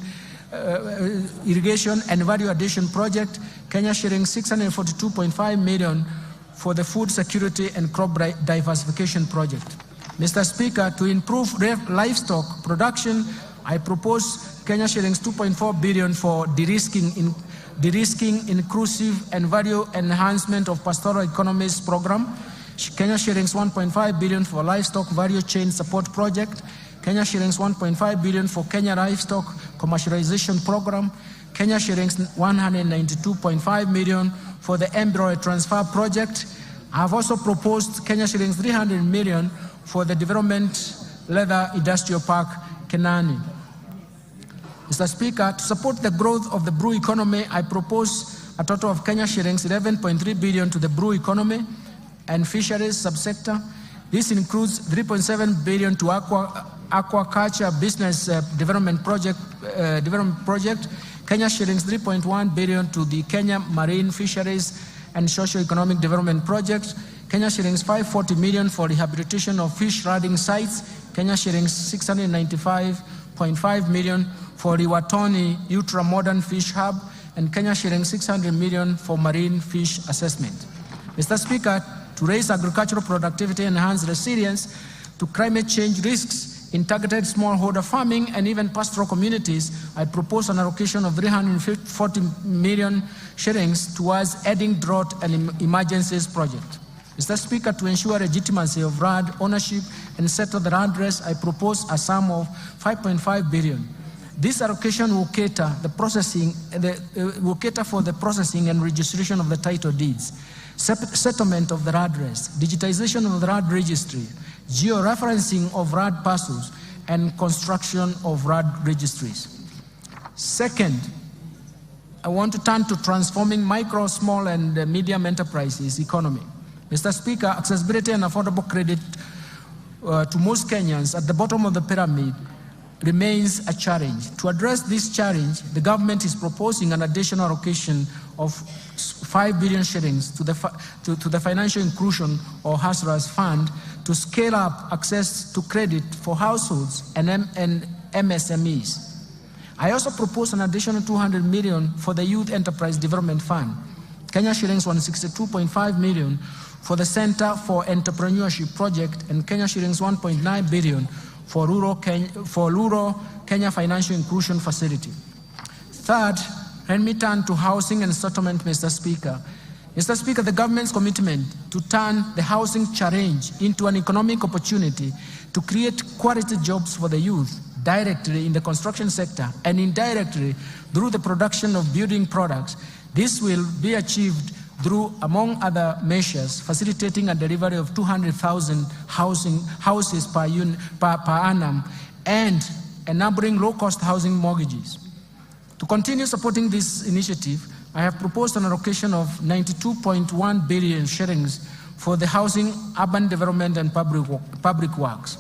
irrigation and value addition project, Kenya shillings 642.5 million for the food security and crop diversification project. Mr. Speaker, to improve livestock production, I propose Kenya shillings 2.4 billion for de-risking, inclusive and value enhancement of pastoral economies program, Kenya shillings 1.5 billion for livestock value chain support project, Kenya shillings 1.5 billion for Kenya livestock commercialization program, Kenya shillings 192.5 million for the embryo transfer project. I have also proposed Kenya shillings 300 million for the development leather industrial park, Kenani. Mr. Speaker, to support the growth of the brew economy, I propose a total of Kenya shillings 11.3 billion to the brew economy and fisheries subsector. This includes 3.7 billion to aquaculture business development project, Kenya shillings 3.1 billion to the Kenya Marine Fisheries and Socio-Economic Development Project, Kenya shillings 540 million for rehabilitation of fish riding sites, Kenya shillings 695.5 million for Riwatoni Ultra-Modern Fish Hub, and Kenya shillings 600 million for marine fish assessment. Mr. Speaker, to raise agricultural productivity and enhance resilience to climate change risks in targeted smallholder farming and even pastoral communities, I propose an allocation of 340 million shillings towards adding drought and emergencies project. Mr. Speaker, to ensure legitimacy of RAD ownership and settle the RAD race, I propose a sum of 5.5 billion. This allocation will cater for the processing and registration of the title deeds, settlement of the RAD race, digitization of the RAD registry, georeferencing of RAD parcels, and construction of RAD registries. Second, I want to turn to transforming micro, small, and medium enterprises economy. Mr. Speaker, accessibility and affordable credit to most Kenyans at the bottom of the pyramid remains a challenge. To address this challenge, the government is proposing an additional allocation of 5 billion shillings to the Financial Inclusion or Hustlers Fund to scale up access to credit for households and MSMEs. I also propose an additional 200 million for the Youth Enterprise Development Fund, Kenya shillings 162.5 million for the Center for Entrepreneurship Project, and Kenya shillings 1.9 billion for rural Kenya Financial Inclusion Facility. Third, let me turn to housing and settlement, Mr. Speaker. Mr. Speaker, the government's commitment to turn the housing challenge into an economic opportunity to create quality jobs for the youth directly in the construction sector and indirectly through the production of building products. This will be achieved through, among other measures, facilitating a delivery of 200,000 houses per annum and enabling low-cost housing mortgages. To continue supporting this initiative, I have proposed an allocation of 92.1 billion shillings for the housing, urban development, and public works.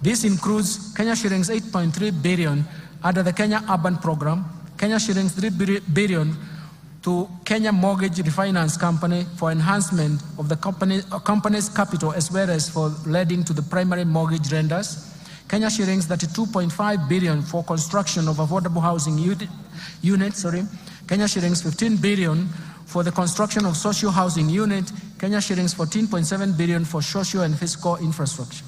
This includes Kenya shillings 8.3 billion under the Kenya Urban Program, Kenya shillings 3 billion to Kenya Mortgage Refinance Company for enhancement of the company's capital as well as for lending to the primary mortgage lenders, Kenya shillings 32.5 billion for construction of affordable housing units, Kenya shillings 15 billion for the construction of social housing unit, Kenya shillings 14.7 billion for social and physical infrastructure.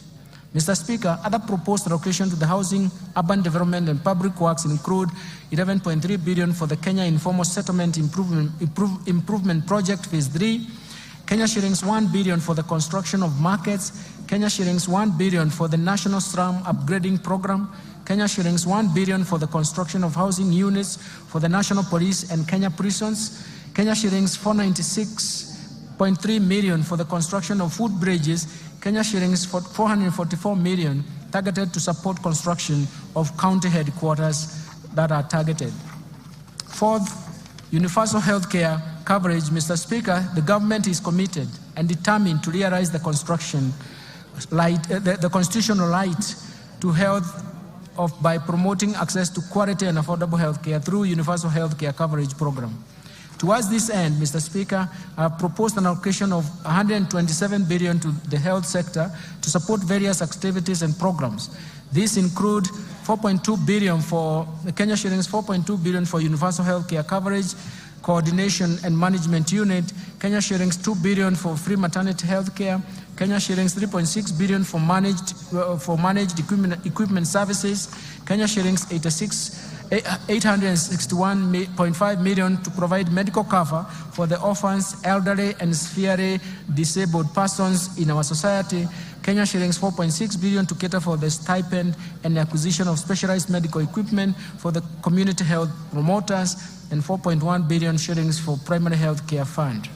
Mr. Speaker, other proposed allocation to the housing, urban development, and public works include 11.3 billion for the Kenya Informal Settlement Improvement Project Phase 3, Kenya shillings 1 billion for the construction of markets, Kenya shillings 1 billion for the National Slum Upgrading Program, Kenya shillings 1 billion for the construction of housing units for the National Police and Kenya prisons, Kenya shillings 496.3 million for the construction of food bridges, Kenya shillings 444 million targeted to support construction of county headquarters that are targeted. Fourth, universal health care coverage. Mr. Speaker, the government is committed and determined to realize the construction the constitutional right to health by promoting access to quality and affordable health care through universal health care coverage program. Towards this end, Mr. Speaker, I have proposed an allocation of 127 billion to the health sector to support various activities and programs. These include 4.2 billion for Kenya shillings, 4.2 billion for universal health care coverage, coordination and management unit, Kenya shillings 2 billion for free maternity health care, Kenya shillings 3.6 billion for managed equipment services, Kenya shillings 861.5 million to provide medical cover for the orphans, elderly, and severely disabled persons in our society, Kenya shillings 4.6 billion to cater for the stipend and acquisition of specialized medical equipment for the community health promoters, and 4.1 billion shillings for primary health care fund.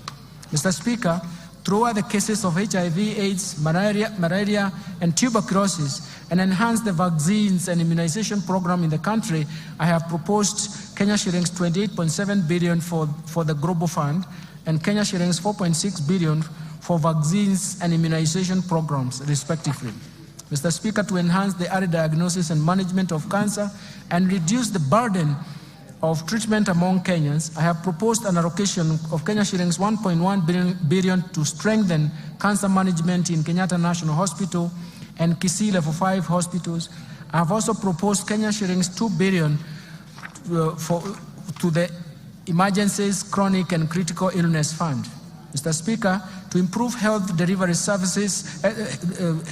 Mr. Speaker, throughout the cases of HIV, AIDS, malaria, and tuberculosis, and enhance the vaccines and immunization program in the country, I have proposed Kenya shillings 28.7 billion for the Global Fund, and Kenya shillings 4.6 billion for vaccines and immunization programs, respectively. Mr. Speaker, to enhance the early diagnosis and management of cancer and reduce the burden of treatment among Kenyans, I have proposed an allocation of Kenya shillings 1.1 billion to strengthen cancer management in Kenyatta National Hospital and Kisii Level 5 hospitals. I have also proposed Kenya shillings 2 billion to the Emergencies, Chronic and Critical Illness Fund. Mr. Speaker, to improve health delivery services,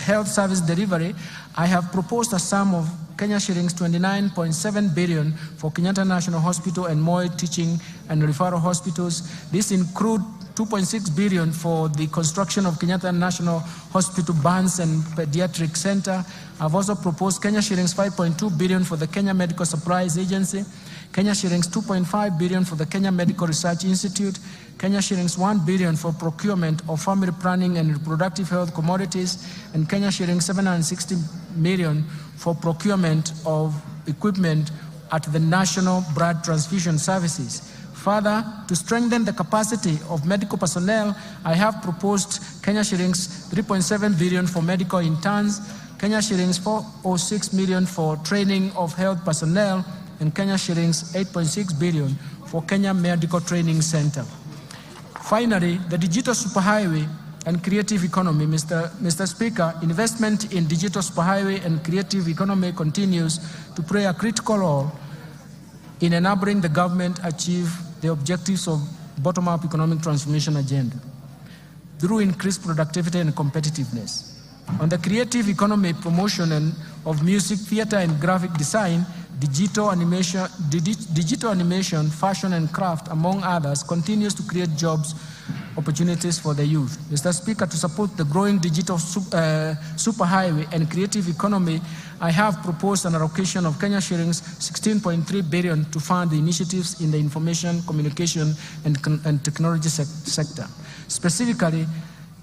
health service delivery, I have proposed a sum of Kenya shillings 29.7 billion for Kenyatta National Hospital and Moi Teaching and Referral Hospitals. This includes 2.6 billion for the construction of Kenyatta National Hospital Burns and Pediatric Center. I've also proposed Kenya shillings 5.2 billion for the Kenya Medical Supplies Agency, Kenya shillings 2.5 billion for the Kenya Medical Research Institute, Kenya shillings 1 billion for procurement of family planning and reproductive health commodities, and Kenya shillings 760 million for procurement of equipment at the National Blood Transfusion Services. Further, to strengthen the capacity of medical personnel, I have proposed Kenya shillings 3.7 billion for medical interns, Kenya shillings 406 million for training of health personnel, and Kenya shillings 8.6 billion for Kenya Medical Training Center. Finally, the digital superhighway and creative economy. Mr. Speaker, investment in digital superhighway and creative economy continues to play a critical role in enabling the government achieve the objectives of bottom-up economic transformation agenda through increased productivity and competitiveness. On the creative economy promotion and of music, theater, and graphic design, digital animation, fashion, and craft, among others, continues to create jobs opportunities for the youth. Mr. Speaker, to support the growing digital superhighway and creative economy, I have proposed an allocation of Kenya shillings 16.3 billion to fund the initiatives in the information, communication, and technology sector. Specifically,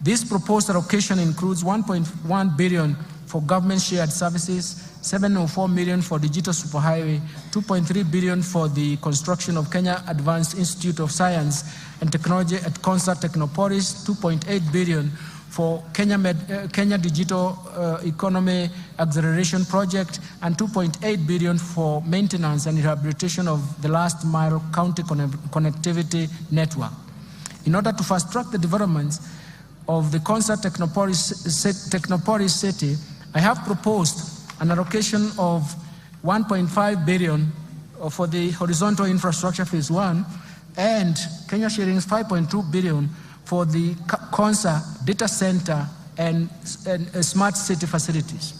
this proposed allocation includes 1.1 billion for government shared services, 704 million for digital superhighway, 2.3 billion for the construction of Kenya Advanced Institute of Science and Technology at Concert Technopolis, 2.8 billion for Kenya Digital Economy Acceleration Project, and 2.8 billion for maintenance and rehabilitation of the last mile county connectivity network. In order to fast track the developments of the Concert Technopolis city, I have proposed an allocation of 1.5 billion for the horizontal infrastructure phase 1 and Kenya shillings 5.2 billion for the Concert data center and smart city facilities.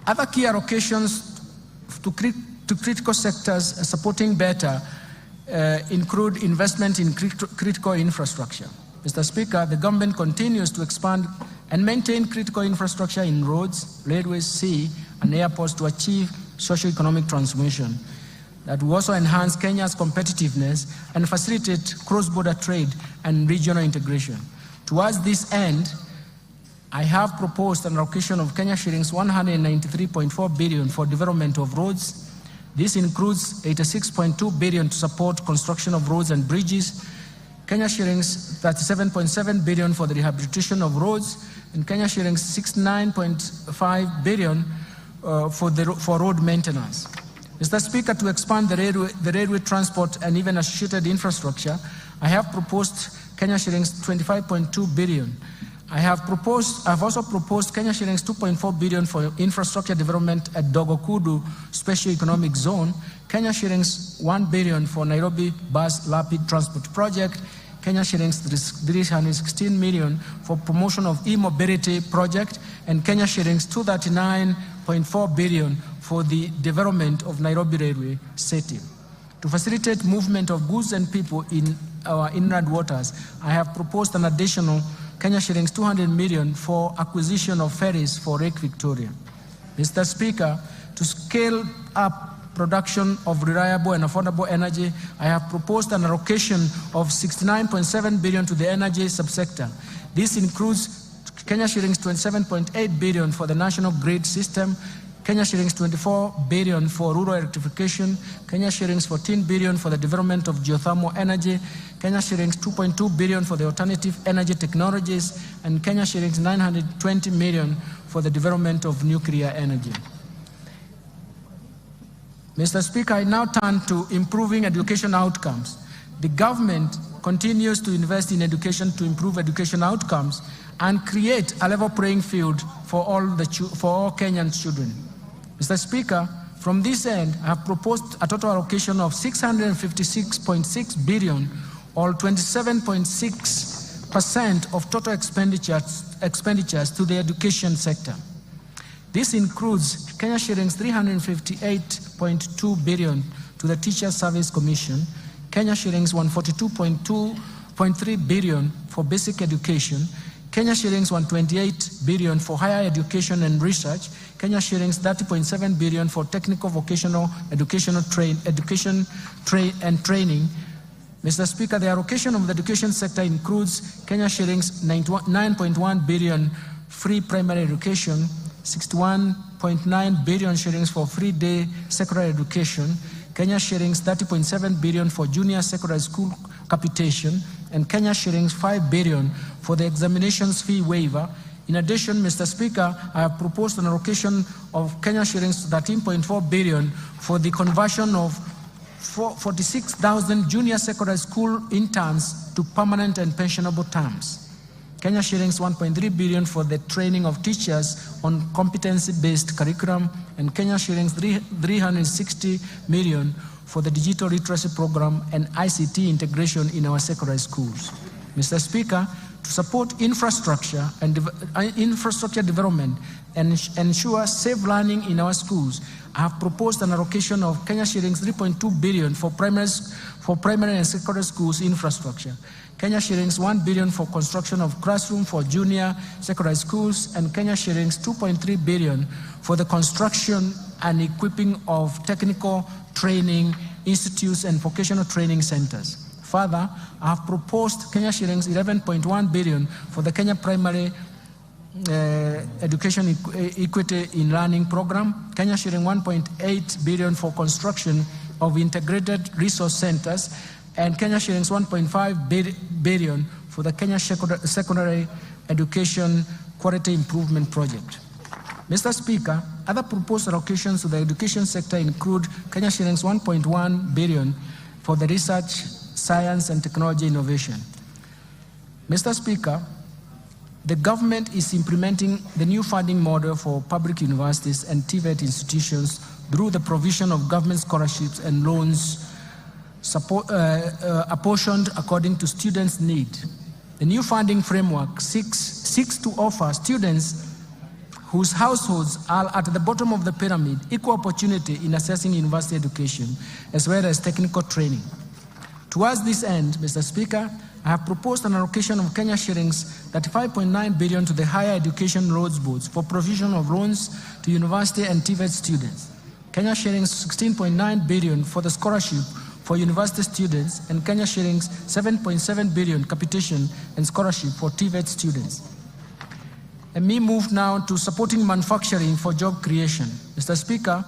Other key allocations to critical sectors supporting better include investment in critical infrastructure. Mr. Speaker, the government continues to expand and maintain critical infrastructure in roads, railways, sea, and airports to achieve socio-economic transformation that will also enhance Kenya's competitiveness and facilitate cross-border trade and regional integration. Towards this end, I have proposed an allocation of Kenya shillings 193.4 billion for development of roads. This includes 86.2 billion to support construction of roads and bridges, Kenya shillings 37.7 billion for the rehabilitation of roads, and Kenya shillings 69.5 billion for road maintenance. Mr. Speaker, to expand the railway transport and even associated infrastructure, I have proposed Kenya shillings 25.2 billion. I have also proposed Kenya shillings 2.4 billion for infrastructure development at Dogokudu Special Economic Zone, Kenya shillings 1 billion for Nairobi Bus Rapid Transport Project, Kenya shillings 316 million for promotion of e-mobility project, and Kenya shillings 239.4 billion for the development of Nairobi Railway City. To facilitate movement of goods and people in our inland waters, I have proposed an additional Kenya shillings 200 million for acquisition of ferries for Lake Victoria. Mr. Speaker, to scale up production of reliable and affordable energy, I have proposed an allocation of 69.7 billion to the energy subsector. This includes Kenya shillings 27.8 billion for the national grid system, Kenya shillings 24 billion for rural electrification, Kenya shillings 14 billion for the development of geothermal energy, Kenya shillings 2.2 billion for the alternative energy technologies, and Kenya shillings 920 million for the development of nuclear energy. Mr. Speaker, I now turn to improving education outcomes. The government continues to invest in education to improve education outcomes and create a level playing field for all Kenyan children. Mr. Speaker, from this end, I have proposed a total allocation of 656.6 billion, or 27.6% of total expenditures to the education sector. This includes Kenya shillings 358.2 billion to the Teachers Service Commission, Kenya shillings 142.3 billion for basic education, Kenya shillings 128 billion for higher education and research, Kenya shillings 30.7 billion for technical vocational education and training. Mr. Speaker, the allocation of the education sector includes Kenya shillings 9.1 billion free primary education, 61.9 billion shillings for free day secondary education, Kenya shillings 30.7 billion for junior secondary school capitation, and Kenya shillings 5 billion for the examinations fee waiver. In addition, Mr. Speaker, I have proposed an allocation of Kenya shillings 13.4 billion for the conversion of 46,000 junior secondary school interns to permanent and pensionable terms. Kenya shillings 1.3 billion for the training of teachers on competency-based curriculum, and Kenya shillings 360 million for the digital literacy program and ICT integration in our secondary schools. Mr. Speaker, to support infrastructure and infrastructure development and ensure safe learning in our schools, I have proposed an allocation of Kenya shillings 3.2 billion for primary and secondary schools infrastructure, Kenya shillings 1 billion for construction of classroom for junior secondary schools, and Kenya shillings 2.3 billion for the construction and equipping of technical training institutes and vocational training centers. Further, I have proposed Kenya shillings 11.1 billion for the Kenya Primary Education Equity in Learning Program, Kenya shilling 1.8 billion for construction of integrated resource centers, and Kenya shillings 1.5 billion for the Kenya Secondary Education Quality Improvement Project. Mr. Speaker, other proposed allocations to the education sector include Kenya shillings 1.1 billion for the research, science, and technology innovation. Mr. Speaker, the government is implementing the new funding model for public universities and TVET institutions through the provision of government scholarships and loans apportioned according to students' need. The new funding framework seeks to offer students whose households are at the bottom of the pyramid equal opportunity in accessing university education as well as technical training. Towards this end, Mr. Speaker, I have proposed an allocation of Kenya shillings 35.9 billion to the Higher Education Loans Boards for provision of loans to university and TVET students, Kenya shillings 16.9 billion for the scholarship for university students, and Kenya shillings 7.7 billion capitation and scholarship for TVET students. Let me move now to supporting manufacturing for job creation. Mr. Speaker,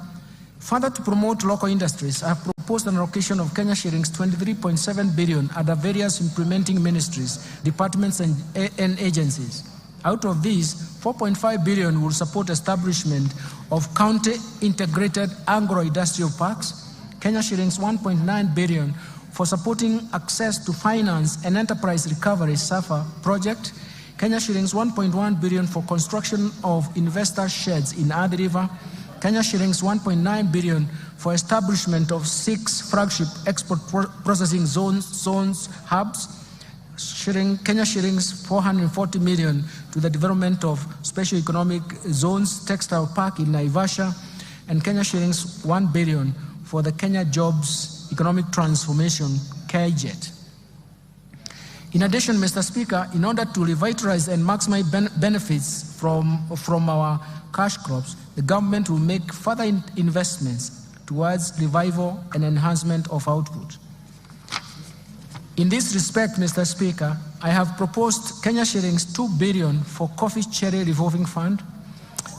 further to promote local industries, I have proposed proposed an allocation of Kenya shillings 23.7 billion under various implementing ministries, departments, and agencies. Out of these, 4.5 billion will support establishment of county integrated agro-industrial parks, Kenya shillings 1.9 billion for supporting access to finance and enterprise recovery SAFA project, Kenya shillings 1.1 billion for construction of investor sheds in Athi River, Kenya shillings 1.9 billion for establishment of 6 flagship export processing zones hubs, Kenya shillings 440 million to the development of special economic zones textile park in Naivasha, and Kenya shillings 1 billion for the Kenya Jobs Economic Transformation KJET. In addition, Mr. Speaker, in order to revitalize and maximize benefits from our cash crops, the government will make further investments towards revival and enhancement of output. In this respect, Mr. Speaker, I have proposed Kenya shillings 2 billion for Coffee Cherry Revolving Fund.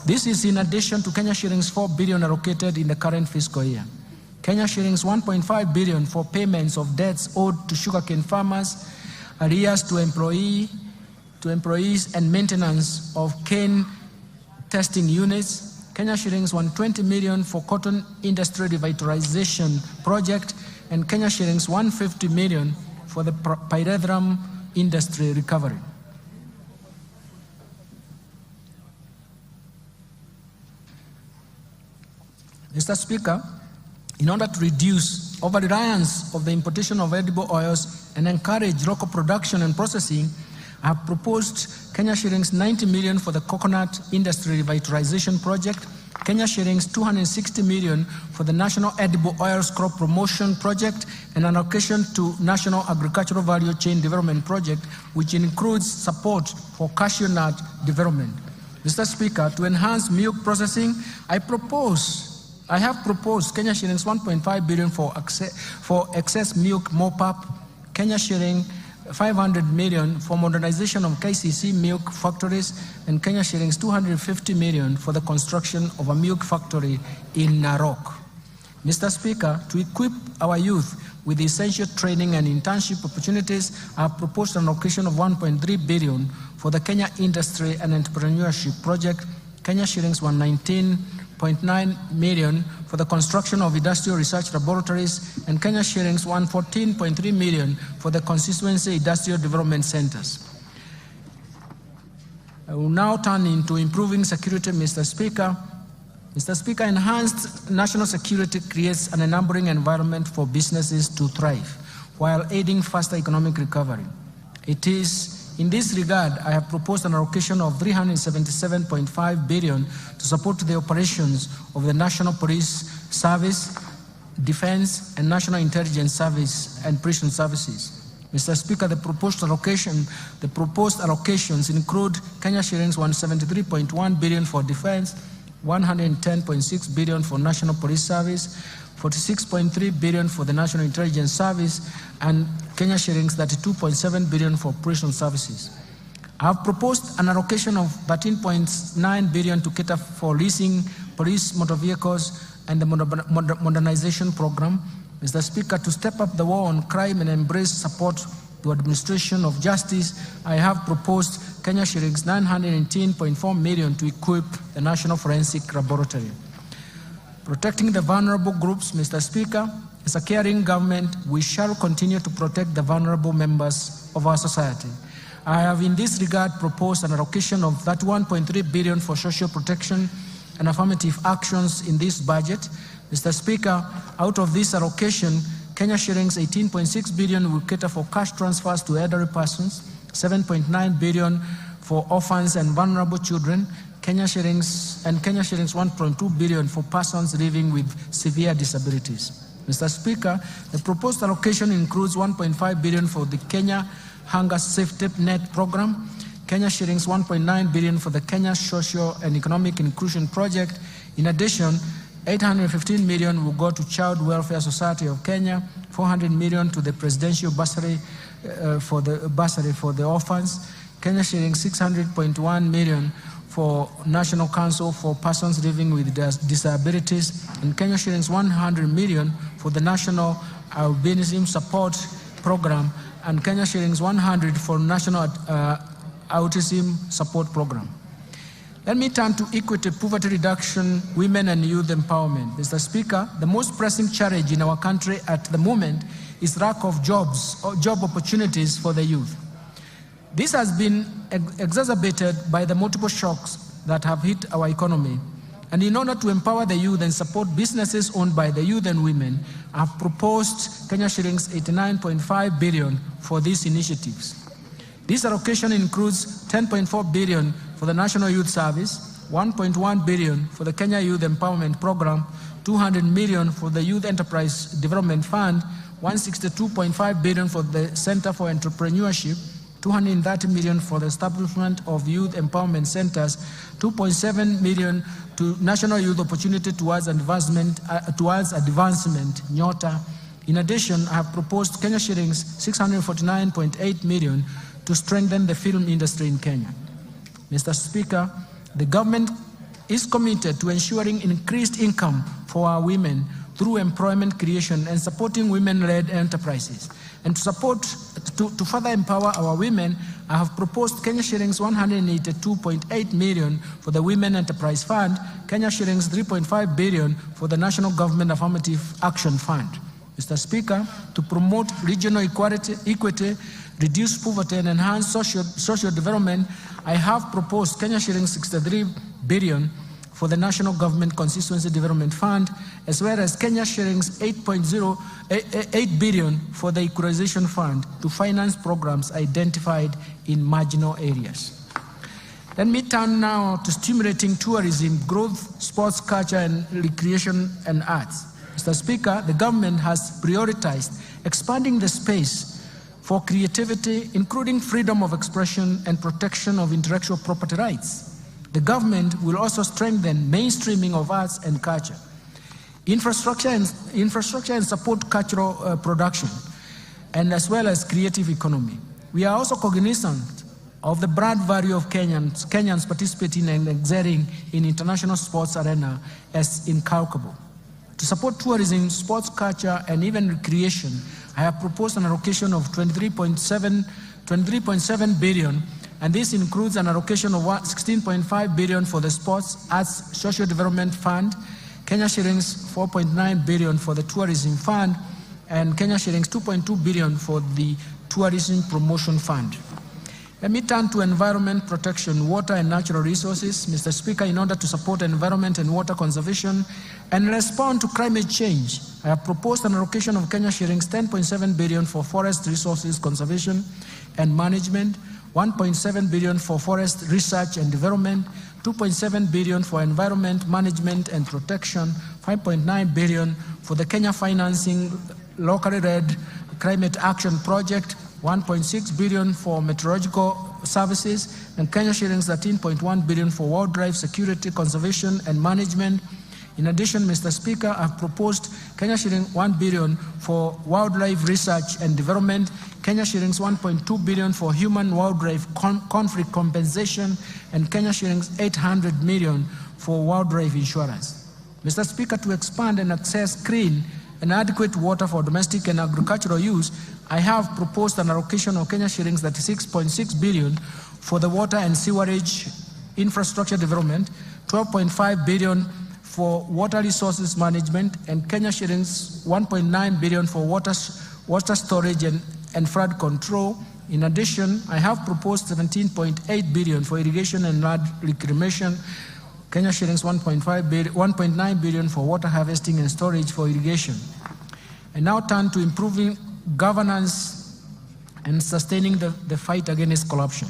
This is in addition to Kenya shillings 4 billion allocated in the current fiscal year. Kenya shillings 1.5 billion for payments of debts owed to sugarcane farmers, arrears to employees and maintenance of cane testing units, Kenya shillings 120 million for cotton industry revitalization project, and Kenya shillings 150 million for the pyrethrum industry recovery. Mr. Speaker, in order to reduce over-reliance of the importation of edible oils and encourage local production and processing, I have proposed Kenya shillings 90 million for the coconut industry revitalization project, Kenya shillings 260 million for the National Edible Oils Crop Promotion Project, and an allocation to National Agricultural Value Chain Development Project, which includes support for cashew nut development. Mr. Speaker, to enhance milk processing, I have proposed Kenya shillings 1.5 billion for excess milk mop-up, Kenya shilling 500 million for modernization of KCC milk factories, and Kenya shillings 250 million for the construction of a milk factory in Narok. Mr. Speaker, to equip our youth with essential training and internship opportunities, I have proposed an allocation of 1.3 billion for the Kenya Industry and Entrepreneurship Project, Kenya shillings 119.9 million for the construction of industrial research laboratories, and Kenya shillings 114.3 million for the constituency industrial development centers. I will now turn into improving security, Mr. Speaker. Mr. Speaker, enhanced national security creates an enabling environment for businesses to thrive while aiding faster economic recovery. It is in this regard, I have proposed an allocation of 377.5 billion to support the operations of the National Police Service, Defense, and National Intelligence Service and Prison Services. Mr. Speaker, the proposed allocations include Kenya shillings 173.1 billion for Defense, 110.6 billion for National Police Service, 46.3 billion for the National Intelligence Service, and Kenya shillings 32.7 billion for prison services. I have proposed an allocation of 13.9 billion to cater for leasing police motor vehicles and the modernization program. Mr. Speaker, to step up the war on crime and embrace support to administration of justice, I have proposed Kenya shillings 918.4 million to equip the National Forensic Laboratory. Protecting the vulnerable groups, Mr. Speaker, as a caring government, we shall continue to protect the vulnerable members of our society. I have in this regard proposed an allocation of 31.3 billion for social protection and affirmative actions in this budget. Mr. Speaker, out of this allocation, Kenya shillings 18.6 billion will cater for cash transfers to elderly persons, 7.9 billion for orphans and vulnerable children, Kenya shillings 1.2 billion for persons living with severe disabilities. Mr. Speaker, the proposed allocation includes 1.5 billion for the Kenya Hunger Safety Net Program, Kenya shillings 1.9 billion for the Kenya Social and Economic Inclusion Project. In addition, 815 million will go to Child Welfare Society of Kenya, 400 million to the Presidential Bursary for the orphans, Kenya shillings 600.1 million for National Council for Persons Living with Disabilities, and Kenya shillings 100 million for the National Albinism Support Program and Kenya shillings 100 for National Autism Support Program. Let me turn to equity, poverty reduction, women and youth empowerment. Mr. Speaker, the most pressing challenge in our country at the moment is lack of jobs or job opportunities for the youth. This has been exacerbated by the multiple shocks that have hit our economy. And in order to empower the youth and support businesses owned by the youth and women, I have proposed Kenya shillings 89.5 billion for these initiatives. This allocation includes 10.4 billion for the National Youth Service, 1.1 billion for the Kenya Youth Empowerment Program, 200 million for the Youth Enterprise Development Fund, 162.5 billion for the Center for Entrepreneurship, 230 million for the establishment of youth empowerment centers, 2.7 million to National Youth Opportunity towards Advancement, NYOTA. In addition, I have proposed Kenya shillings 649.8 million to strengthen the film industry in Kenya. Mr. Speaker, the government is committed to ensuring increased income for our women through employment creation and supporting women-led enterprises. And to further empower our women, I have proposed Kenya shillings 182.8 million for the Women Enterprise Fund, Kenya shillings 3.5 billion for the National Government Affirmative Action Fund. Mr. Speaker, to promote regional equity, reduce poverty and enhance social development, I have proposed Kenya shillings 63 billion for the National Government Constituency Development Fund, as well as Kenya shillings 8 billion for the Equalization Fund to finance programs identified in marginal areas. Let me turn now to stimulating tourism, growth, sports, culture, and recreation and arts. Mr. Speaker, the government has prioritized expanding the space for creativity, including freedom of expression and protection of intellectual property rights. The government will also strengthen mainstreaming of arts and culture, infrastructure and support cultural production, and as well as creative economy. We are also cognizant of the brand value of Kenyans participating and excelling in international sports arena as incalculable. To support tourism, sports, culture, and even recreation, I have proposed an allocation of 23.7 billion, and this includes an allocation of 16.5 billion for the Sports, Arts, Social Development Fund, Kenya shillings 4.9 billion for the Tourism Fund, and Kenya shillings 2.2 billion for the Tourism Promotion Fund. Let me turn to environment protection, water and natural resources. Mr. Speaker, in order to support environment and water conservation and respond to climate change, I have proposed an allocation of Kenya shillings 10.7 billion for forest resources conservation and management, 1.7 billion for forest research and development, 2.7 billion for environment management and protection, 5.9 billion for the Kenya Financing Locally Led Climate Action Project, 1.6 billion for meteorological services, and Kenya shillings 13.1 billion for wildlife security, conservation, and management. In addition, Mr. Speaker, I have proposed Kenya shillings 1 billion for wildlife research and development, Kenya shillings 1.2 billion for human-wildlife conflict compensation, and Kenya shillings 800 million for wildlife insurance. Mr. Speaker, to expand and access clean and adequate water for domestic and agricultural use, I have proposed an allocation of Kenya shillings 36.6 billion for the water and sewerage infrastructure development, 12.5 billion for water resources management, and Kenya shillings 1.9 billion for water storage and flood control. In addition, I have proposed 17.8 billion for irrigation and land reclamation, Kenya shillings 1.9 billion for water harvesting and storage for irrigation. I now turn to improving governance and sustaining the fight against corruption.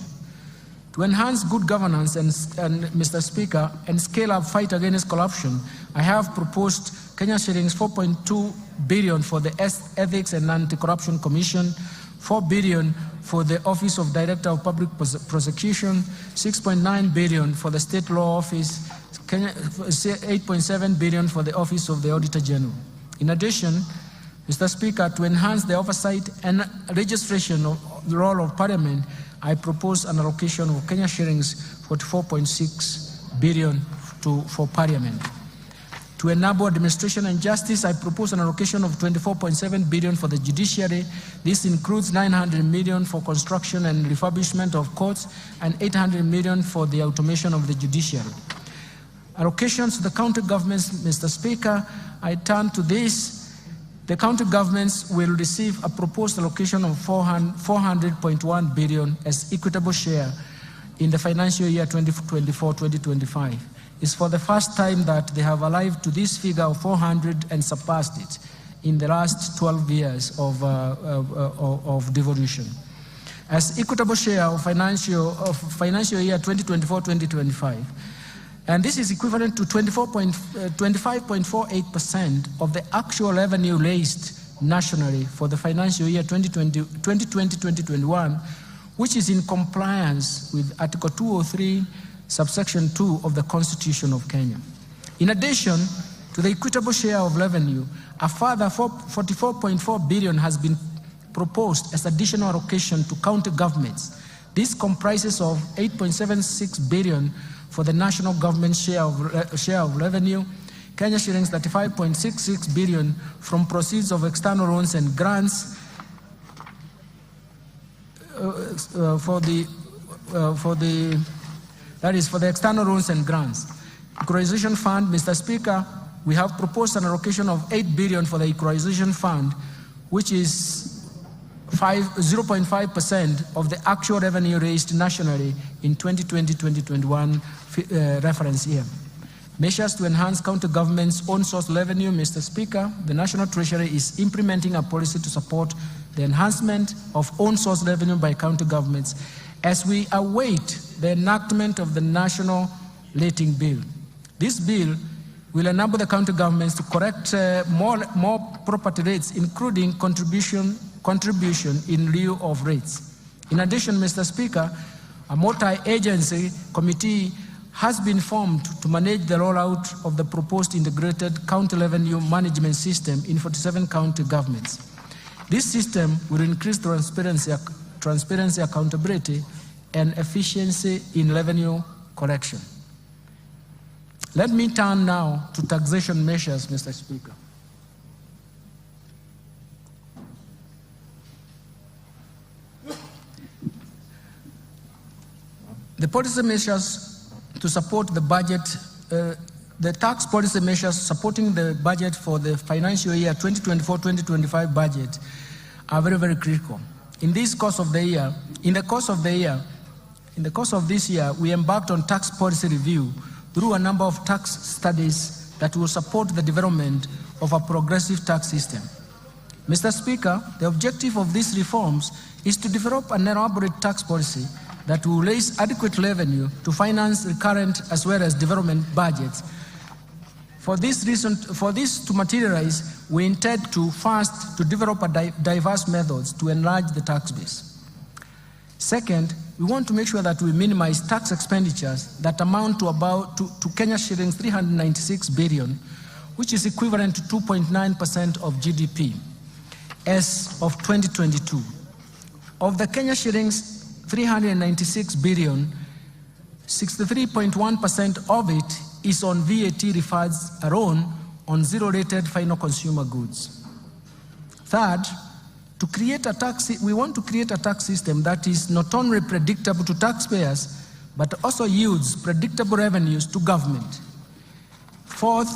To enhance good governance and Mr. Speaker, and scale up fight against corruption, I have proposed Kenya shillings 4.2 billion for the Ethics and Anti-Corruption Commission, 4 billion for the Office of Director of Public Prosecution, 6.9 billion for the State Law Office, 8.7 billion for the Office of the Auditor General. In addition, Mr. Speaker, to enhance the oversight and registration of the role of Parliament, I propose an allocation of Kenya shillings 44.6 billion for Parliament. To enable administration and justice, I propose an allocation of 24.7 billion for the judiciary. This includes 900 million for construction and refurbishment of courts and 800 million for the automation of the judiciary. Allocations to the county governments, Mr. Speaker, I turn to this. The county governments will receive a proposed allocation of 400.1 billion as equitable share in the financial year 2024-2025. It's for the first time that they have arrived to this figure of 400 and surpassed it in the last 12 years of devolution. As equitable share of financial year 2024-2025, and this is equivalent to 25.48% of the actual revenue raised nationally for the financial year 2020-2021, which is in compliance with Article 203, subsection 2 of the Constitution of Kenya. In addition to the equitable share of revenue, a further 44.4 billion has been proposed as additional allocation to county governments. This comprises of 8.76 billion for the national government share of revenue, Kenya shillings 35.66 billion from proceeds of external loans and grants for the external loans and grants. Equalization Fund, Mr. Speaker, we have proposed an allocation of 8 billion for the Equalization Fund, which is 0.5% of the actual revenue raised nationally in 2020-2021 reference year. Measures to enhance county government's own source revenue, Mr. Speaker, the National Treasury is implementing a policy to support the enhancement of own source revenue by county governments as we await the enactment of the National Rating Bill. This bill will enable the county governments to correct more property rates, including contribution in lieu of rates. In addition, Mr. Speaker, a multi-agency committee has been formed to manage the rollout of the proposed integrated county revenue management system in 47 county governments. This system will increase transparency, accountability, and efficiency in revenue collection. Let me turn now to taxation measures, Mr. Speaker. The policy measures to support the budget, the tax policy measures supporting the budget for the financial year 2024-2025 budget are very, very critical. In the course of this year, we embarked on tax policy review through a number of tax studies that will support the development of a progressive tax system. Mr. Speaker, the objective of these reforms is to develop an elaborate tax policy that will raise adequate revenue to finance recurrent as well as development budgets. For this to materialize, we intend to first to develop diverse methods to enlarge the tax base. Second, we want to make sure that we minimize tax expenditures that amount to Kenya shillings 396 billion, which is equivalent to 2.9% of GDP as of 2022. Of the Kenya shillings 396 billion, 63.1% of it is on VAT refunds alone on zero-rated final consumer goods. Third, we want to create a tax system that is not only predictable to taxpayers, but also yields predictable revenues to government. Fourth,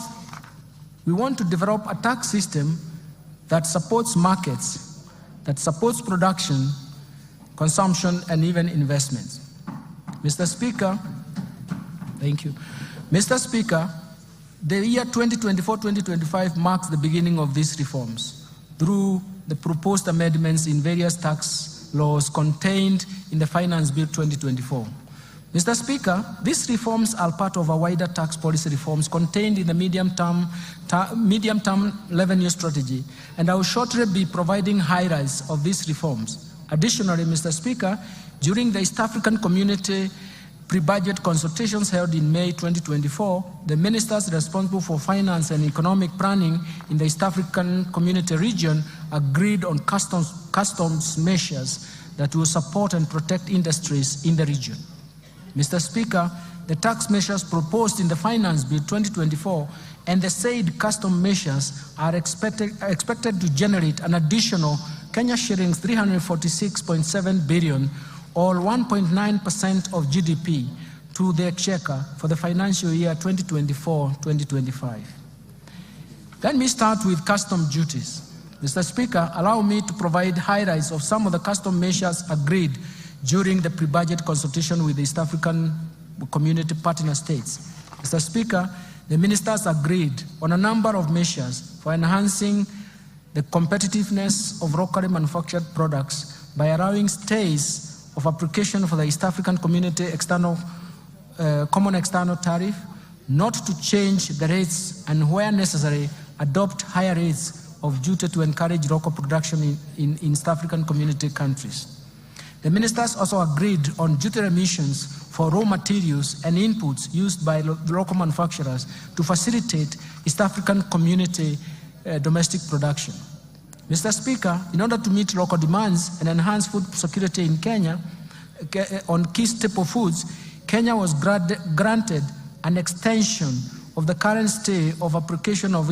we want to develop a tax system that supports markets, that supports production, consumption, and even investments. Mr. Speaker, thank you. Mr. Speaker, the year 2024-2025 marks the beginning of these reforms through the proposed amendments in various tax laws contained in the Finance Bill 2024. Mr. Speaker, these reforms are part of a wider tax policy reforms contained in the medium-term revenue strategy, and I will shortly be providing highlights of these reforms. Additionally, Mr. Speaker, during the East African Community pre-budget consultations held in May 2024, the ministers responsible for finance and economic planning in the East African Community region agreed on customs measures that will support and protect industries in the region. Mr. Speaker, the tax measures proposed in the Finance Bill 2024 and the said custom measures are expected to generate an additional Kenya shillings 346.7 billion or 1.9% of GDP to the exchequer for the financial year 2024-2025. Let me start with custom duties. Mr. Speaker, allow me to provide highlights of some of the custom measures agreed during the pre-budget consultation with the East African Community Partner States. Mr. Speaker, the ministers agreed on a number of measures for enhancing the competitiveness of locally manufactured products by allowing stays of application for the East African Community Common External Tariff, not to change the rates and where necessary, adopt higher rates of duty to encourage local production in East African Community countries. The ministers also agreed on duty remissions for raw materials and inputs used by local manufacturers to facilitate East African Community domestic production. Mr. Speaker, in order to meet local demands and enhance food security in Kenya on key staple foods, Kenya was granted an extension of the current stay of application of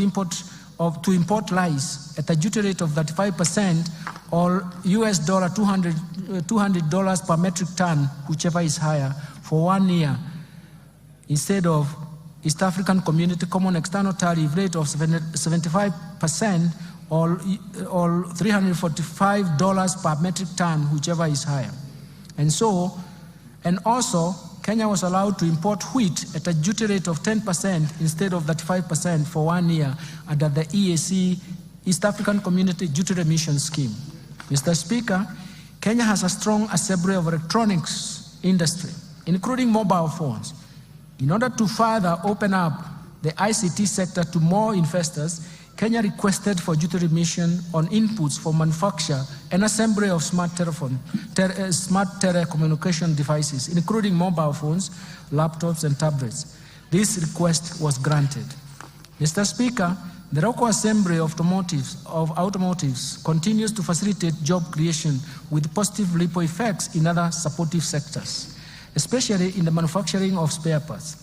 to import rice at a duty rate of 35% or $200 per metric ton, whichever is higher, for 1 year, instead of East African Community Common External Tariff rate of 75% or $345 per metric ton, whichever is higher. And also, Kenya was allowed to import wheat at a duty rate of 10% instead of 35% for 1 year under the EAC, East African Community Duty Remission Scheme. Mr. Speaker, Kenya has a strong assembly of electronics industry, including mobile phones. In order to further open up the ICT sector to more investors, Kenya requested for duty remission on inputs for manufacture and assembly of smart telecommunication devices, including mobile phones, laptops, and tablets. This request was granted. Mr. Speaker, the local assembly of automotives continues to facilitate job creation with positive ripple effects in other supportive sectors, especially in the manufacturing of spare parts.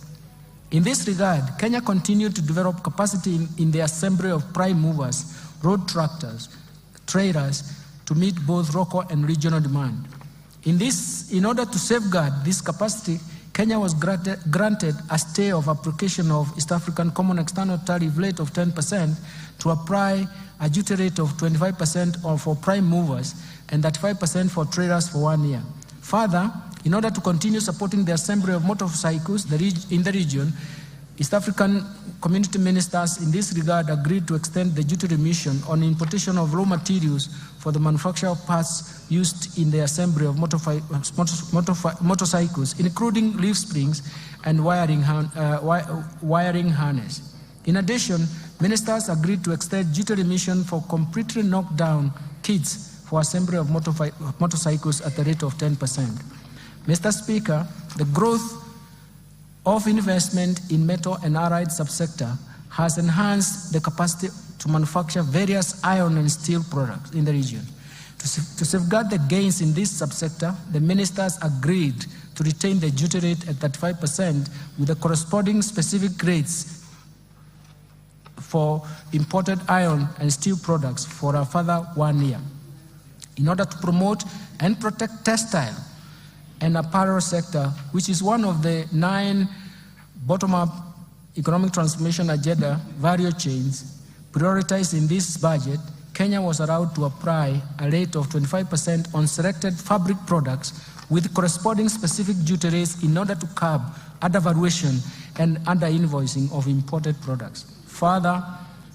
In this regard, Kenya continued to develop capacity in the assembly of prime movers, road tractors, trailers, to meet both local and regional demand. In order to safeguard this capacity, Kenya was granted a stay of application of East African Common External Tariff rate of 10% to apply a duty rate of 25% for prime movers and 35% for trailers for 1 year. Further, in order to continue supporting the assembly of motorcycles in the region, East African community ministers in this regard agreed to extend the duty remission on importation of raw materials for the manufacture of parts used in the assembly of motorcycles, including leaf springs and wiring harness. In addition, ministers agreed to extend duty remission for completely knocked down kits for assembly of motorcycles at the rate of 10%. Mr. Speaker, the growth of investment in metal and allied subsector has enhanced the capacity to manufacture various iron and steel products in the region. To safeguard the gains in this subsector, the ministers agreed to retain the duty rate at 35% with the corresponding specific rates for imported iron and steel products for a further 1 year. In order to promote and protect textile and apparel sector, which is one of the 9 bottom-up economic transformation agenda value chains prioritized in this budget, Kenya was allowed to apply a rate of 25% on selected fabric products with corresponding specific duty rates in order to curb undervaluation and under-invoicing of imported products. Further,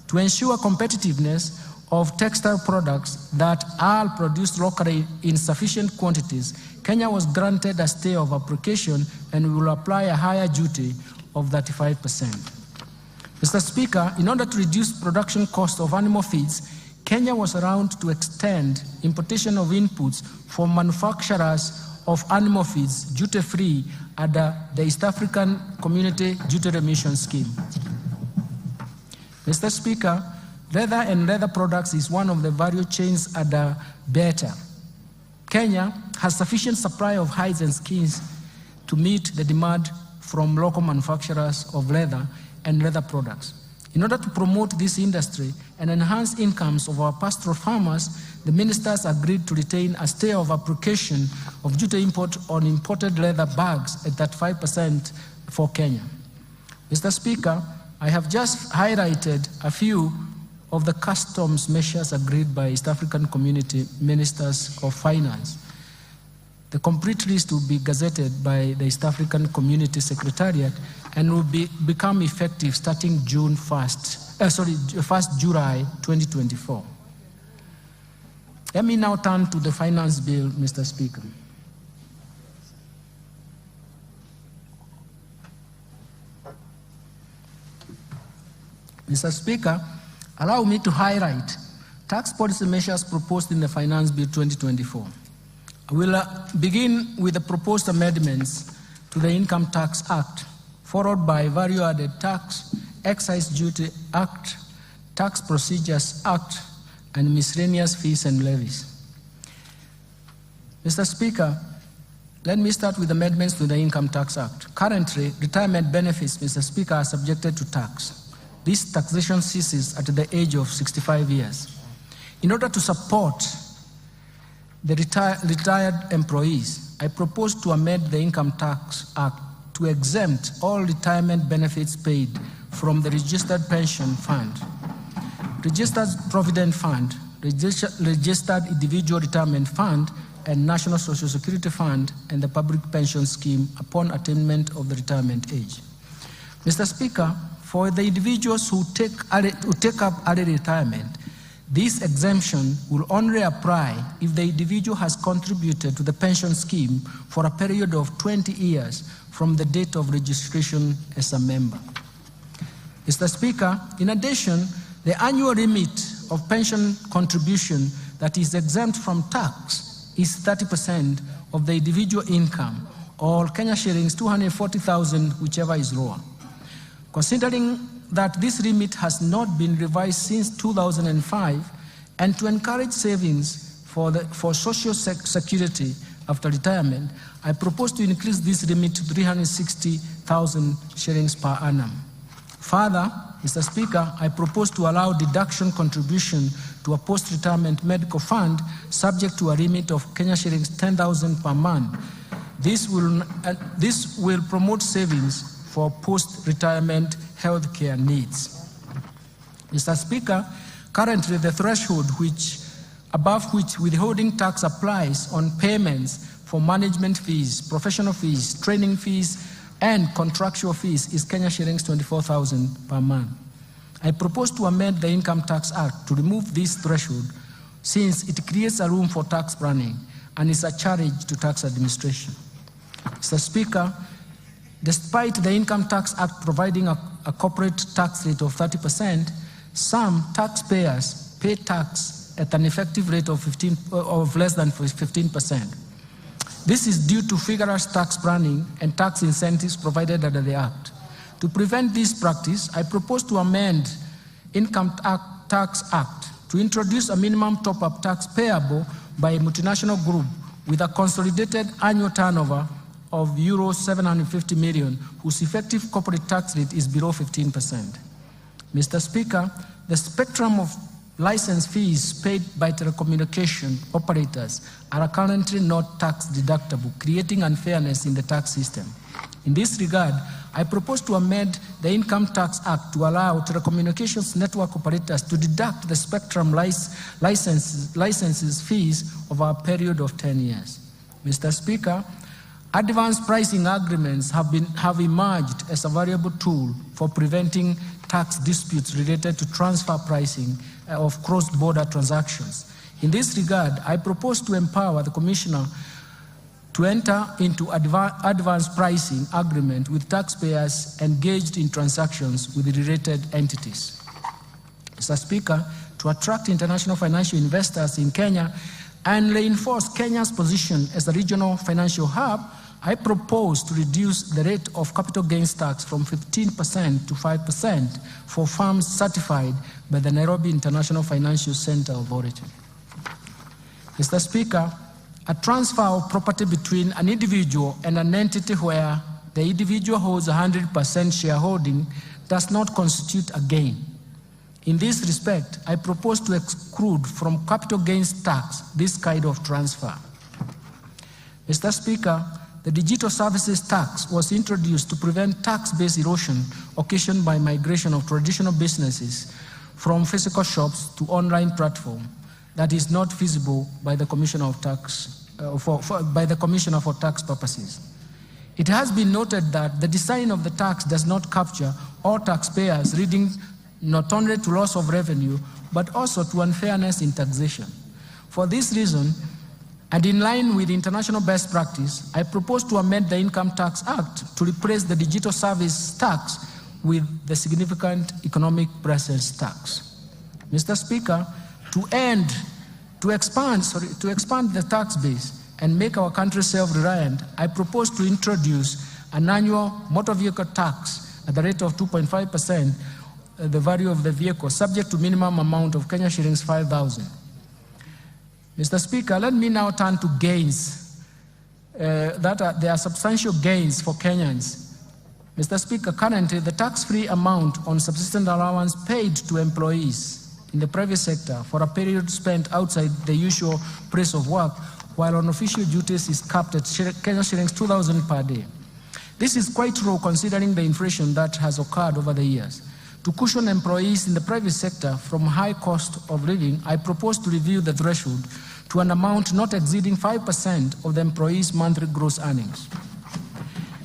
to ensure competitiveness of textile products that are produced locally in sufficient quantities, Kenya was granted a stay of application and will apply a higher duty of 35%. Mr. Speaker, in order to reduce production cost of animal feeds, Kenya was allowed to extend importation of inputs for manufacturers of animal feeds duty-free under the East African Community Duty Remission Scheme. Mr. Speaker, leather and leather products is one of the value chains under BETA. Kenya has sufficient supply of hides and skins to meet the demand from local manufacturers of leather and leather products. In order to promote this industry and enhance incomes of our pastoral farmers, the ministers agreed to retain a stay of application of duty import on imported leather bags at 35% for Kenya. Mr. Speaker, I have just highlighted a few of the customs measures agreed by East African Community Ministers of Finance. The complete list will be gazetted by the East African Community Secretariat and will become effective starting June 1st July 2024. Let me now turn to the finance bill, Mr. Speaker. Mr. Speaker, allow me to highlight tax policy measures proposed in the Finance Bill 2024. I will begin with the proposed amendments to the Income Tax Act, followed by Value-Added Tax, Excise Duty Act, Tax Procedures Act, and Miscellaneous Fees and Levies. Mr. Speaker, let me start with amendments to the Income Tax Act. Currently, retirement benefits, Mr. Speaker, are subjected to tax. This taxation ceases at the age of 65 years. In order to support the retired employees, I propose to amend the Income Tax Act to exempt all retirement benefits paid from the Registered Pension Fund, Registered Provident Fund, Registered Individual Retirement Fund, and National Social Security Fund and the Public Pension Scheme upon attainment of the retirement age. Mr. Speaker, for the individuals who take up early retirement, this exemption will only apply if the individual has contributed to the pension scheme for a period of 20 years from the date of registration as a member. Mr. Speaker, in addition, the annual limit of pension contribution that is exempt from tax is 30% of the individual income, or Kenya shillings 240,000, whichever is lower. Considering that this limit has not been revised since 2005, and to encourage savings for social security after retirement, I propose to increase this limit to 360,000 shillings per annum. Further, Mr. Speaker, I propose to allow deduction contribution to a post-retirement medical fund subject to a limit of Kenya shillings 10,000 per month. This will promote savings for post-retirement healthcare needs. Mr. Speaker, currently the threshold above which withholding tax applies on payments for management fees, professional fees, training fees, and contractual fees is Kenya shillings 24,000 per month. I propose to amend the Income Tax Act to remove this threshold since it creates a room for tax planning and is a challenge to tax administration. Mr. Speaker, despite the Income Tax Act providing a corporate tax rate of 30%, some taxpayers pay tax at an effective rate of less than 15%. This is due to vigorous tax planning and tax incentives provided under the Act. To prevent this practice, I propose to amend Income Tax Act to introduce a minimum top-up tax payable by a multinational group with a consolidated annual turnover of euro 750 million, whose effective corporate tax rate is below 15%. Mr. Speaker, the spectrum of license fees paid by telecommunication operators are currently not tax deductible, creating unfairness in the tax system. In this regard, I propose to amend the Income Tax Act to allow telecommunications network operators to deduct the spectrum licenses fees over a period of 10 years. Mr. Speaker, advanced pricing agreements have emerged as a valuable tool for preventing tax disputes related to transfer pricing of cross-border transactions. In this regard, I propose to empower the Commissioner to enter into advanced pricing agreement with taxpayers engaged in transactions with related entities. Mr. Speaker, to attract international financial investors in Kenya and reinforce Kenya's position as a regional financial hub, I propose to reduce the rate of capital gains tax from 15% to 5% for firms certified by the Nairobi International Financial Center of Origin. Mr. Speaker, a transfer of property between an individual and an entity where the individual holds 100% shareholding does not constitute a gain. In this respect, I propose to exclude from capital gains tax this kind of transfer. Mr. Speaker, the digital services tax was introduced to prevent tax-based erosion occasioned by migration of traditional businesses from physical shops to online platform that is not feasible by the Commissioner of Tax for tax purposes. It has been noted that the design of the tax does not capture all taxpayers, leading not only to loss of revenue, but also to unfairness in taxation. For this reason, and in line with international best practice, I propose to amend the Income Tax Act to replace the digital service tax with the significant economic presence tax. Mr. Speaker, to expand the tax base and make our country self-reliant, I propose to introduce an annual motor vehicle tax at the rate of 2.5%, the value of the vehicle, subject to minimum amount of Kenya shillings 5,000. Mr. Speaker, let me now turn to gains. There are substantial gains for Kenyans. Mr. Speaker, currently the tax-free amount on subsistence allowance paid to employees in the private sector for a period spent outside the usual place of work while on official duties is capped at Kenya shillings 2,000 per day. This is quite low considering the inflation that has occurred over the years. To cushion employees in the private sector from high cost of living, I propose to review the threshold to an amount not exceeding 5% of the employee's monthly gross earnings.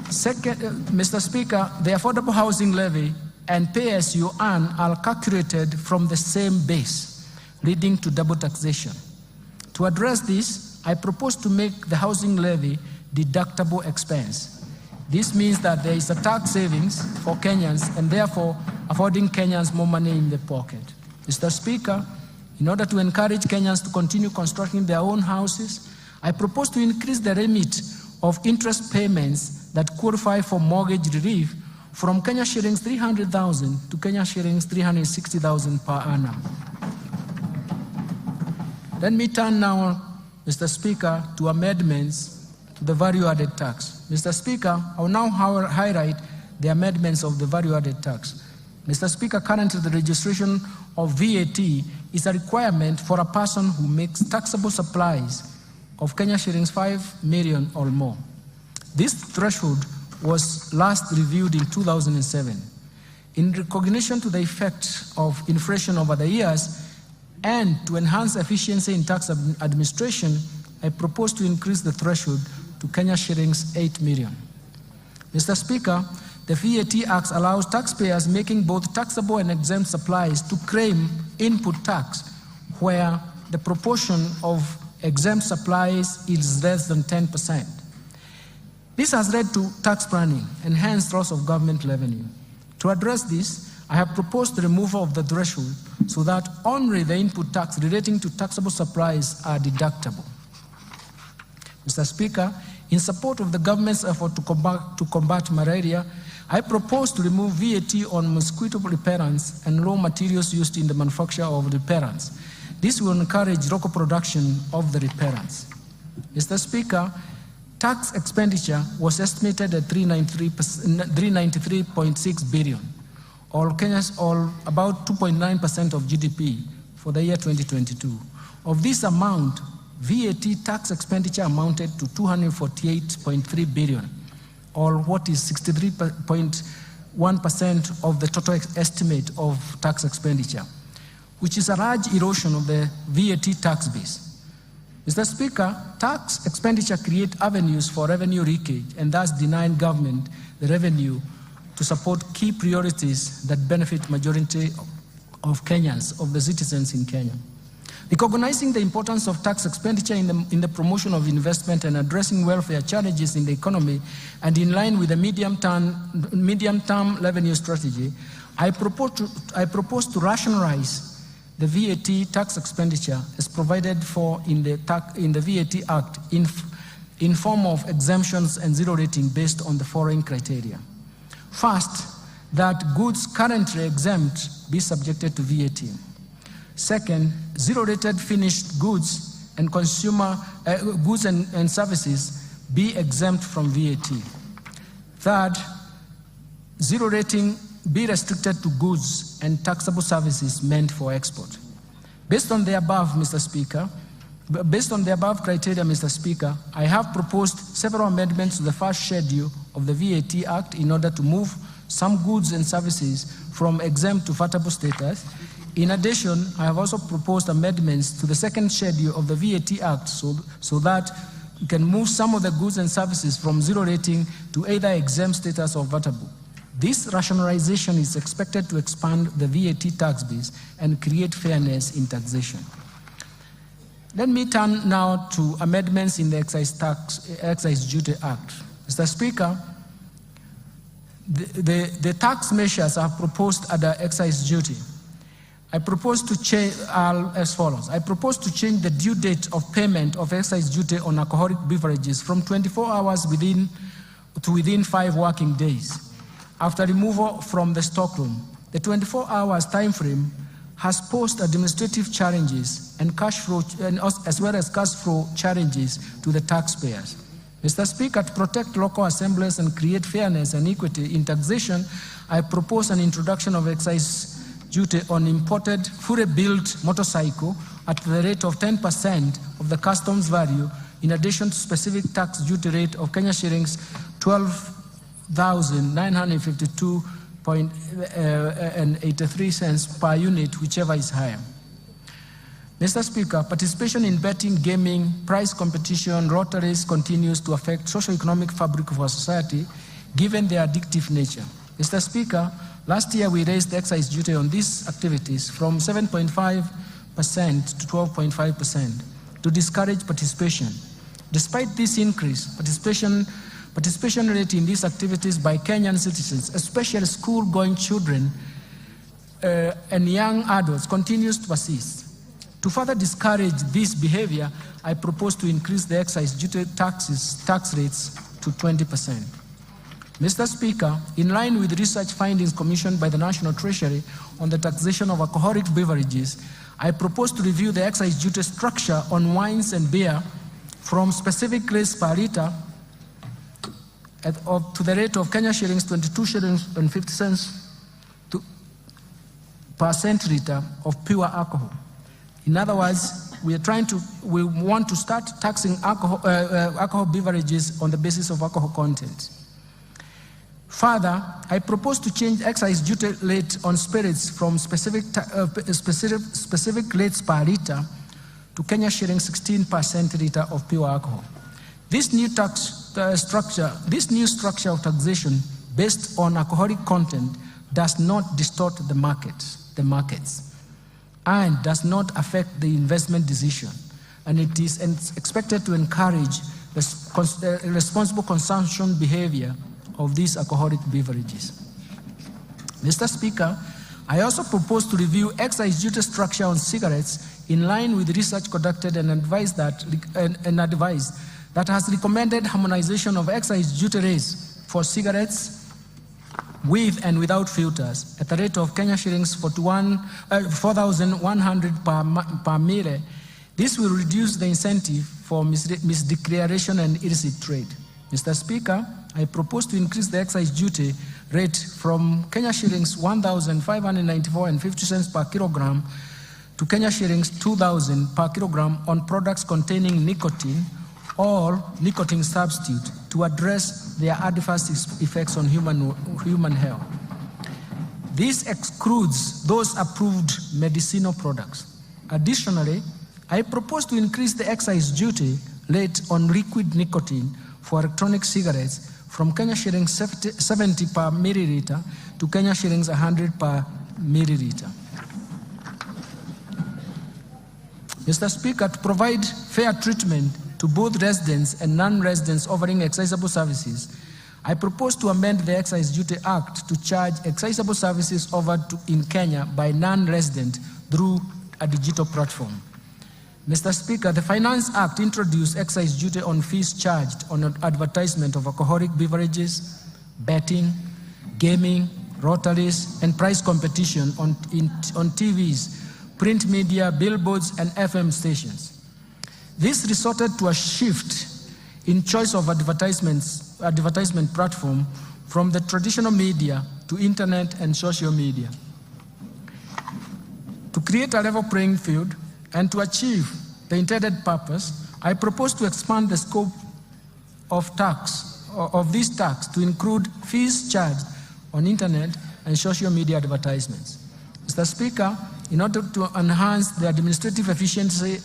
Second, Mr. Speaker, the affordable housing levy and pay as you earn are calculated from the same base, leading to double taxation. To address this, I propose to make the housing levy deductible expense. This means that there is a tax savings for Kenyans and therefore affording Kenyans more money in the pocket. Mr. Speaker, in order to encourage Kenyans to continue constructing their own houses, I propose to increase the limit of interest payments that qualify for mortgage relief from Kenya shillings 300,000 to Kenya shillings 360,000 per annum. Let me turn now, Mr. Speaker, to amendments to the value-added tax. Mr. Speaker, I will now highlight the amendments of the value-added tax. Mr. Speaker, currently the registration of VAT is a requirement for a person who makes taxable supplies of Kenya shillings 5 million or more. This threshold was last reviewed in 2007. In recognition to the effect of inflation over the years and to enhance efficiency in tax administration, I propose to increase the threshold to Kenya shillings 8 million. Mr. Speaker, the VAT Act allows taxpayers making both taxable and exempt supplies to claim input tax where the proportion of exempt supplies is less than 10%. This has led to tax planning and hence loss of government revenue. To address this, I have proposed the removal of the threshold so that only the input tax relating to taxable supplies are deductible. Mr. Speaker, in support of the government's effort to combat malaria, I propose to remove VAT on mosquito repellents and raw materials used in the manufacture of repellents. This will encourage local production of the repellents. Mr. Speaker, tax expenditure was estimated at 393.6 billion, or about 2.9% of GDP for the year 2022. Of this amount, VAT tax expenditure amounted to 248.3 billion, or what is 63.1% of the total estimate of tax expenditure, which is a large erosion of the VAT tax base. Mr. Speaker, tax expenditure creates avenues for revenue leakage and thus denying government the revenue to support key priorities that benefit majority of Kenyans, of the citizens in Kenya. Recognizing the importance of tax expenditure in the promotion of investment and addressing welfare challenges in the economy, and in line with the medium-term revenue strategy, I propose to rationalize the VAT tax expenditure as provided for in the VAT Act in form of exemptions and zero rating based on the following criteria. First, that goods currently exempt be subjected to VAT. Second, zero-rated finished goods and consumer goods and services be exempt from VAT. Third, zero rating be restricted to goods and taxable services meant for export. Based on the above, Mr. Speaker, based on the above criteria, Mr. Speaker, I have proposed several amendments to the first schedule of the VAT Act in order to move some goods and services from exempt to vatable status. In addition, I have also proposed amendments to the second schedule of the VAT Act so that we can move some of the goods and services from zero rating to either exempt status or vatable. This rationalization is expected to expand the VAT tax base and create fairness in taxation. Let me turn now to amendments in the Excise Duty Act. Mr. Speaker, the tax measures I have proposed under excise duty, I propose to change as follows. I propose to change the due date of payment of excise duty on alcoholic beverages from 24 hours to within 5 working days after removal from the stockroom. The 24 hours time frame has posed administrative challenges and cash flow, as well as cash flow challenges to the taxpayers. Mr. Speaker, to protect local assemblies and create fairness and equity in taxation, I propose an introduction of excise duty on imported, fully built motorcycle at the rate of 10% of the customs value, in addition to specific tax duty rate of Kenya shillings 12,952.83 cents per unit, whichever is higher. Mr. Speaker, participation in betting, gaming, prize competition, lotteries continues to affect socio-economic fabric of our society, given their addictive nature. Mr. Speaker, last year we raised the excise duty on these activities from 7.5% to 12.5% to discourage participation. Despite this increase, participation rate in these activities by Kenyan citizens, especially school-going children and young adults, continues to persist. To further discourage this behavior, I propose to increase the excise duty tax rates to 20%. Mr. Speaker, in line with research findings commissioned by the National Treasury on the taxation of alcoholic beverages, I propose to review the excise duty structure on wines and beer from specific rates per litre to the rate of Kenya shillings 22 shillings and 50 cents per centiliter of pure alcohol. In other words, we want to start taxing alcohol beverages on the basis of alcohol content. Further, I propose to change excise duty rate on spirits from specific rates per litre to Kenya shilling 16 per centiliter of pure alcohol. This new structure of taxation based on alcoholic content does not distort the markets, and does not affect the investment decision, and it is expected to encourage responsible consumption behavior of these alcoholic beverages. Mr. Speaker, I also propose to review excise duty structure on cigarettes in line with research conducted and advice that has recommended harmonization of excise duty rates for cigarettes with and without filters at the rate of Kenya shillings 4,100 per mile. This will reduce the incentive for misdeclaration and illicit trade. Mr. Speaker, I propose to increase the excise duty rate from Kenya shillings 1,594.50 cents per kilogram to Kenya shillings 2,000 per kilogram on products containing nicotine or nicotine substitute to address their adverse effects on human health. This excludes those approved medicinal products. Additionally, I propose to increase the excise duty rate on liquid nicotine for electronic cigarettes from Kenya shillings 70 per milliliter to Kenya shillings 100 per milliliter. Mr. Speaker, to provide fair treatment to both residents and non-residents offering excisable services, I propose to amend the Excise Duty Act to charge excisable services offered in Kenya by non-residents through a digital platform. Mr. Speaker, the Finance Act introduced excise duty on fees charged on advertisement of alcoholic beverages, betting, gaming, lotteries, and prize competition on TVs, print media, billboards, and FM stations. This resulted to a shift in choice of advertisement platform, from the traditional media to internet and social media. To create a level playing field and to achieve the intended purpose, I propose to expand the scope of this tax to include fees charged on internet and social media advertisements. Mr. Speaker, in order to enhance the administrative efficiency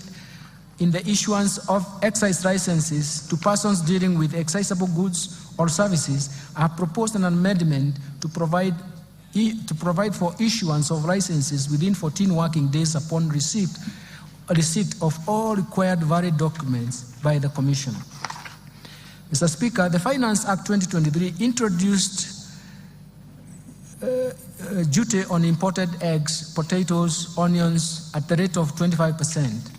in the issuance of excise licenses to persons dealing with excisable goods or services, I have proposed an amendment to provide for issuance of licenses within 14 working days upon receipt of all required valid documents by the Commissioner. Mr. Speaker, the Finance Act 2023 introduced duty on imported eggs, potatoes, onions at the rate of 25%.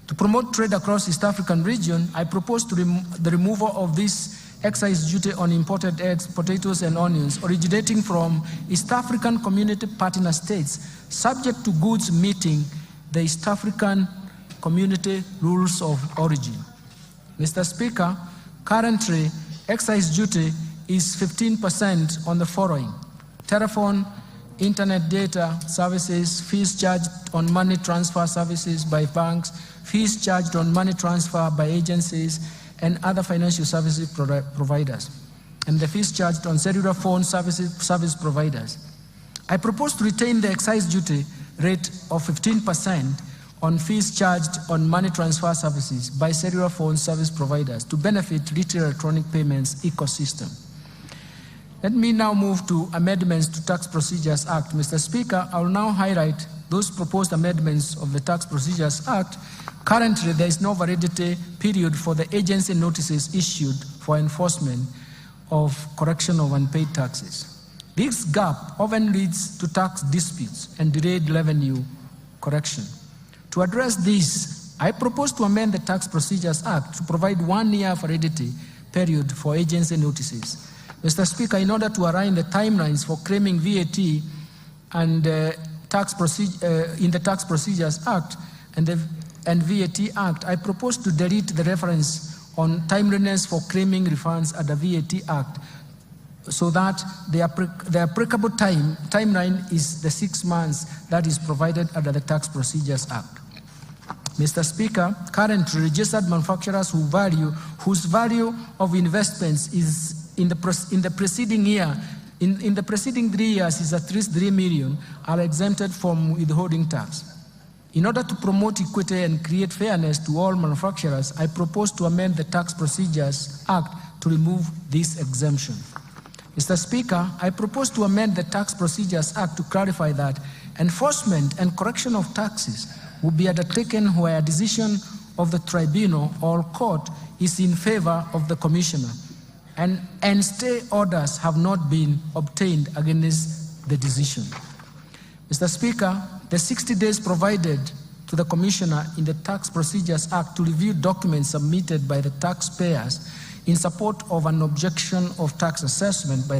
To promote trade across East African region, I propose the removal of this excise duty on imported eggs, potatoes, and onions originating from East African Community Partner States, subject to goods meeting the East African Community Rules of Origin. Mr. Speaker, currently, excise duty is 15% on the following: telephone, internet data services, fees charged on money transfer services by banks, fees charged on money transfer by agencies and other financial services providers, and the fees charged on cellular phone service providers. I propose to retain the excise duty rate of 15% on fees charged on money transfer services by cellular phone service providers to benefit retail electronic payments ecosystem. Let me now move to amendments to Tax Procedures Act. Mr. Speaker, I will now highlight those proposed amendments of the Tax Procedures Act. Currently, there is no validity period for the agency notices issued for enforcement of correction of unpaid taxes. This gap often leads to tax disputes and delayed revenue correction. To address this, I propose to amend the Tax Procedures Act to provide 1 year validity period for agency notices. Mr. Speaker, in order to align the timelines for claiming VAT and in the Tax Procedures Act and VAT Act, I propose to delete the reference on timeliness for claiming refunds at the VAT Act, so that the applicable timeline is the 6 months that is provided under the Tax Procedures Act. Mr. Speaker, currently registered manufacturers whose value of investments is in the preceding year, in the preceding 3 years is at least 3 million, are exempted from withholding tax. In order to promote equity and create fairness to all manufacturers, I propose to amend the Tax Procedures Act to remove this exemption. Mr. Speaker, I propose to amend the Tax Procedures Act to clarify that enforcement and correction of taxes will be undertaken where a decision of the tribunal or court is in favor of the Commissioner, and stay orders have not been obtained against the decision. Mr. Speaker, the 60 days provided to the Commissioner in the Tax Procedures Act to review documents submitted by the taxpayers in support of an objection of tax assessment by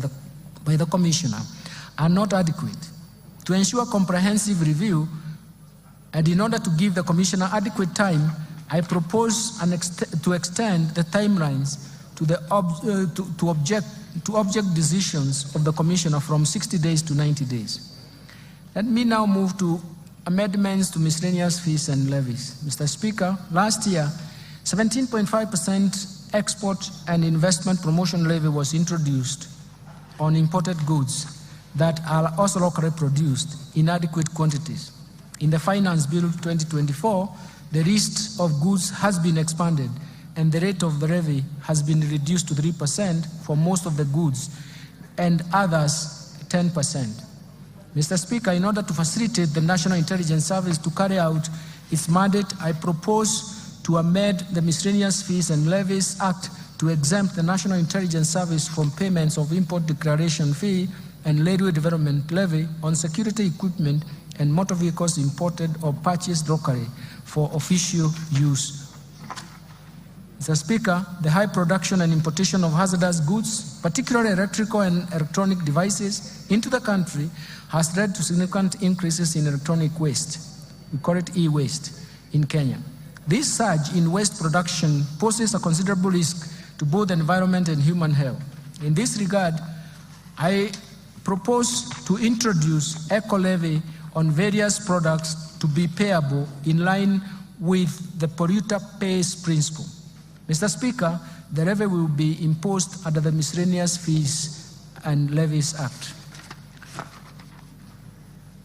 the Commissioner are not adequate. To ensure comprehensive review, and in order to give the Commissioner adequate time, I propose to extend the timelines to object decisions of the Commissioner from 60 days to 90 days. Let me now move to amendments to miscellaneous fees and levies. Mr. Speaker, last year, 17.5% export and investment promotion levy was introduced on imported goods that are also locally produced in adequate quantities. In the Finance Bill 2024, the list of goods has been expanded and the rate of the levy has been reduced to 3% for most of the goods and others 10%. Mr. Speaker, in order to facilitate the National Intelligence Service to carry out its mandate, I propose to amend the Miscellaneous Fees and Levies Act to exempt the National Intelligence Service from payments of import declaration fee and railway development levy on security equipment and motor vehicles imported or purchased locally for official use. Mr. Speaker, the high production and importation of hazardous goods, particularly electrical and electronic devices, into the country has led to significant increases in electronic waste. We call it e-waste in Kenya. This surge in waste production poses a considerable risk to both the environment and human health. In this regard, I propose to introduce eco-levy on various products to be payable in line with the polluter pays principle. Mr. Speaker, the levy will be imposed under the Miscellaneous Fees and Levies Act.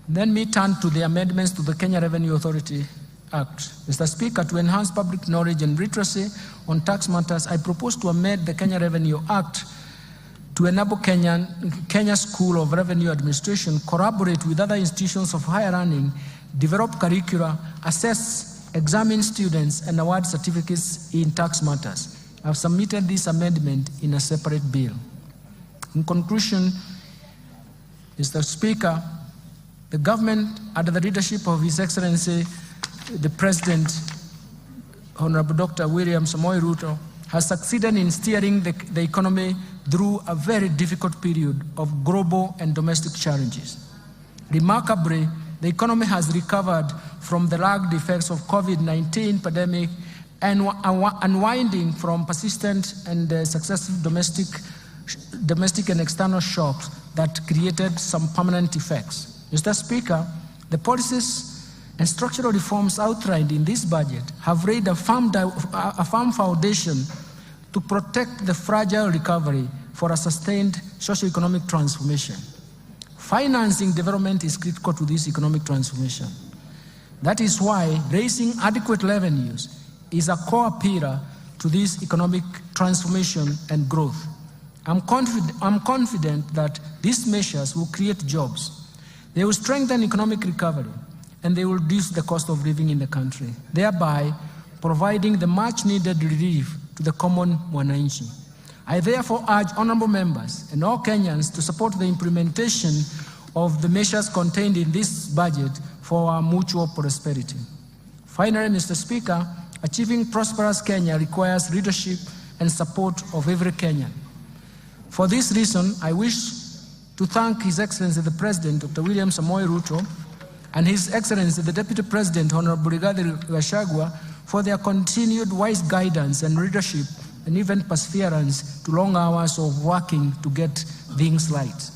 Then we turn to the amendments to the Kenya Revenue Authority Act. Mr. Speaker, to enhance public knowledge and literacy on tax matters, I propose to amend the Kenya Revenue Act to enable Kenya School of Revenue Administration collaborate with other institutions of higher learning, develop curricula, assess, examine students, and award certificates in tax matters. I have submitted this amendment in a separate bill. In conclusion, Mr. Speaker, the government, under the leadership of His Excellency, the President, Honorable Dr. William Samoei Ruto, has succeeded in steering the economy through a very difficult period of global and domestic challenges. Remarkably, the economy has recovered from the lagged effects of COVID-19 pandemic and unwinding from persistent and successive domestic and external shocks that created some permanent effects. Mr. Speaker, the policies and structural reforms outlined in this budget have laid a firm foundation to protect the fragile recovery for a sustained socio-economic transformation. Financing development is critical to this economic transformation. That is why raising adequate revenues is a core pillar to this economic transformation and growth. I'm confident that these measures will create jobs. They will strengthen economic recovery, and they will reduce the cost of living in the country, thereby providing the much-needed relief to the common mwananchi. I therefore urge honorable members and all Kenyans to support the implementation of the measures contained in this budget for our mutual prosperity. Finally, Mr. Speaker, achieving prosperous Kenya requires leadership and support of every Kenyan. For this reason, I wish to thank His Excellency the President, Dr. William Samoei Ruto, and His Excellency the Deputy President, Honorable Rigathi Gachagua, for their continued wise guidance and leadership and even perseverance to long hours of working to get things right.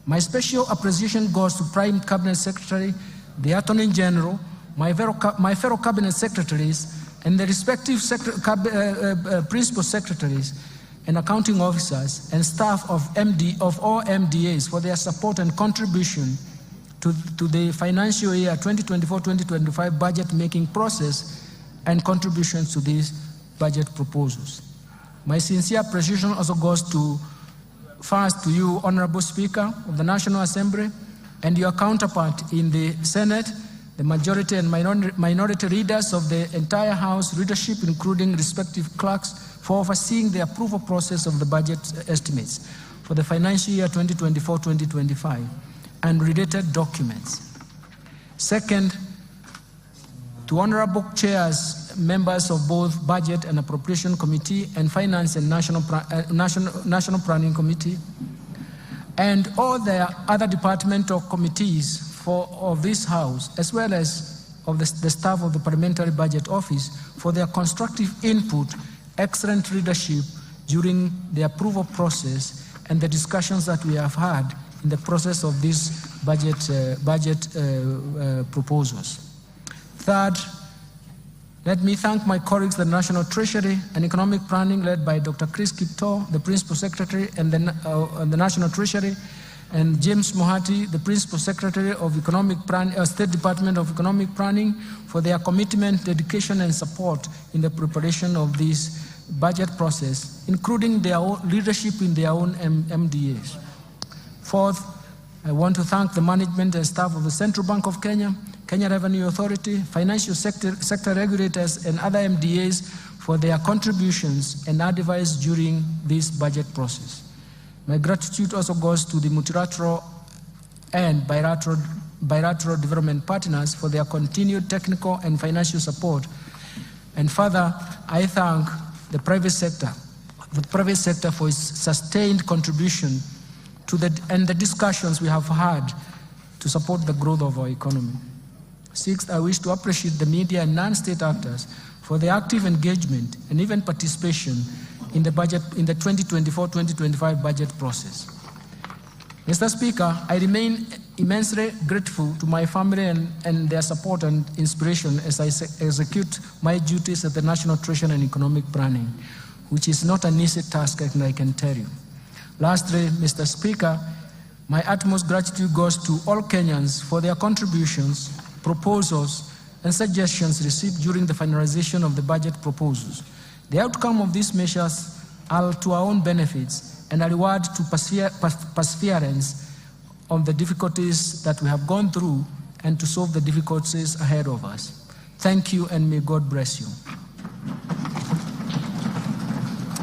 My special appreciation goes to Prime Cabinet Secretary, the Attorney General, my fellow Cabinet Secretaries, and the respective Principal Secretaries and accounting officers and staff of all MDAs for their support and contribution to the financial year 2024-2025 budget making process and contributions to these budget proposals. My sincere appreciation also goes first to you, Honorable Speaker of the National Assembly, and your counterpart in the Senate, the majority and minority leaders of the entire House leadership, including respective clerks, for overseeing the approval process of the budget estimates for the financial year 2024-2025 and related documents. Second, to honorable chairs, members of both Budget and Appropriation Committee and Finance and National Planning Committee, and all the other departmental committees of this House, as well as of the staff of the Parliamentary Budget Office, for their constructive input, excellent leadership during the approval process and the discussions that we have had in the process of these budget proposals. Third, let me thank my colleagues, the National Treasury and Economic Planning, led by Dr. Chris Kipto, the Principal Secretary, and the National Treasury, and James Mohati, the Principal Secretary of State Department of Economic Planning, for their commitment, dedication, and support in the preparation of this budget process, including their own leadership in their own MDAs. Fourth, I want to thank the management and staff of the Central Bank of Kenya, Kenya Revenue Authority, financial sector regulators, and other MDAs for their contributions and advice during this budget process. My gratitude also goes to the multilateral and bilateral development partners for their continued technical and financial support. And further, I thank the private sector for its sustained contribution to the discussions we have had to support the growth of our economy. Sixth, I wish to appreciate the media and non-state actors for their active engagement and even participation in the 2024-2025 budget process. Mr. Speaker, I remain immensely grateful to my family and their support and inspiration as I execute my duties at the National Treasury and Economic Planning, which is not an easy task, I can tell you. Lastly, Mr. Speaker, my utmost gratitude goes to all Kenyans for their contributions, proposals, and suggestions received during the finalization of the budget proposals. The outcome of these measures are to our own benefits and a reward to perseverance on the difficulties that we have gone through and to solve the difficulties ahead of us. Thank you, and may God bless you.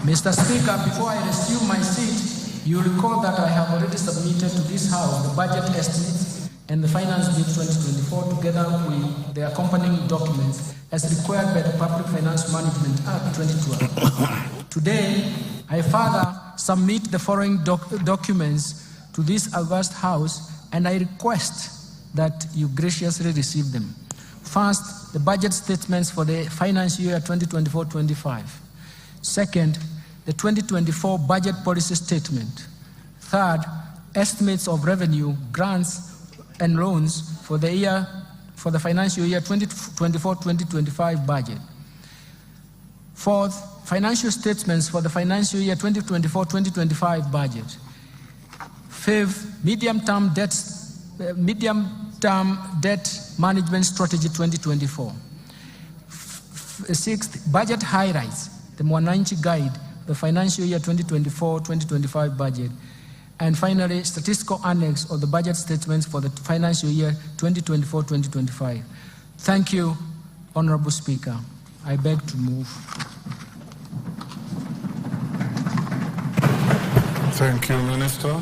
Mr. Speaker, before I resume my seat, you recall that I have already submitted to this House the budget estimates and the Finance Bill 2024 together with the accompanying documents as required by the Public Finance Management Act 2012. Today, I further submit the following documents to this august House, and I request that you graciously receive them. First, the budget statements for the financial year 2024-25. Second, the 2024 budget policy statement. Third, estimates of revenue, grants, and loans for the financial year 2024-2025 budget. Fourth, financial statements for the financial year 2024-2025 budget. Fifth, medium-term debt management strategy 2024. Sixth, budget highlights, the Mwananchi guide, the financial year 2024-2025 budget. And finally, statistical annex of the budget statements for the financial year 2024-2025. Thank you, Honorable Speaker. I beg to move. Thank you, Minister.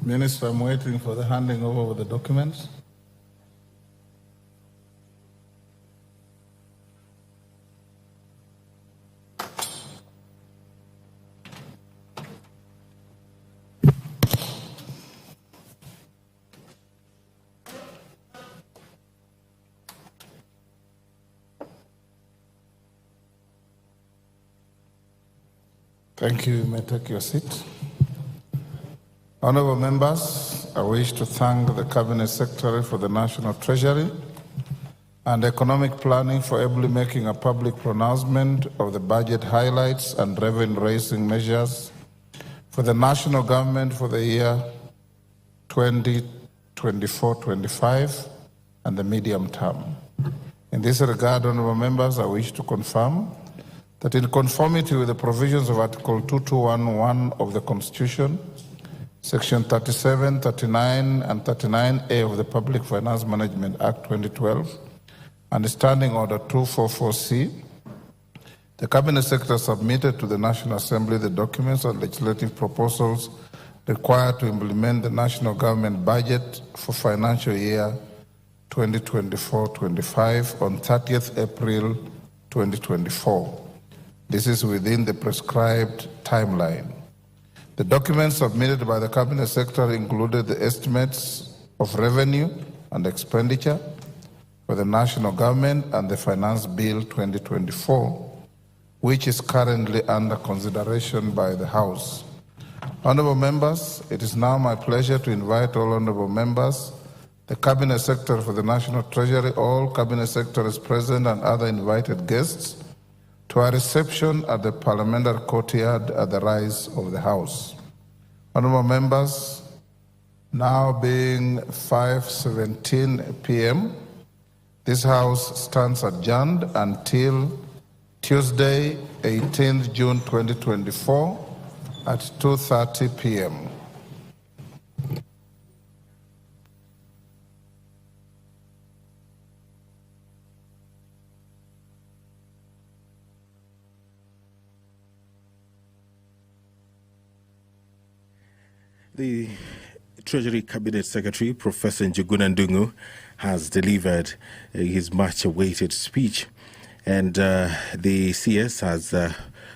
Minister, I'm waiting for the handing over of the documents. Thank you. You may take your seat. Honorable members, I wish to thank the Cabinet Secretary for the National Treasury and Economic Planning for ably making a public pronouncement of the budget highlights and revenue-raising measures for the national government for the year 2024-25 and the medium term. In this regard, honorable members, I wish to confirm that in conformity with the provisions of Article 2211 of the Constitution, Section 37, 39, and 39A of the Public Finance Management Act 2012, and Standing Order 244C, the Cabinet Secretary submitted to the National Assembly the documents and legislative proposals required to implement the national government budget for financial year 2024-25 on 30th April 2024. This is within the prescribed timeline. The documents submitted by the Cabinet Secretary included the estimates of revenue and expenditure for the national government and the Finance Bill 2024, which is currently under consideration by the House. Honorable members, it is now my pleasure to invite all honorable members, the Cabinet Secretary for the National Treasury, all Cabinet Secretaries present and other invited guests to a reception at the Parliamentary Courtyard at the rise of the House. Honorable members, now being 5:17 p.m., this House stands adjourned until Tuesday, 18th June 2024 at 2:30 p.m. The Treasury Cabinet Secretary, Professor Njuguna Ndung'u, has delivered his much-awaited speech. And the CS has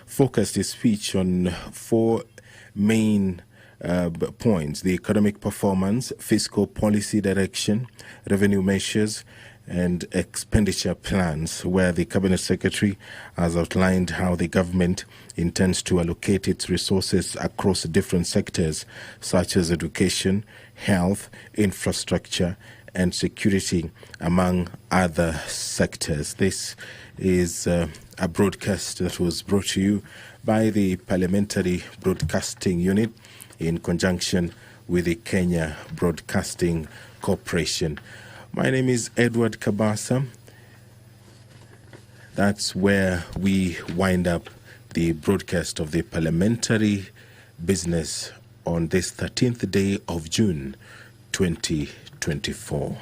focused his speech on four main points: the economic performance, fiscal policy direction, revenue measures, and expenditure plans, where the Cabinet Secretary has outlined how the government intends to allocate its resources across different sectors such as education, health, infrastructure, and security, among other sectors. This is a broadcast that was brought to you by the Parliamentary Broadcasting Unit in conjunction with the Kenya Broadcasting Corporation. My name is Edward Kabasa. That's where we wind up the broadcast of the Parliamentary Business on this 13th day of June 2024.